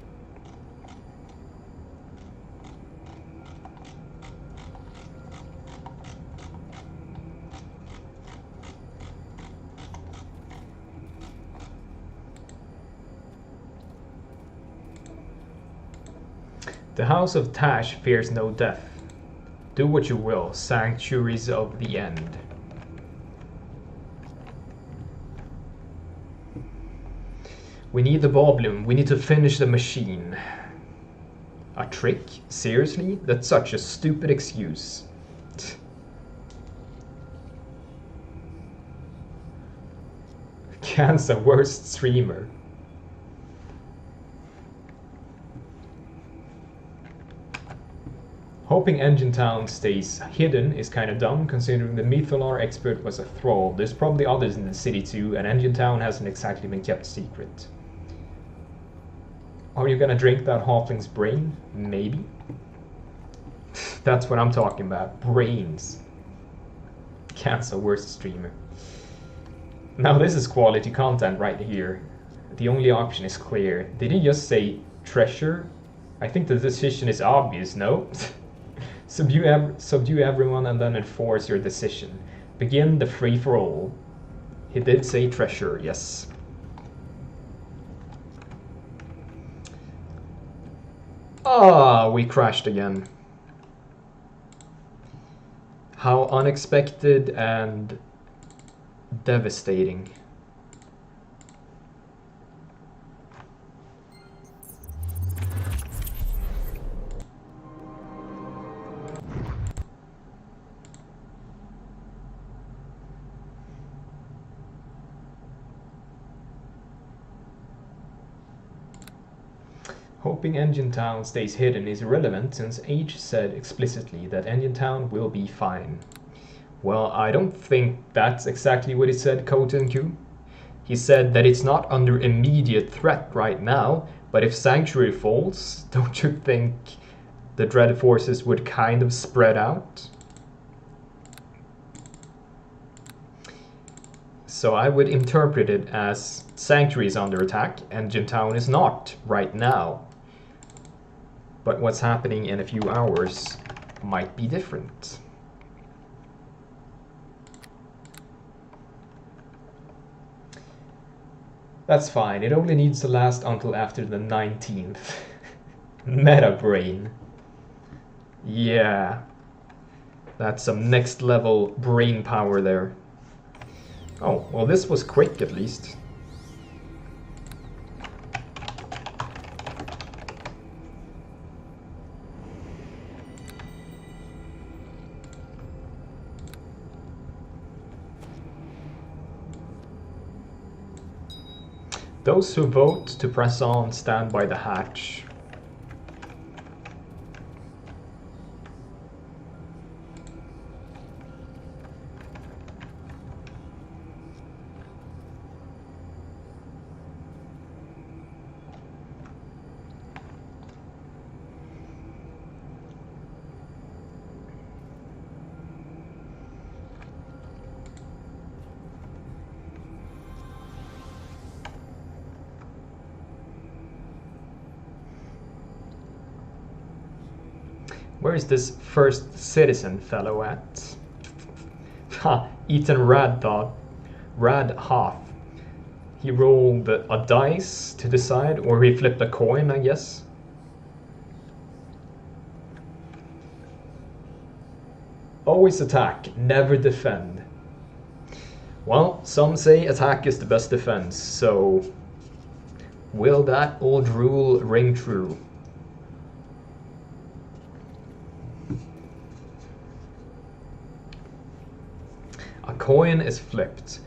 The House of Tash fears no death. Do what you will, sanctuaries of the end. We need the boblin, we need to finish the machine. A trick? Seriously? That's such a stupid excuse. Cancer worst streamer. Hoping Engine Town stays hidden is kinda dumb, considering the Mythalar expert was a thrall. There's probably others in the city too, and Engine Town hasn't exactly been kept secret. Are you gonna drink that halfling's brain? Maybe. That's what I'm talking about. Brains. Cancel worst streamer. Now this is quality content right here. The only option is clear. Did he just say treasure? I think the decision is obvious, no? Subdue everyone and then enforce your decision. Begin the free-for-all. He did say treasure, yes. Ah, we crashed again. How unexpected and devastating. Hoping Engine Town stays hidden is irrelevant since H said explicitly that Engine Town will be fine. Well, I don't think that's exactly what he said, Kotenku. He said that it's not under immediate threat right now, but if Sanctuary falls, don't you think the Dread forces would kind of spread out? So I would interpret it as Sanctuary is under attack, Engine Town is not right now. But what's happening in a few hours might be different. That's fine, it only needs to last until after the 19th. Meta brain. Yeah. That's some next level brain power there. Oh, well this was quick at least. Those who vote to press on stand by the hatch. Where is this first citizen fellow at? Ha, Ethan Radhoff. He rolled a dice to decide, or he flipped a coin, I guess. Always attack, never defend. Well, some say attack is the best defense, so will that old rule ring true? A coin is flipped,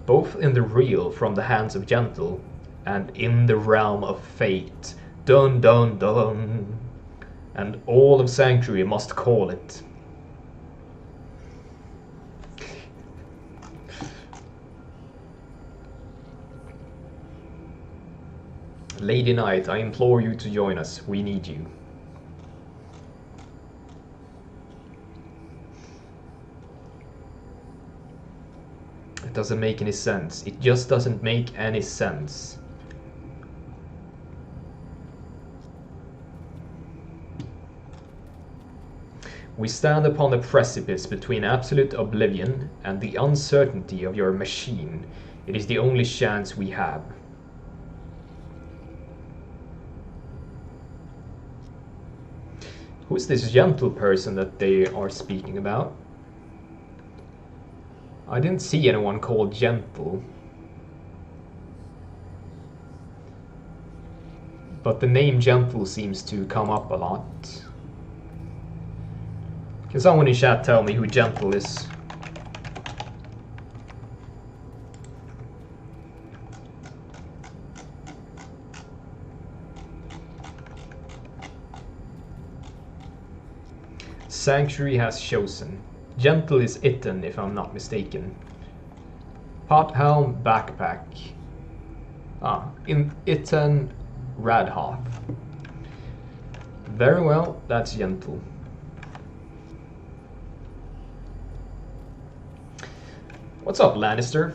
both in the real from the hands of gentle, and in the realm of fate. Dun dun dun. And all of Sanctuary must call it. Lady Knight, I implore you to join us. We need you. It doesn't make any sense. It just doesn't make any sense. We stand upon the precipice between absolute oblivion and the uncertainty of your machine. It is the only chance we have. Who's this gentle person that they are speaking about? I didn't see anyone called gentle. But the name gentle seems to come up a lot. Can someone in chat tell me who gentle is? Sanctuary has chosen. Gentle is Itten, if I'm not mistaken. Pothelm backpack. In Itten Radhoth. Very well, that's gentle. What's up, Lannister?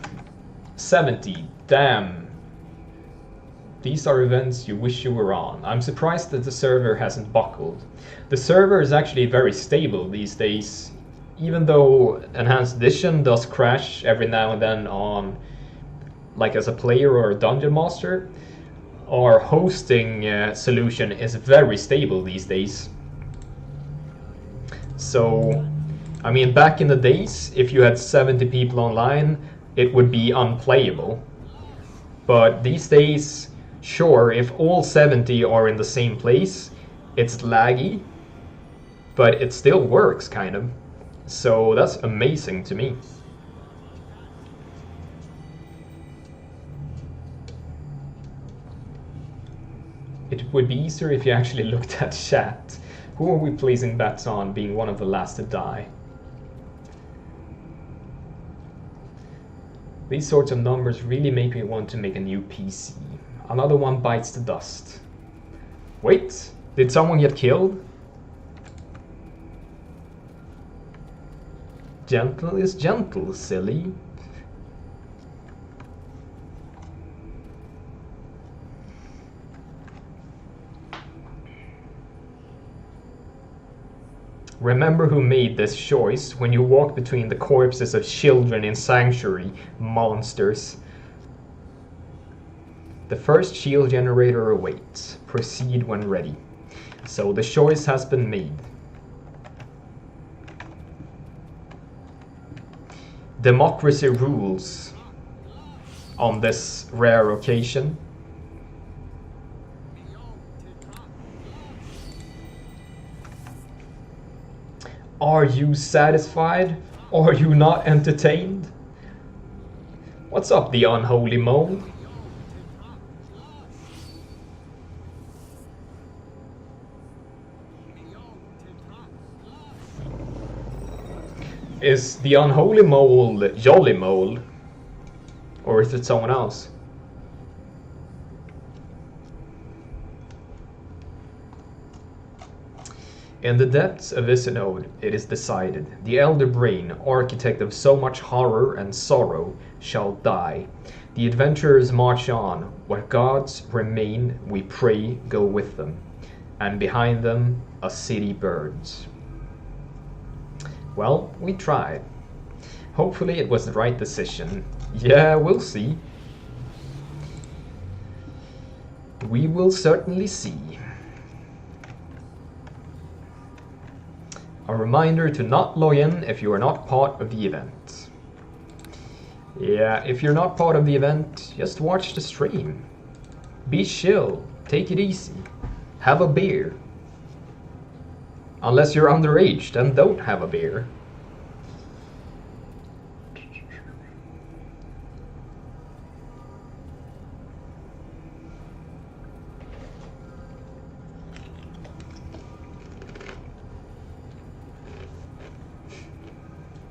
70. Damn. These are events you wish you were on. I'm surprised that the server hasn't buckled. The server is actually very stable these days, even though Enhanced Edition does crash every now and then on, like as a player or a dungeon master. Our hosting solution is very stable these days. So, I mean, back in the days, if you had 70 people online, it would be unplayable. But these days, sure, if all 70 are in the same place, it's laggy, but it still works, kind of. So that's amazing to me. It would be easier if you actually looked at chat. Who are we placing bets on being one of the last to die? These sorts of numbers really make me want to make a new PC. Another one bites the dust. Wait, did someone get killed? Gentle is gentle, silly. Remember who made this choice when you walk between the corpses of children in Sanctuary, monsters. The first shield generator awaits. Proceed when ready. So the choice has been made. Democracy rules on this rare occasion. Are you satisfied? Are you not entertained? What's up, the unholy mole? Is the unholy mole Jolly Mole? Or is it someone else? In the depths of Isinode, it is decided, the elder brain, architect of so much horror and sorrow, shall die. The adventurers march on. What gods remain, we pray, go with them. And behind them, a city burns. Well, we tried. Hopefully it was the right decision. Yeah, we'll see. We will certainly see. A reminder to not log in if you are not part of the event. Yeah, if you're not part of the event, just watch the stream. Be chill, take it easy, have a beer. Unless you're underage, then don't have a beer.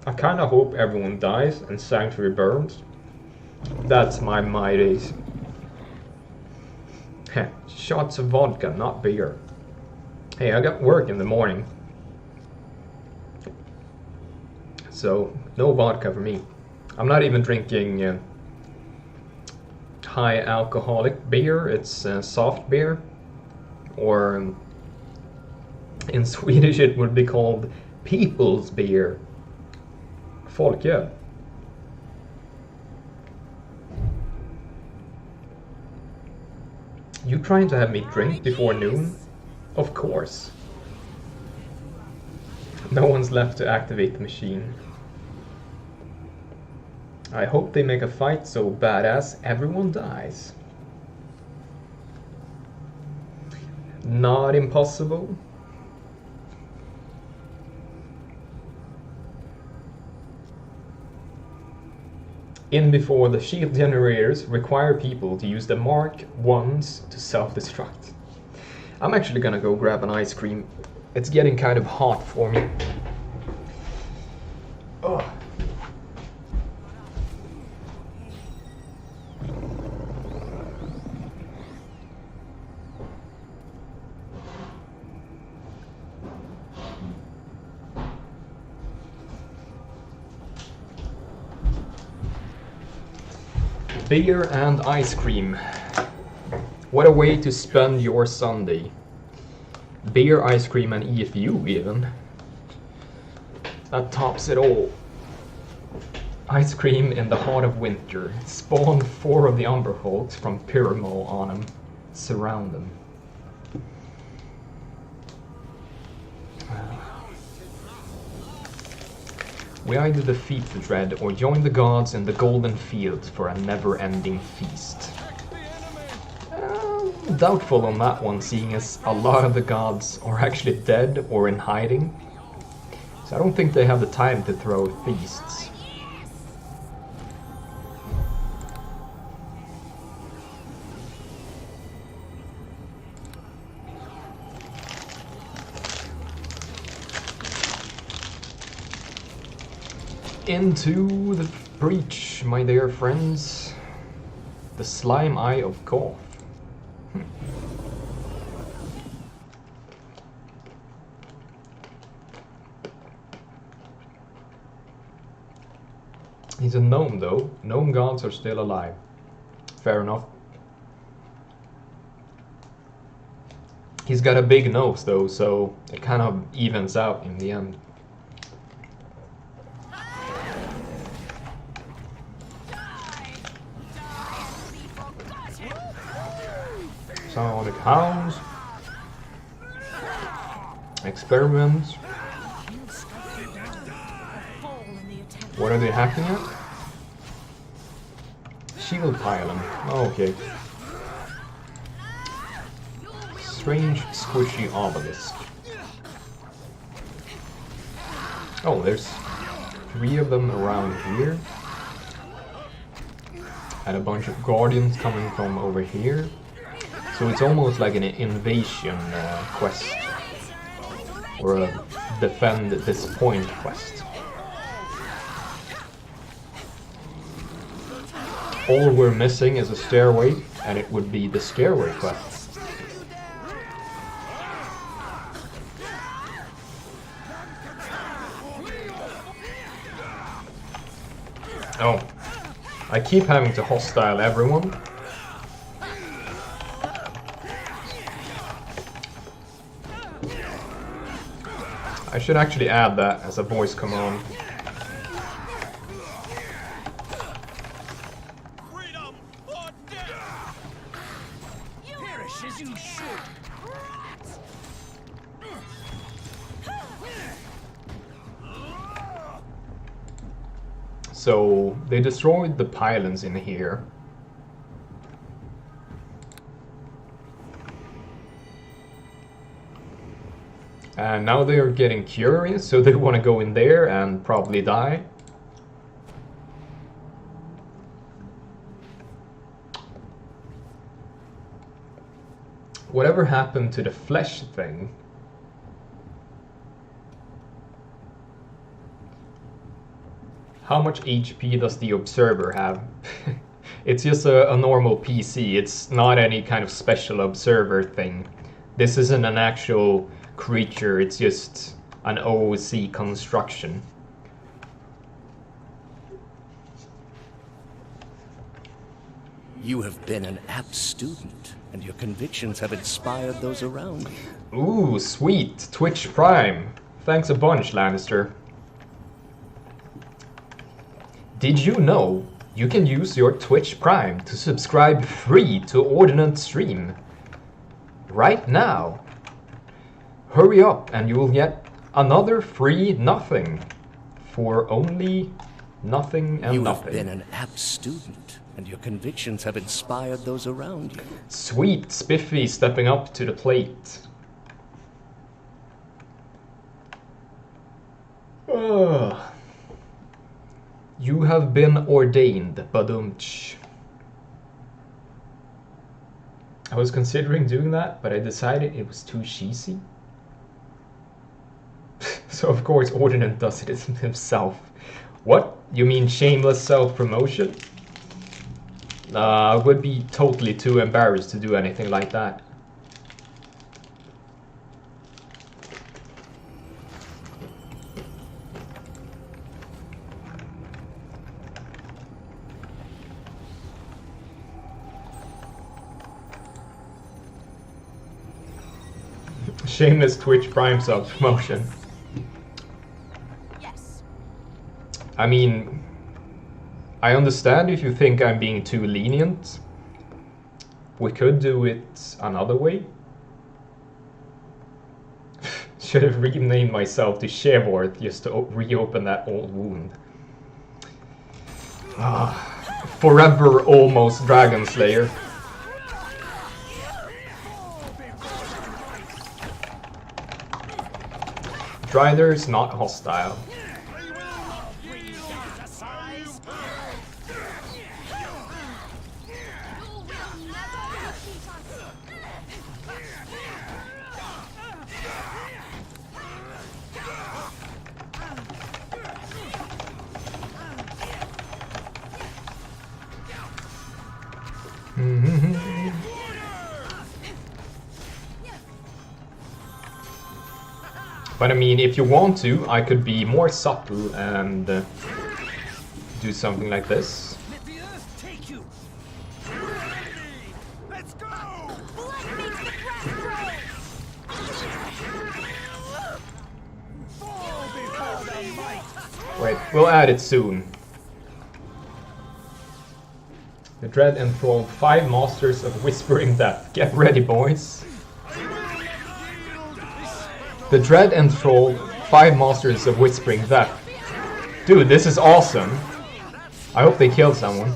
I kinda hope everyone dies and Sanctuary burns. That's my days. Heh, shots of vodka, not beer. Hey, I got work in the morning. So, no vodka for me. I'm not even drinking high alcoholic beer, it's soft beer. Or in Swedish it would be called people's beer. Folköl. You trying to have me drink before noon? Of course. No one's left to activate the machine. I hope they make a fight so badass everyone dies. Not impossible. In before the shield generators require people to use the Mark 1s to self-destruct. I'm actually gonna go grab an ice cream. It's getting kind of hot for me. Ugh. Beer and ice cream. What a way to spend your Sunday. Beer, ice cream and EFU even. That tops it all. Ice cream in the heart of winter. Spawn 4 of the Umber Hulks from Pyramo on them. Surround them. We either defeat the Dread or join the gods in the Golden Field for a never-ending feast. Doubtful on that one, seeing as a lot of the gods are actually dead or in hiding. So I don't think they have the time to throw feasts. Into the breach, my dear friends. The slime eye of Goth. He's a gnome though. Gnome gods are still alive. Fair enough. He's got a big nose though, so it kind of evens out in the end. Sonic hounds. Experiments. What are they hacking at? Shield pylon. Oh, okay. Strange squishy obelisk. Oh, there's 3 of them around here. And a bunch of guardians coming from over here. So it's almost like an invasion quest. Or a defend this point quest. All we're missing is a stairway, and it would be the stairway quest. Oh, I keep having to hostile everyone. I should actually add that as a voice command. Freedom or death! Perish as you should! So they destroyed the pylons in here. And now they are getting curious, so they want to go in there and probably die. Whatever happened to the flesh thing? How much HP does the observer have? It's just a normal PC. It's not any kind of special observer thing. This isn't an actual creature, it's just an OOC construction. You have been an apt student, and your convictions have inspired those around you. Ooh, sweet. Twitch Prime. Thanks a bunch, Lannister. Did you know you can use your Twitch Prime to subscribe free to Ordinant stream? Right now. Hurry up and you will get another free nothing for only nothing and you nothing. You have been an apt student, and your convictions have inspired those around you. Sweet, Spiffy stepping up to the plate. You have been ordained, badumch. I was considering doing that, but I decided it was too cheesy. So of course Ordinant does it himself. What? You mean shameless self-promotion? I would be totally too embarrassed to do anything like that. Shameless Twitch Prime self-promotion. Yes. I mean, I understand if you think I'm being too lenient. We could do it another way. Should have renamed myself to Shevorth just to reopen that old wound. Forever almost Dragon Slayer. Drider is not hostile. But I mean, if you want to, I could be more subtle and do something like this. Let the earth take you. Let's go. Blood makes the grass Fall before the might. Wait, we'll add it soon. The Dread enthralled 5 Masters of Whispering Death. Get ready, boys. The Dread enthralled 5 Masters of Whispering Death. Dude, this is awesome. I hope they kill someone.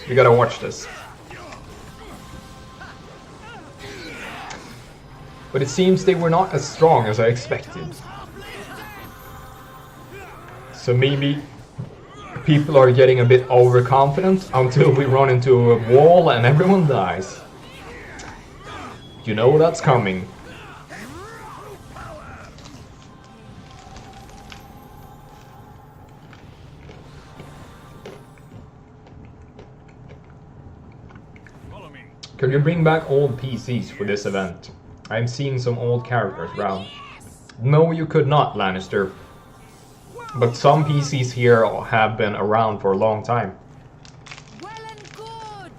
We gotta watch this. But it seems they were not as strong as I expected. So maybe people are getting a bit overconfident until we run into a wall and everyone dies. You know that's coming. Follow me. Could you bring back old PCs for this event? I'm seeing some old characters around. No, you could not, Lannister. But some PCs here have been around for a long time. Well and good.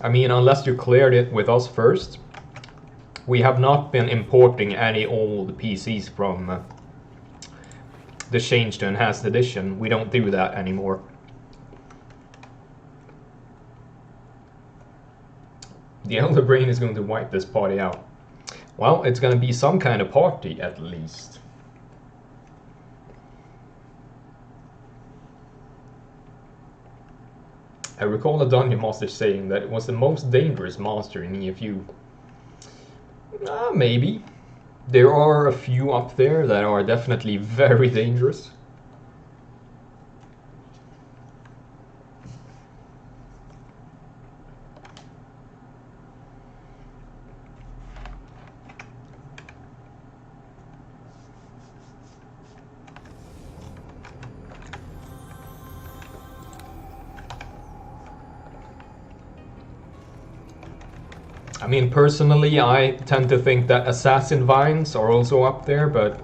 I mean, unless you cleared it with us first. We have not been importing any old PCs from the Change to Enhanced Edition. We don't do that anymore. The Elder Brain is going to wipe this party out. Well, it's going to be some kind of party at least. I recall a dungeon master saying that it was the most dangerous monster in EFU. Maybe. There are a few up there that are definitely very dangerous. I mean, personally, I tend to think that assassin vines are also up there, but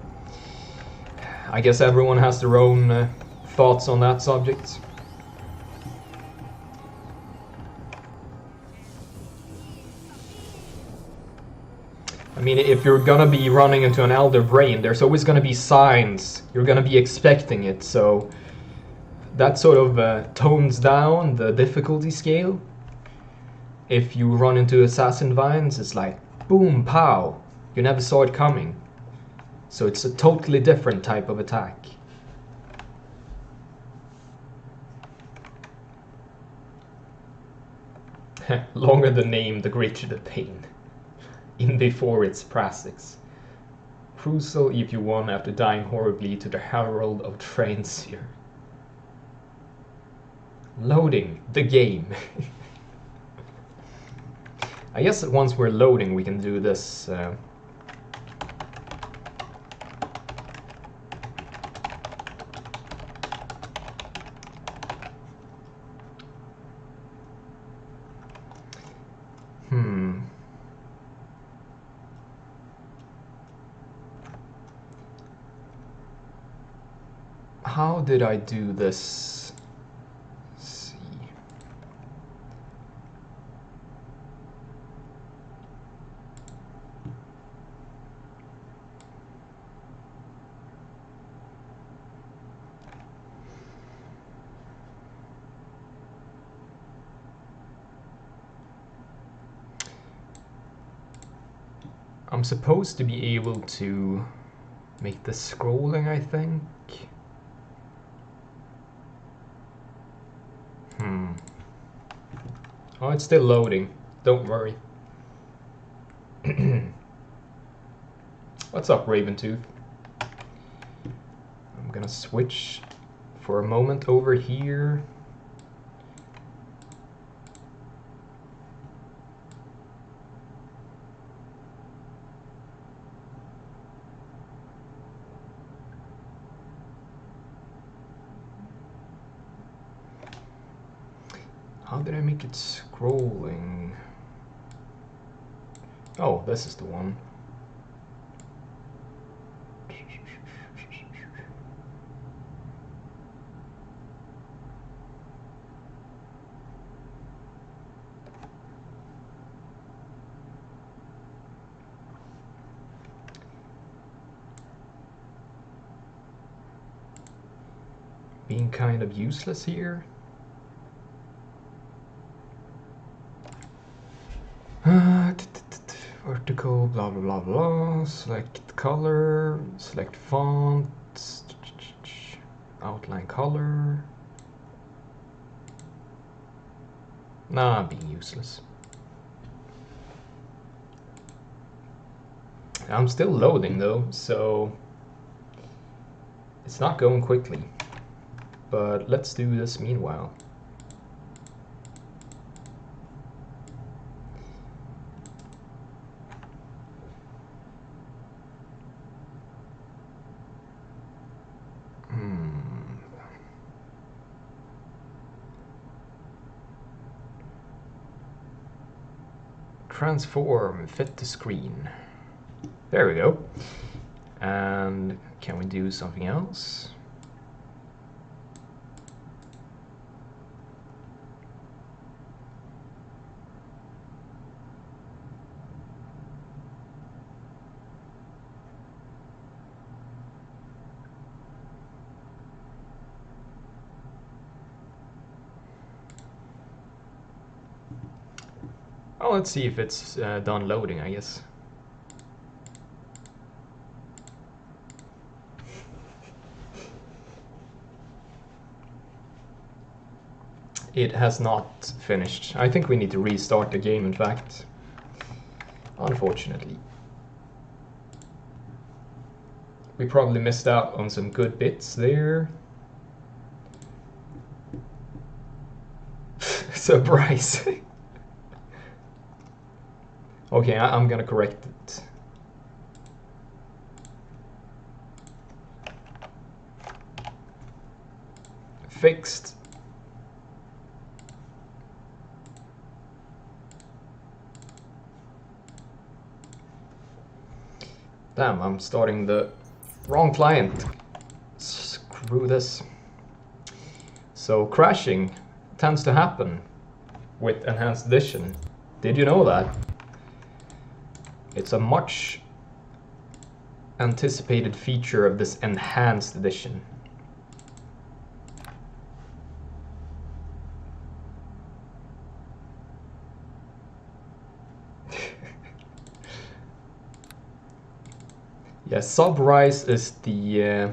I guess everyone has their own thoughts on that subject. I mean, if you're gonna be running into an Elder Brain, there's always gonna be signs. You're gonna be expecting it, so that sort of tones down the difficulty scale. If you run into assassin vines, it's like boom, pow. You never saw it coming. So it's a totally different type of attack. Longer the name, the greater the pain. In before its plastics. Crucial if you won after dying horribly to the Herald of Transier. Loading the game. I guess once we're loading, we can do this. How did I do this? Let's see. I'm supposed to be able to make this scrolling, I think. Oh, it's still loading. Don't worry. What's up, Raventooth? I'm gonna switch for a moment over here. How did I make it scrolling? Oh, this is the one. Being kind of useless here. Vertical, blah blah blah blah. Select color, select font, outline color. Nah, being useless. I'm still loading though, so it's not going quickly. But let's do this meanwhile. Transform, fit the screen. There we go. And can we do something else? Oh, let's see if it's done loading, I guess. It has not finished. I think we need to restart the game, in fact. Unfortunately. We probably missed out on some good bits there. Surprise! Okay, I'm gonna correct it. Fixed. Damn, I'm starting the wrong client. Screw this. So crashing tends to happen with Enhanced Edition. Did you know that? It's a much anticipated feature of this Enhanced Edition. Yeah, Subrise is the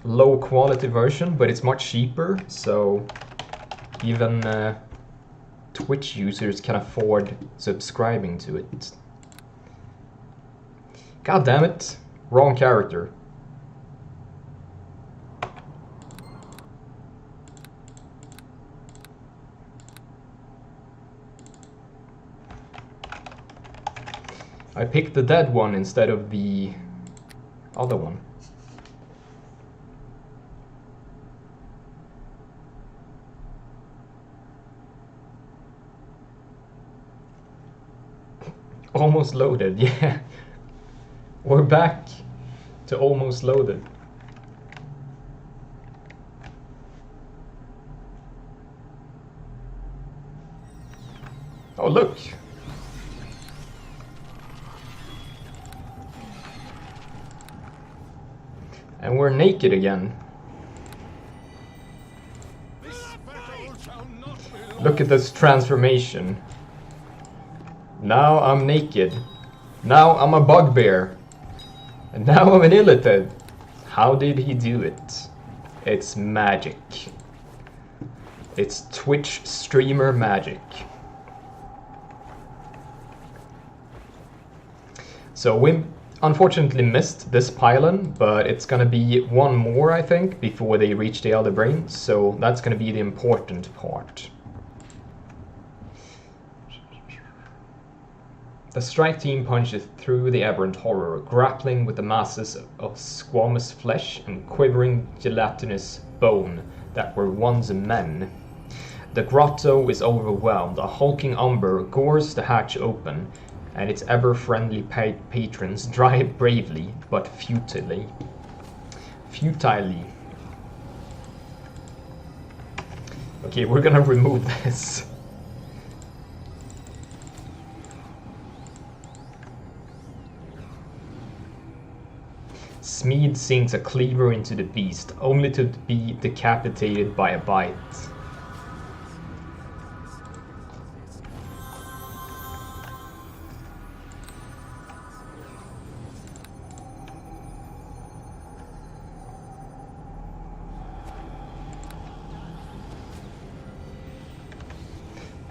low quality version, but it's much cheaper, so even Twitch users can afford subscribing to it. God damn it, wrong character. I picked the dead one instead of the other one. Almost loaded, yeah. We're back to almost loaded. Oh, look. And we're naked again. Look at this transformation. Now I'm naked. Now I'm a bugbear. And now I'm an illithid. How did he do it? It's magic. It's Twitch streamer magic. So we unfortunately missed this pylon, but it's gonna be one more, I think, before they reach the Elder Brain, so that's gonna be the important part. The strike team punches through the aberrant horror, grappling with the masses of squamous flesh and quivering gelatinous bone that were once men. The grotto is overwhelmed, a hulking umber gores the hatch open, and its ever-friendly patrons drive bravely, but futilely. Okay, we're gonna remove this. Smeed sinks a cleaver into the beast, only to be decapitated by a bite.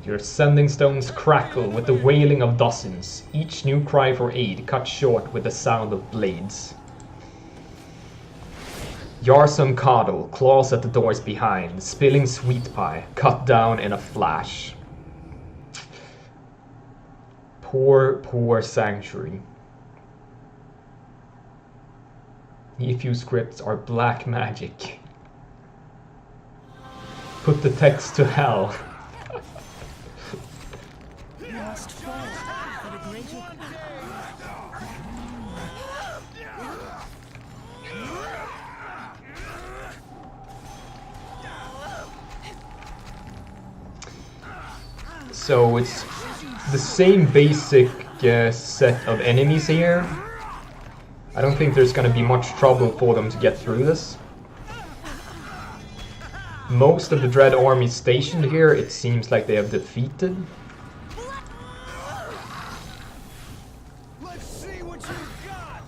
Your sending stones crackle with the wailing of dozens, each new cry for aid cut short with the sound of blades. Yarsum Coddle claws at the doors behind, spilling sweet pie, cut down in a flash. Poor, poor Sanctuary. EFU scripts are black magic. Put the text to hell. So it's the same basic set of enemies here. I don't think there's gonna be much trouble for them to get through this. most of the Dread army stationed here, it seems like they have defeated. Let's see what you got.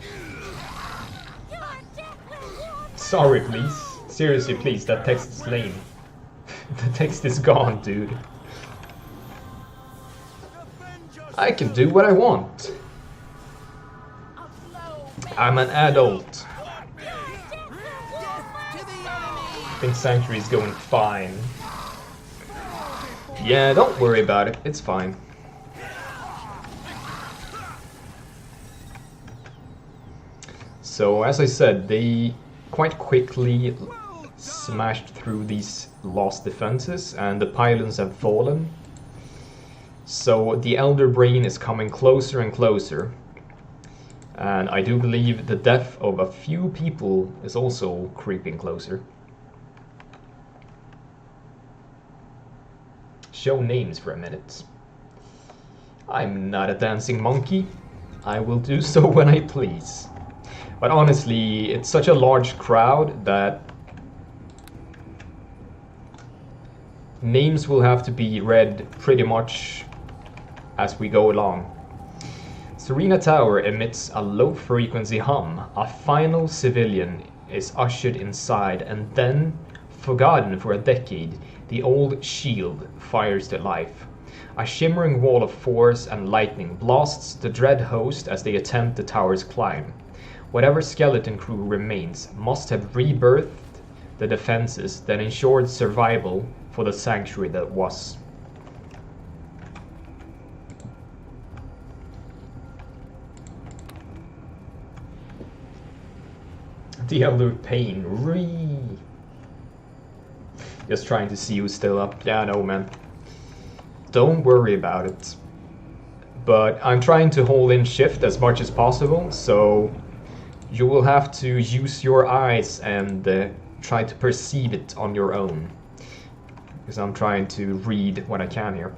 Sorry, please. Seriously, please, that text is lame. The text is gone, dude. I can do what I want. I'm an adult. I think Sanctuary is going fine. Yeah, don't worry about it. It's fine. So, as I said, they quite quickly smashed through these lost defenses, and the pylons have fallen. So the Elder Brain is coming closer and closer. And I do believe the death of a few people is also creeping closer. Show names for a minute. I'm not a dancing monkey. I will do so when I please. But honestly, it's such a large crowd that names will have to be read pretty much as we go along. Serena Tower emits a low-frequency hum. A final civilian is ushered inside, and then, forgotten for a decade, the old shield fires to life. A shimmering wall of force and lightning blasts the dread host as they attempt the tower's climb. Whatever skeleton crew remains must have rebirthed the defenses that ensured survival for the sanctuary that was. The Elder Pain, just trying to see who's still up. Yeah, no, man. Don't worry about it. But I'm trying to hold in shift as much as possible, so you will have to use your eyes and try to perceive it on your own. Because I'm trying to read what I can here.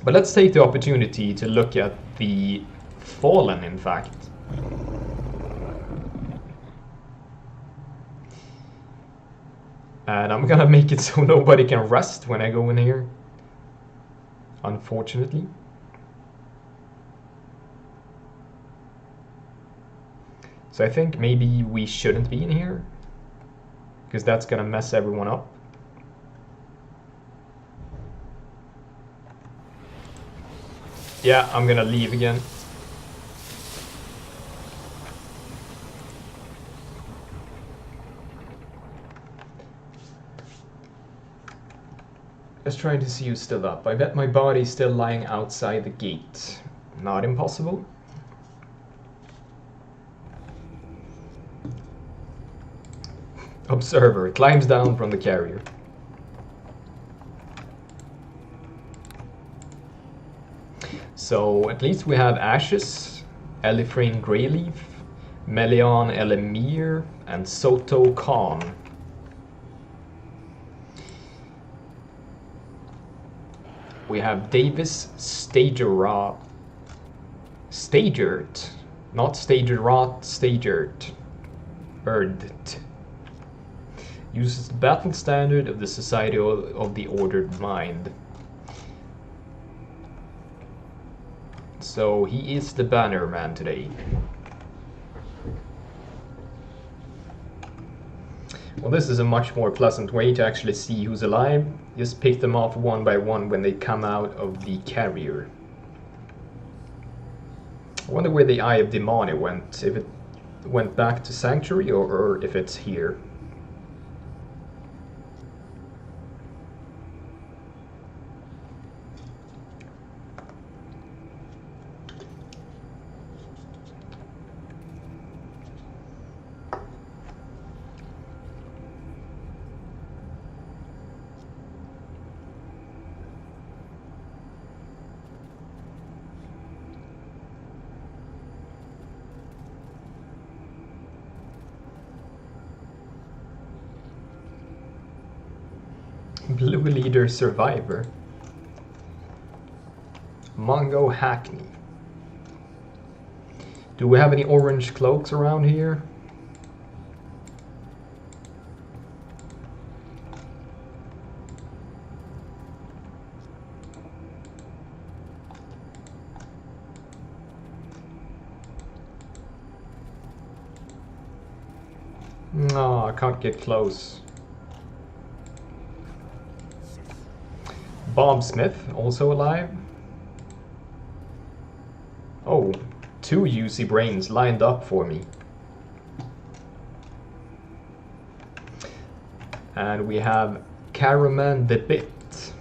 But let's take the opportunity to look at the Fallen, in fact. And I'm gonna make it so nobody can rest when I go in here. Unfortunately. So I think maybe we shouldn't be in here, because that's gonna mess everyone up. Yeah, I'm gonna leave again. Just trying to see who's still up. I bet my body's still lying outside the gate. Not impossible. Observer climbs down from the carrier. So at least we have Ashes, Elifrain Greyleaf, Melion Elimir, and Soto Khan. We have Davis Stagert, not Stagerot, Stagert. Erd. Uses the battle standard of the Society of the Ordered Mind. So he is the banner man today. Well, this is a much more pleasant way to actually see who's alive. Just pick them off one by one when they come out of the carrier. I wonder where the Eye of Dhimani went. If it went back to Sanctuary or if it's here. Blue Leader Survivor. Mongo Hackney. Do we have any orange cloaks around here? No, I can't get close. Bob Smith, also alive. Oh, 2 UC brains lined up for me. And we have Caraman the Bit.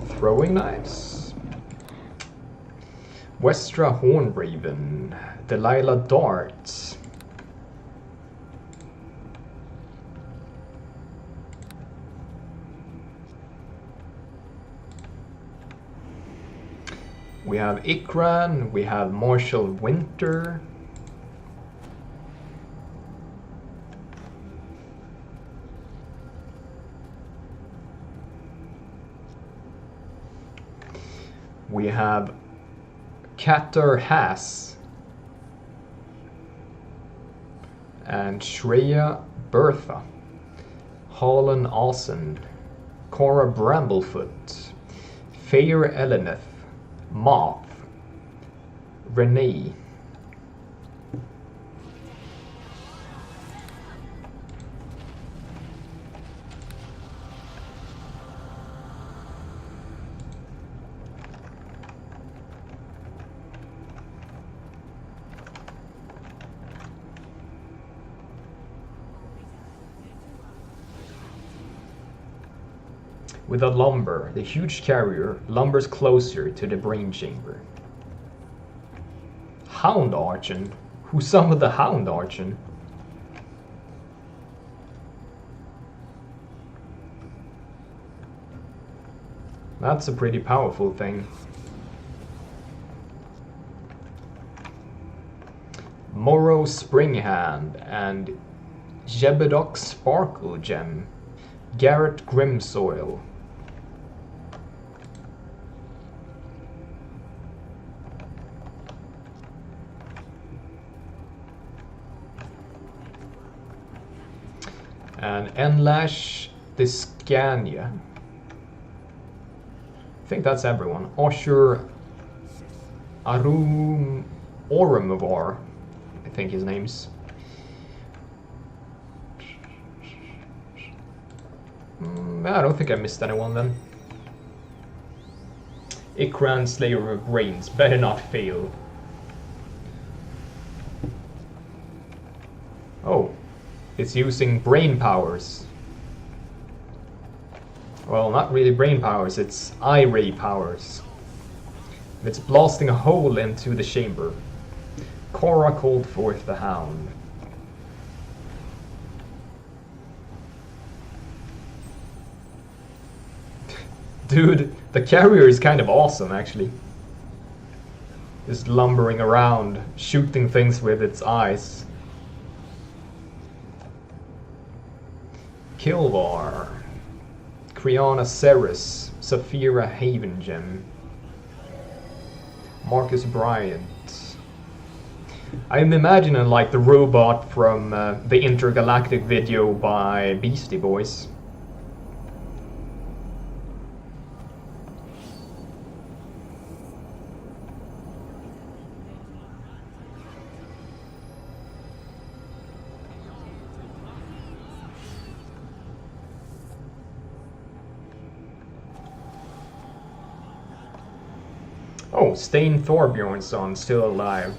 Throwing knives. Westra Hornraven. Delilah Darts. We have Ikran, we have Marshall Winter. We have Katar Haas and Shreya Bertha, Harlan Olsen, Cora Bramblefoot, Fayer Eleneth, Moth, Renee. With a lumber, the huge carrier lumbers closer to the brain chamber. Hound Archon? Who summoned the Hound Archon? That's a pretty powerful thing. Morrow Springhand and Jebedok Sparkle Gem. Garrett Grimsoil. And Enlash Discania. I think that's everyone. Oshur Arum Oramavar, I think his name's. I don't think I missed anyone then. Ikran, Slayer of Brains, better not fail. Oh, it's using brain powers. Well, not really brain powers, it's eye ray powers. It's blasting a hole into the chamber. Cora called forth the Hound. Dude, the carrier is kind of awesome, actually. Just lumbering around, shooting things with its eyes. Kilvar. Kriana Ceres. Saphira Havengem. Marcus Bryant. I'm imagining like the robot from the Intergalactic video by Beastie Boys. Oh, Stein Thorbjornsson, still alive.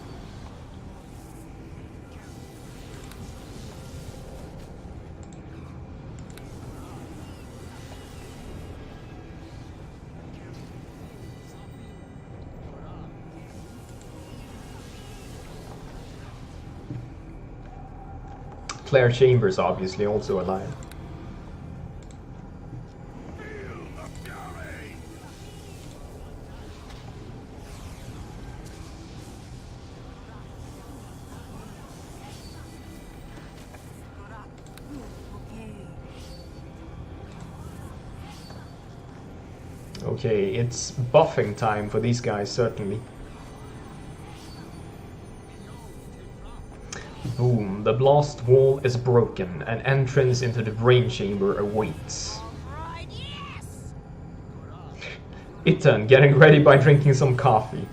Claire Chambers, obviously, also alive. Okay, it's buffing time for these guys, certainly. Boom, the blast wall is broken. An entrance into the brain chamber awaits. Right, yes! Itan, getting ready by drinking some coffee.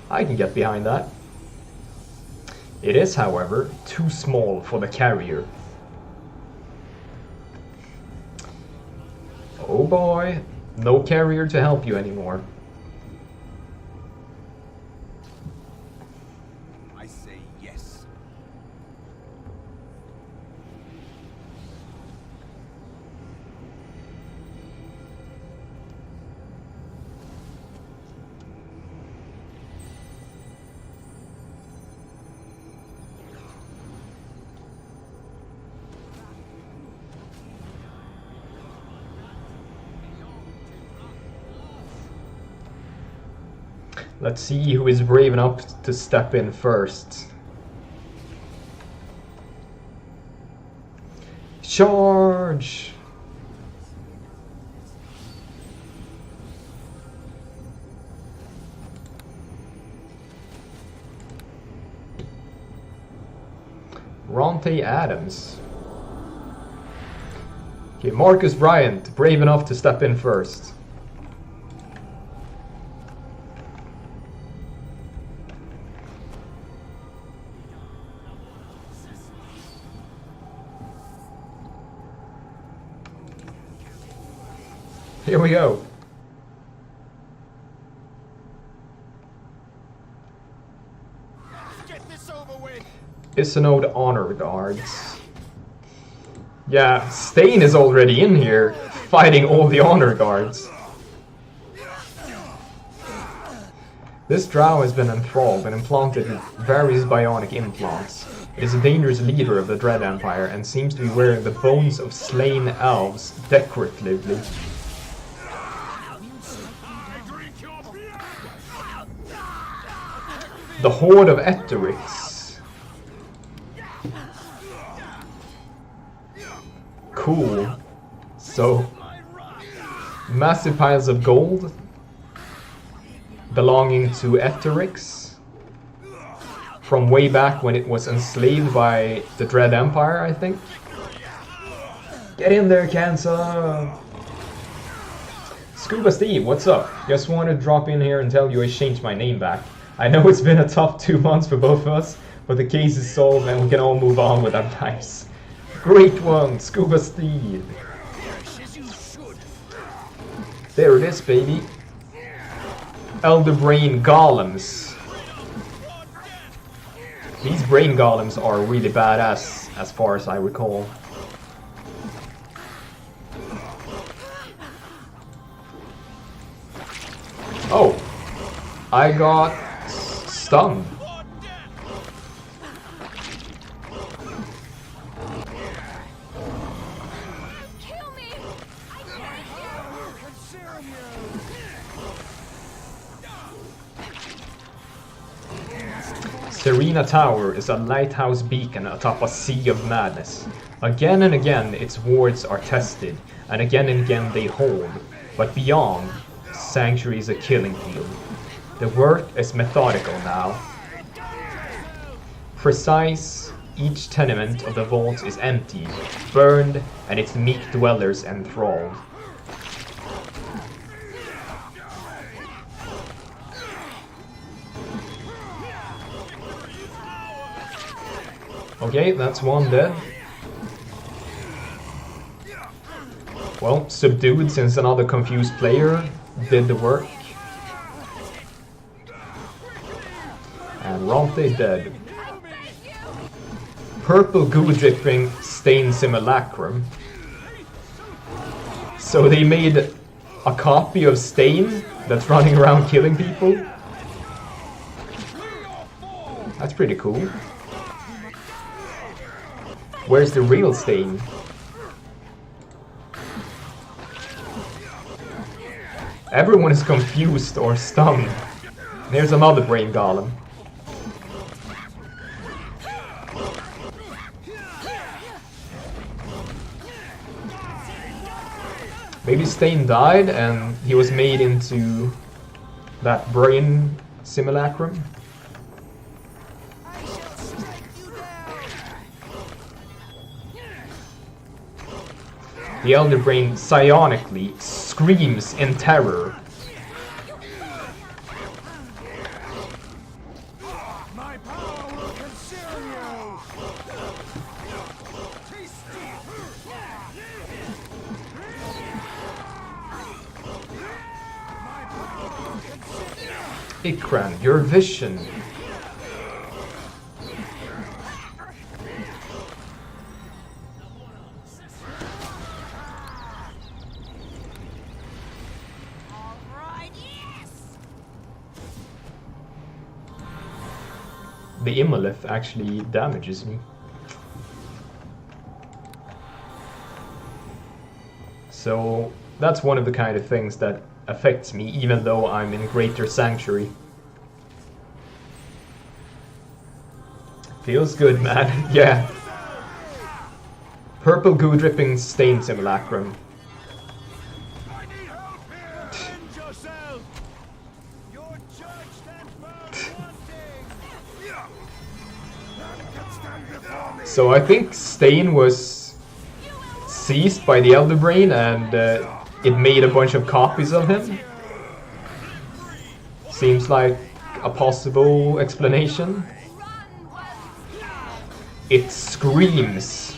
I can get behind that. It is, however, too small for the carrier. Oh boy, no carrier to help you anymore. I say yes. Let's see who is brave enough to step in first. Charge! Ronte Adams. Okay, Marcus Bryant, brave enough to step in first. Here we go. Get this over with. Isinode Honor Guards. Yeah, Stain is already in here, fighting all the Honor Guards. This drow has been enthralled and implanted with various bionic implants. It is a dangerous leader of the Dread Empire and seems to be wearing the bones of slain elves decoratively. The Horde of Etherix. Cool. So, massive piles of gold belonging to Etherix from way back when it was enslaved by the Dread Empire, I think. Get in there, Kansa! Scuba Steve, what's up? Just wanted to drop in here and tell you I changed my name back. I know it's been a tough 2 months for both of us, but the case is solved and we can all move on with our lives. Great one, Scuba Steve. There it is, baby. Elder Brain Golems. These Brain Golems are really badass, as far as I recall. Oh, I got stunned. Kill me! Serena Tower is a lighthouse beacon atop a sea of madness. Again and again its wards are tested, and again they hold. But beyond, Sanctuary is a killing field. The work is methodical now. Precise, each tenement of the vaults is emptied, burned, and its meek dwellers enthralled. Okay, that's one dead. Well, subdued since another confused player did the work. And Ronte dead. Purple goo dripping Stain Simulacrum. So they made a copy of Stain that's running around killing people. That's pretty cool. Where's the real Stain? Everyone is confused or stunned. There's another Brain Golem. Maybe Stain died and he was made into that brain simulacrum. The Elder Brain psionically screams in terror. Ikran, your vision. Alright, yes! The Imolith actually damages me. So that's one of the kind of things that affects me, even though I'm in Greater Sanctuary. Feels good, man. Yeah. Purple goo dripping stain simulacrum. I need help here! Defend yourself! You're judged and found wanting! None can stand before me! So I think stain was seized by the Elder Brain and it made a bunch of copies of him. Seems like a possible explanation. It screams.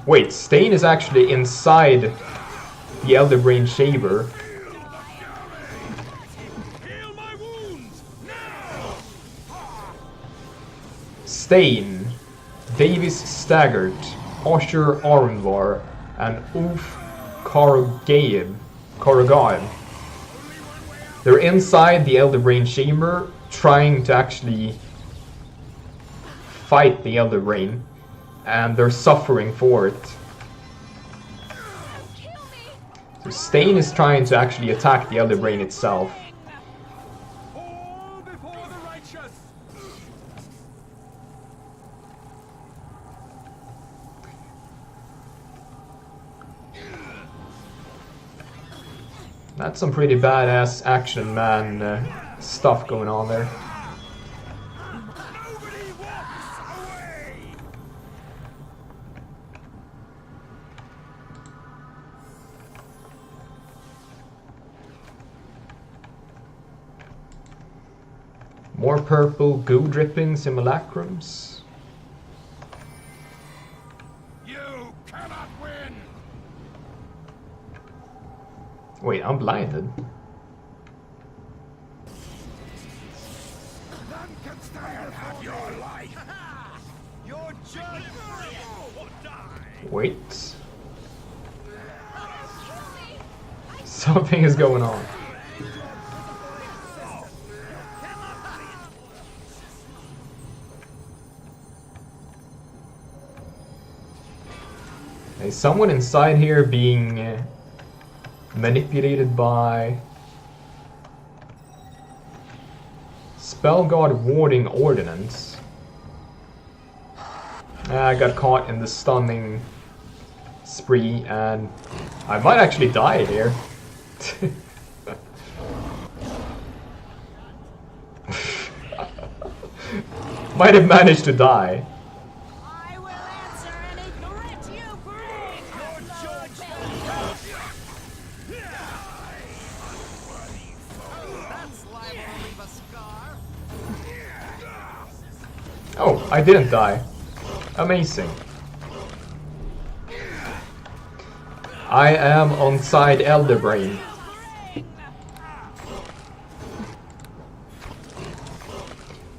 Wait, Stain is actually inside the Elder Brain Shaver. Heal my wounds! Now! Stain, Davis Staggart, Osher Aronvar, and Oof Korogaev. They're inside the Elder Brain Chamber, trying to actually fight the Elder Brain, and they're suffering for it. So Stain is trying to actually attack the Elder Brain itself. All before the righteous! That's some pretty badass action man stuff going on there. Nobody walks away! More purple goo dripping simulacrums. You cannot win! Wait, I'm blinded. None can stand have your life! You're judged or die! Wait. Something is going on. There's someone inside here being manipulated by Spell God Warding Ordinance. I got caught in the stunning spree and I might actually die here. Might have managed to die. I will answer any threat you bring! That's liable to leave a scar. Oh, I didn't die. Amazing. I am on side Elder Brain.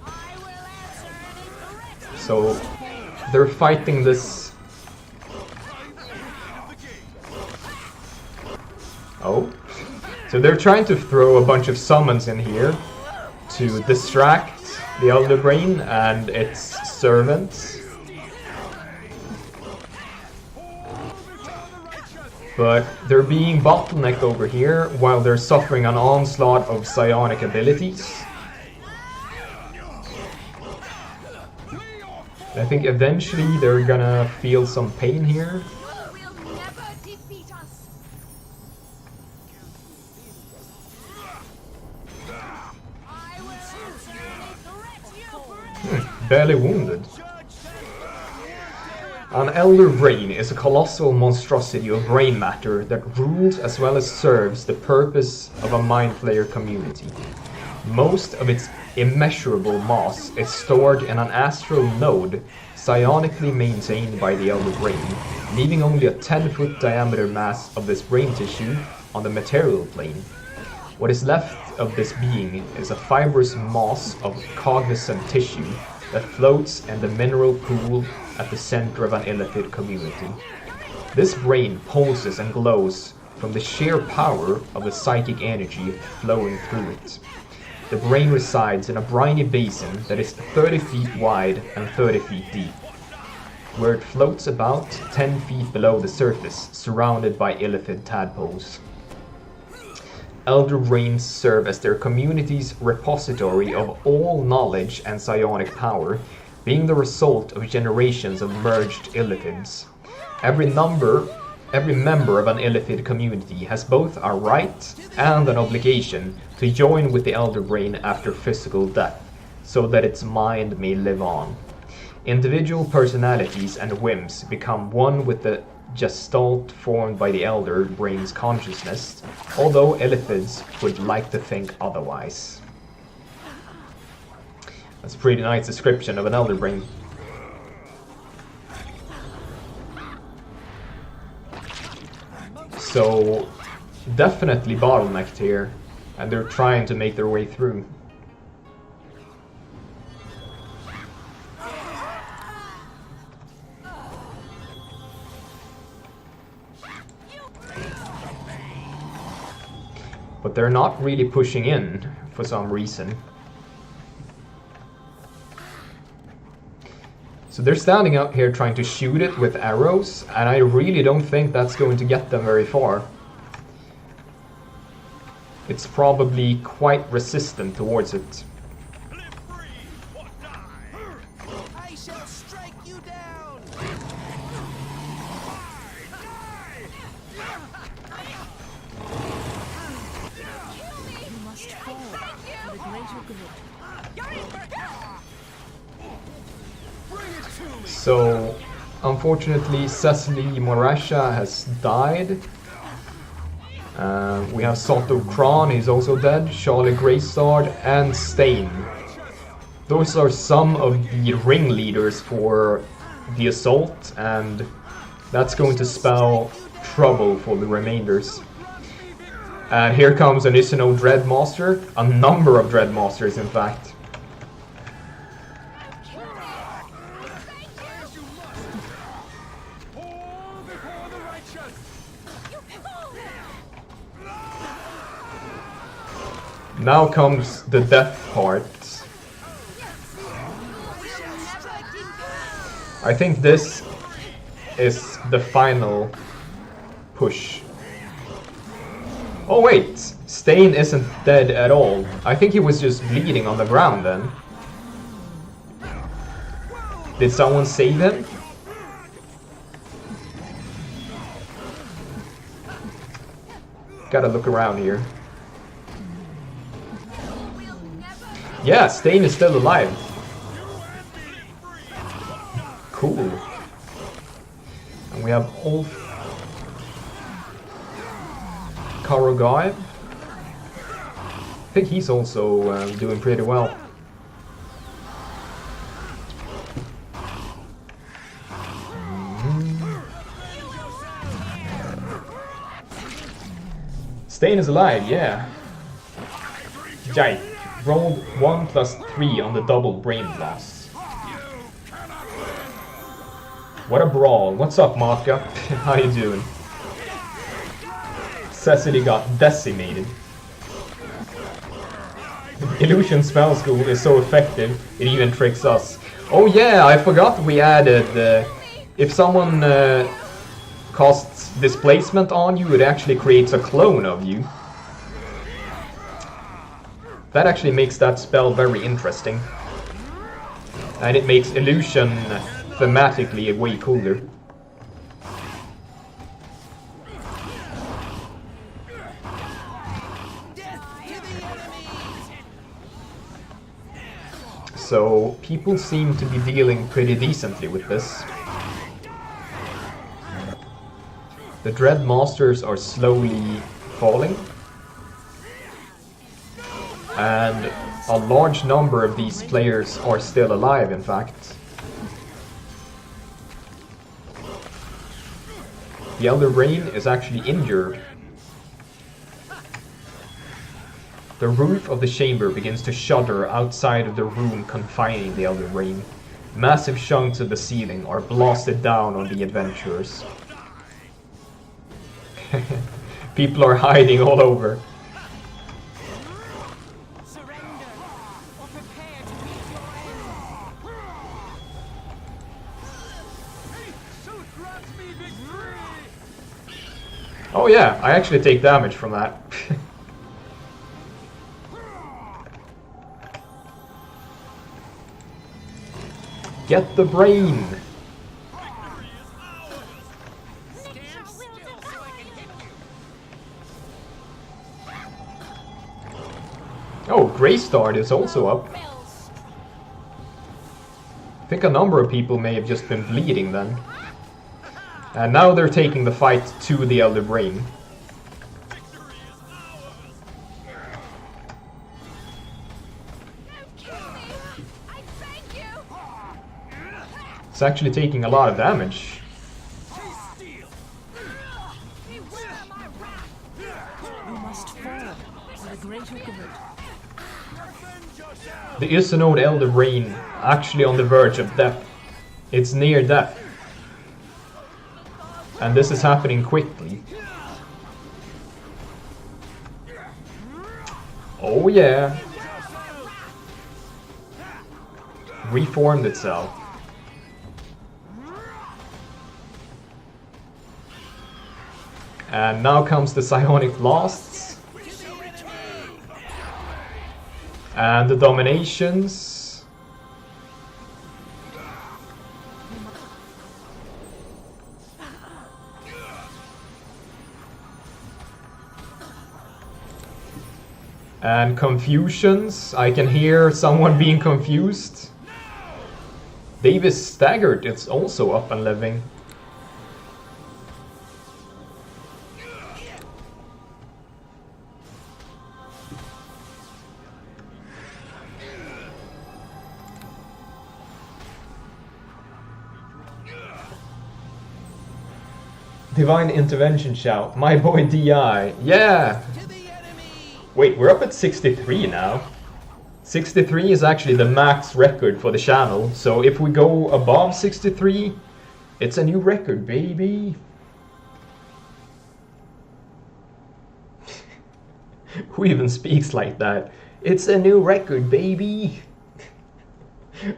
I will answer any threat. So they're fighting this. Oh. So they're trying to throw a bunch of summons in here to distract the Elder Brain and its servants. But they're being bottlenecked over here while they're suffering an onslaught of psionic abilities. I think eventually they're gonna feel some pain here. will never defeat us. I will answer any threat you bring. Barely wounded. An Elder Brain is a colossal monstrosity of brain matter that rules as well as serves the purpose of a Mind Flayer community. Most of its immeasurable mass is stored in an astral node psionically maintained by the Elder Brain, leaving only a 10-foot diameter mass of this brain tissue on the material plane. What is left of this being is a fibrous mass of cognizant tissue that floats in the mineral pool at the center of an illithid community. This brain pulses and glows from the sheer power of the psychic energy flowing through it. The brain resides in a briny basin that is 30 feet wide and 30 feet deep, where it floats about 10 feet below the surface, surrounded by illithid tadpoles. Elder brains serve as their community's repository of all knowledge and psionic power, being the result of generations of merged illithids. Every member of an illithid community has both a right and an obligation to join with the Elder Brain after physical death, so that its mind may live on. Individual personalities and whims become one with the gestalt formed by the Elder Brain's consciousness, although illithids would like to think otherwise. That's a pretty nice description of an Elder Brain. So, definitely bottlenecked here, and they're trying to make their way through. But they're not really pushing in for some reason. So they're standing out here trying to shoot it with arrows, and I really don't think that's going to get them very far. It's probably quite resistant towards it. I shall strike you down. You must fall for the greater good. So, unfortunately, Cecily Morasha has died. We have Soto Kron, he's also dead, Charlie Greystard, and Stain. Those are some of the ringleaders for the assault, and that's going to spell trouble for the remainders. And here comes an Isino Dreadmaster, a number of Dreadmasters in fact. Now comes the death part. I think this is the final push. Oh wait, Stain isn't dead at all. I think he was just bleeding on the ground then. Did someone save him? Gotta look around here. Yeah, Stain is still alive. Cool. And we have Ulf Karogaev. I think he's also doing pretty well. Stain is alive, yeah. Jai. Rolled 1 plus 3 on the double brain blast. What a brawl. What's up, Matka? How you doing? Cecily got decimated. Illusion Spell School is so effective, it even tricks us. Oh yeah, I forgot we added... if someone casts displacement on you, it actually creates a clone of you. That actually makes that spell very interesting. And it makes illusion thematically way cooler. So people seem to be dealing pretty decently with this. The Dread Masters are slowly falling. And a large number of these players are still alive, in fact. the Elder Brain is actually injured. The roof of the chamber begins to shudder outside of the room confining the Elder Brain. Massive chunks of the ceiling are blasted down on the adventurers. People are hiding all over. Surrender or prepare to meet your end. Oh yeah, I actually take damage from that. Get the brain! Oh, Greystart is also up. I think a number of people may have just been bleeding then. And now they're taking the fight to the Elder Brain. It's actually taking a lot of damage. You must fall for the greater good. The Isinode Elder Brain, actually on the verge of death. It's near death. And this is happening quickly. Oh yeah. Reformed itself. And now comes the Psionic Blasts. And the Dominations. And Confusions. I can hear someone being confused. Davis Staggered, it's also up and living. Divine Intervention shout. My boy DI. Yeah! Wait, we're up at 63 now. 63 is actually the max record for the channel. So if we go above 63, it's a new record, baby. Who even speaks like that? It's a new record, baby.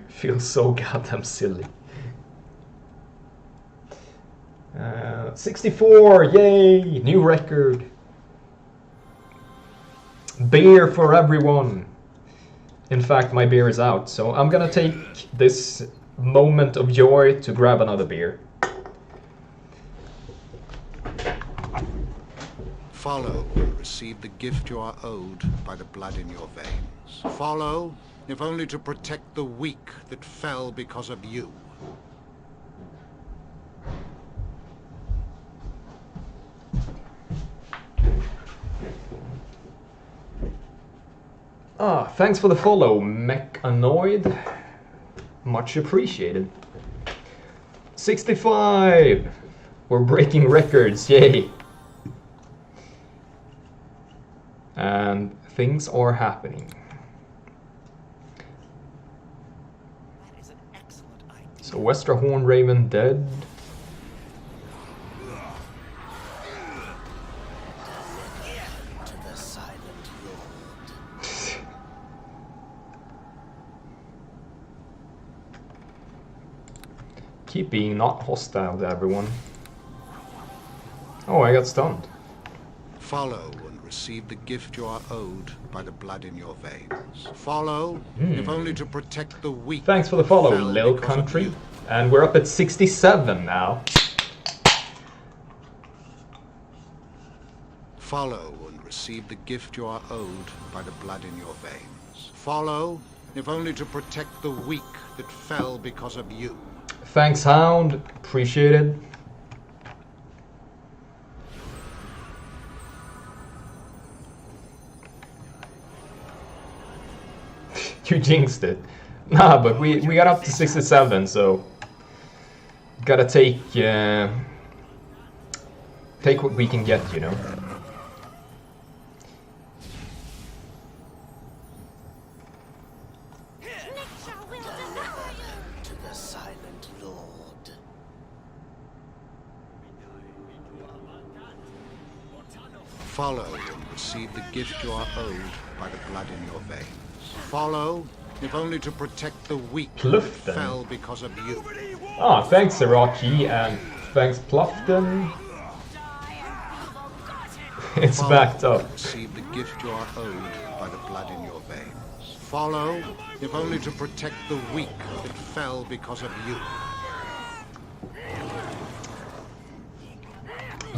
Feels so goddamn silly. 64, yay! New record. Beer for everyone. In fact, my beer is out, so I'm gonna take this moment of joy to grab another beer. Follow and receive the gift you are owed by the blood in your veins. Follow, if only to protect the weak that fell because of you. Ah, thanks for the follow, Mechanoid. Much appreciated. 65! We're breaking records, yay! And things are happening. That is an excellent idea. So Westra Hornraven dead. To the silent lord. Keep being not hostile to everyone. Oh, I got stunned. Follow and receive the gift you are owed by the blood in your veins. Follow, if only to protect the weak. Thanks for the that follow, fell Lil because of Country. you. And we're up at 67 now. Follow and receive the gift you are owed by the blood in your veins. Follow, if only to protect the weak that fell because of you. Thanks, Hound. Appreciate it. You jinxed it. Nah, but we got up to 67, so gotta take take what we can get, you know. To the Silent Lord. Follow and receive the gift you are owed by the blood in your veins. Follow, if only to protect the weak that Plufton. fell because of you. Ah, thanks Srirachi, and thanks Plufton. It's Follow backed up. and receive the gift you are owed by the blood in your veins. Follow, if only to protect the weak that fell because of you.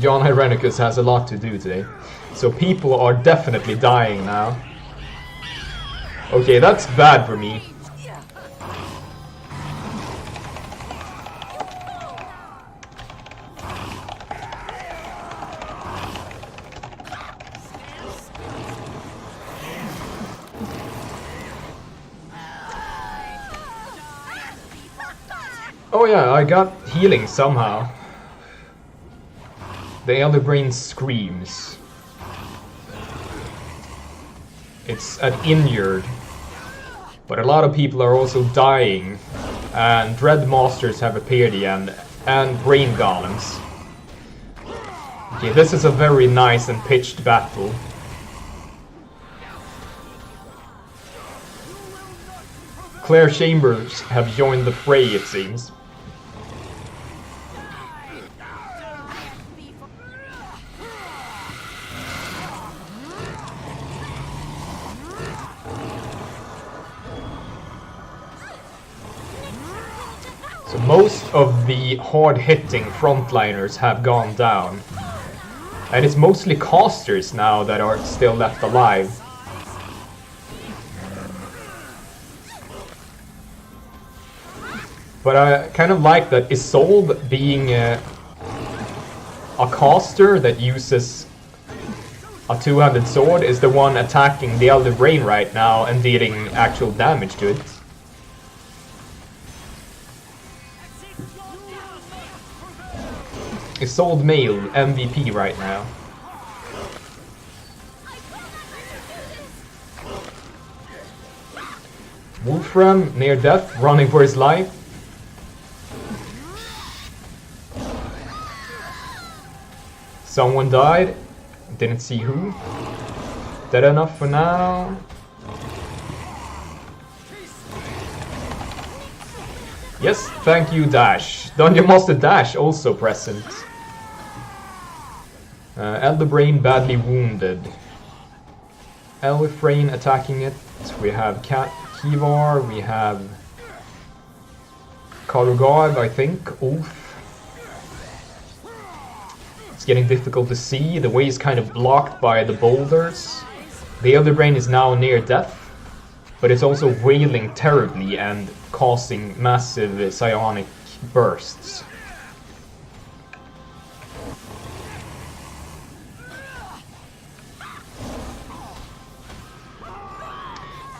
John Hieronicus has a lot to do today. So people are definitely dying now. Okay, that's bad for me. Oh yeah, I got healing somehow. The Elder Brain screams. It's an injured. But a lot of people are also dying. And Dread Monsters have appeared again. And Brain Golems. Okay, this is a very nice and pitched battle. Claire Chambers have joined the fray, it seems. So most of the hard-hitting frontliners have gone down. And it's mostly casters now that are still left alive. But I kind of like that Isolde, being a caster that uses a two-handed sword, is the one attacking the Elder Brain right now and dealing actual damage to it. Isolde male MVP right now. Wolfram near death, running for his life. Someone died. Didn't see who. Dead enough for now. Yes, thank you, Dash. Dungeon Master Dash also present. Elder Brain badly wounded. Elifrain attacking it. We have Kivar, we have Karugard, I think. Ulf. It's getting difficult to see. The way is kind of blocked by the boulders. The Elder Brain is now near death, but it's also wailing terribly and causing massive psionic bursts.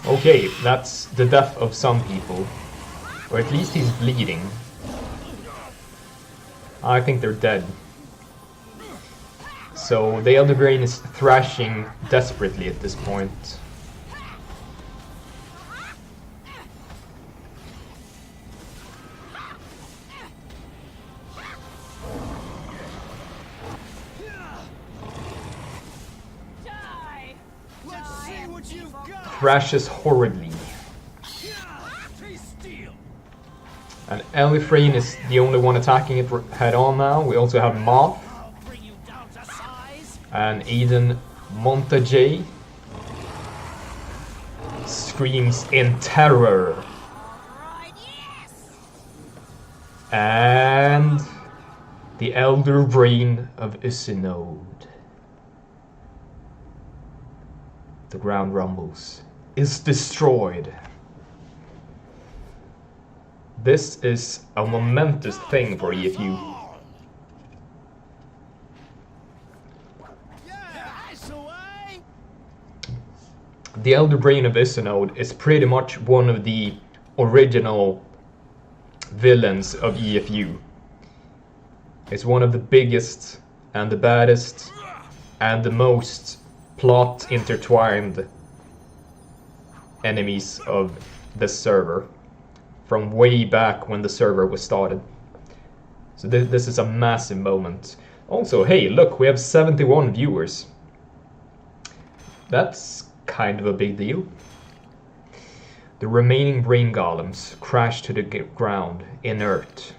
Okay, that's the death of some people. Or at least he's bleeding. I think they're dead. So the Elder Brain is thrashing desperately at this point. Thrashes horridly. And Elifrain is the only one attacking it head on now. We also have Moth. And Aiden Montague screams in terror. And the Elder Brain of Isinode. The ground rumbles. Is destroyed. This is a momentous thing for EFU. The Elder Brain of Isinode is pretty much one of the original villains of EFU. It's one of the biggest and the baddest and the most plot intertwined enemies of the server from way back when the server was started. So this is a massive moment. Also, hey, look, we have 71 viewers. That's kind of a big deal. The remaining brain golems crash to the ground, inert.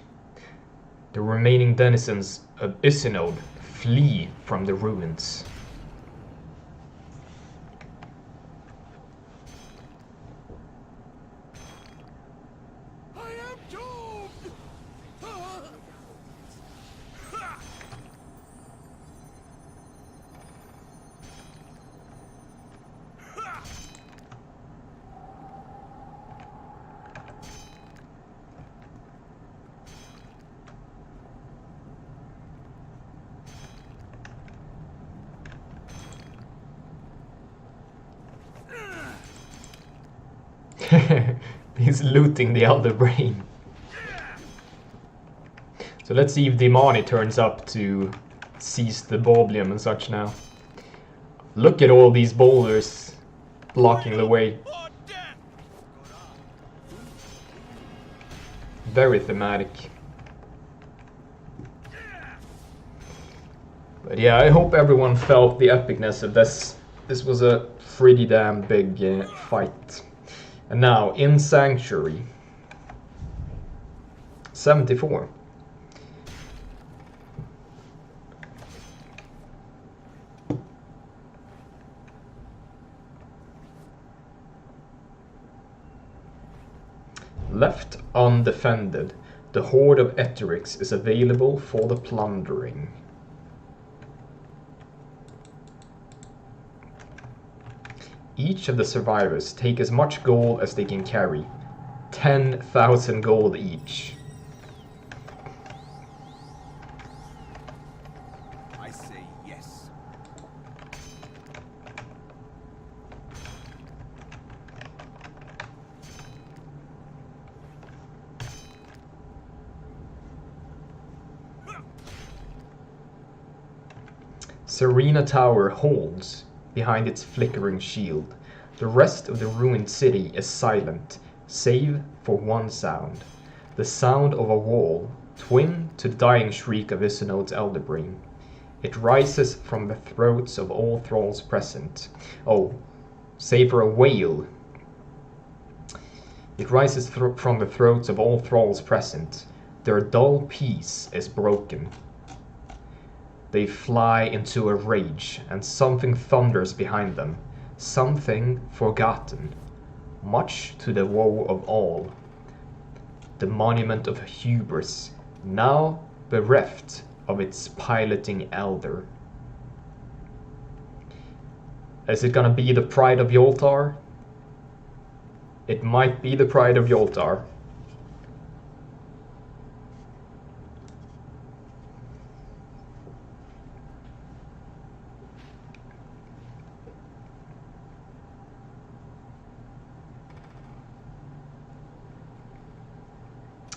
The remaining denizens of Isinode flee from the ruins. I am doomed! He's looting the Elder Brain. So let's see if Dhimani turns up to seize the Boblium and such now. Look at all these boulders blocking the way. Very thematic. But yeah, I hope everyone felt the epicness of this. This was a pretty damn big fight. And now, in Sanctuary. 74. Left undefended, the Horde of Eterix is available for the plundering. Each of the survivors take as much gold as they can carry. 10,000 gold each. I say yes. Serena Tower holds behind its flickering shield. The rest of the ruined city is silent, save for one sound. The sound of a wall, twin to the dying shriek of Isinode's Elder Brain. It rises from the throats of all thralls present. Oh, save for a wail. It rises from the throats of all thralls present. Their dull peace is broken. They fly into a rage, and something thunders behind them. Something forgotten, much to the woe of all. The monument of hubris, now bereft of its piloting elder. Is it gonna be the pride of Yoltar? It might be the pride of Yoltar.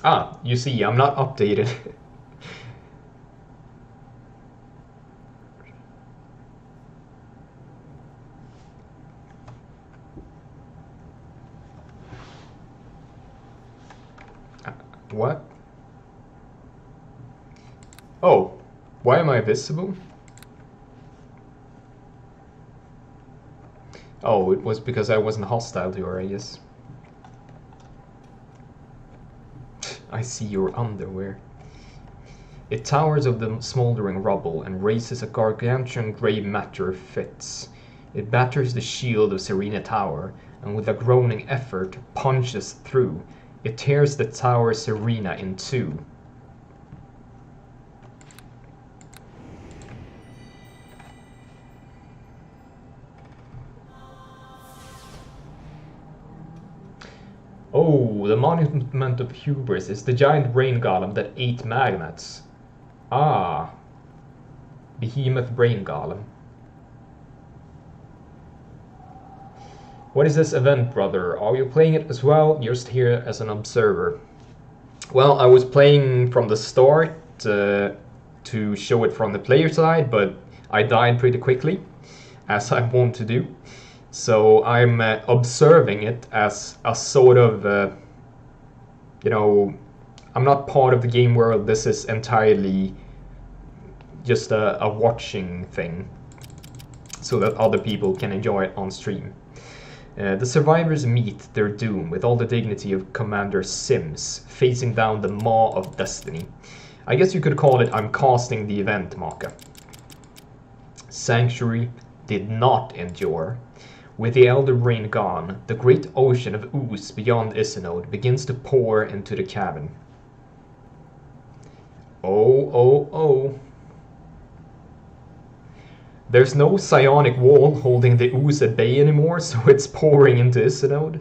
Ah, you see, I'm not updated. What? Oh, why am I visible? Oh, it was because I wasn't hostile to her, I guess. I see your underwear. It towers of the smoldering rubble and raises a gargantuan grey matter fits. It batters the shield of Serena Tower, and with a groaning effort punches through. It tears the tower Serena in two. Oh, the monument of hubris is the giant brain golem that ate magnets. Ah, behemoth brain golem. What is this event, brother? Are you playing it as well? Just here as an observer. Well, I was playing from the start. to show it from the player side, but I died pretty quickly, as I want to do. So I'm observing it as a sort of, you know, I'm not part of the game world. This is entirely just a watching thing, so that other people can enjoy it on stream. The survivors meet their doom with all the dignity of Commander Sims, facing down the maw of destiny. I guess you could call it I'm casting the event, Maka. Sanctuary did not endure. With the Elder Rain gone, the great ocean of ooze beyond Isinode begins to pour into the cabin. Oh, oh, oh. There's no psionic wall holding the ooze at bay anymore, so it's pouring into Isinode.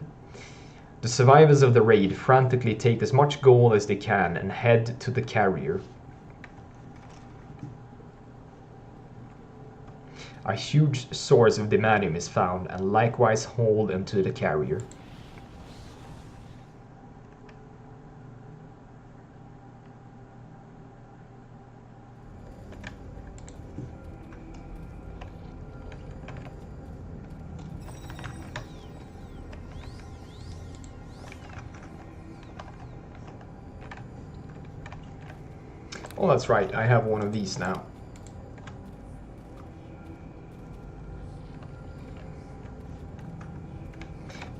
The survivors of the raid frantically take as much gold as they can and head to the carrier. A huge source of Dhimani is found and likewise hauled into the carrier. Oh, that's right, I have one of these now.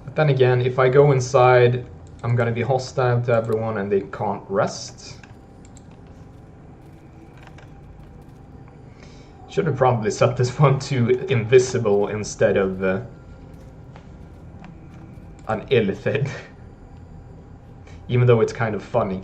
But then again, if I go inside, I'm gonna be hostile to everyone and they can't rest. Should have probably set this one to invisible instead of an illithid. Even though it's kind of funny.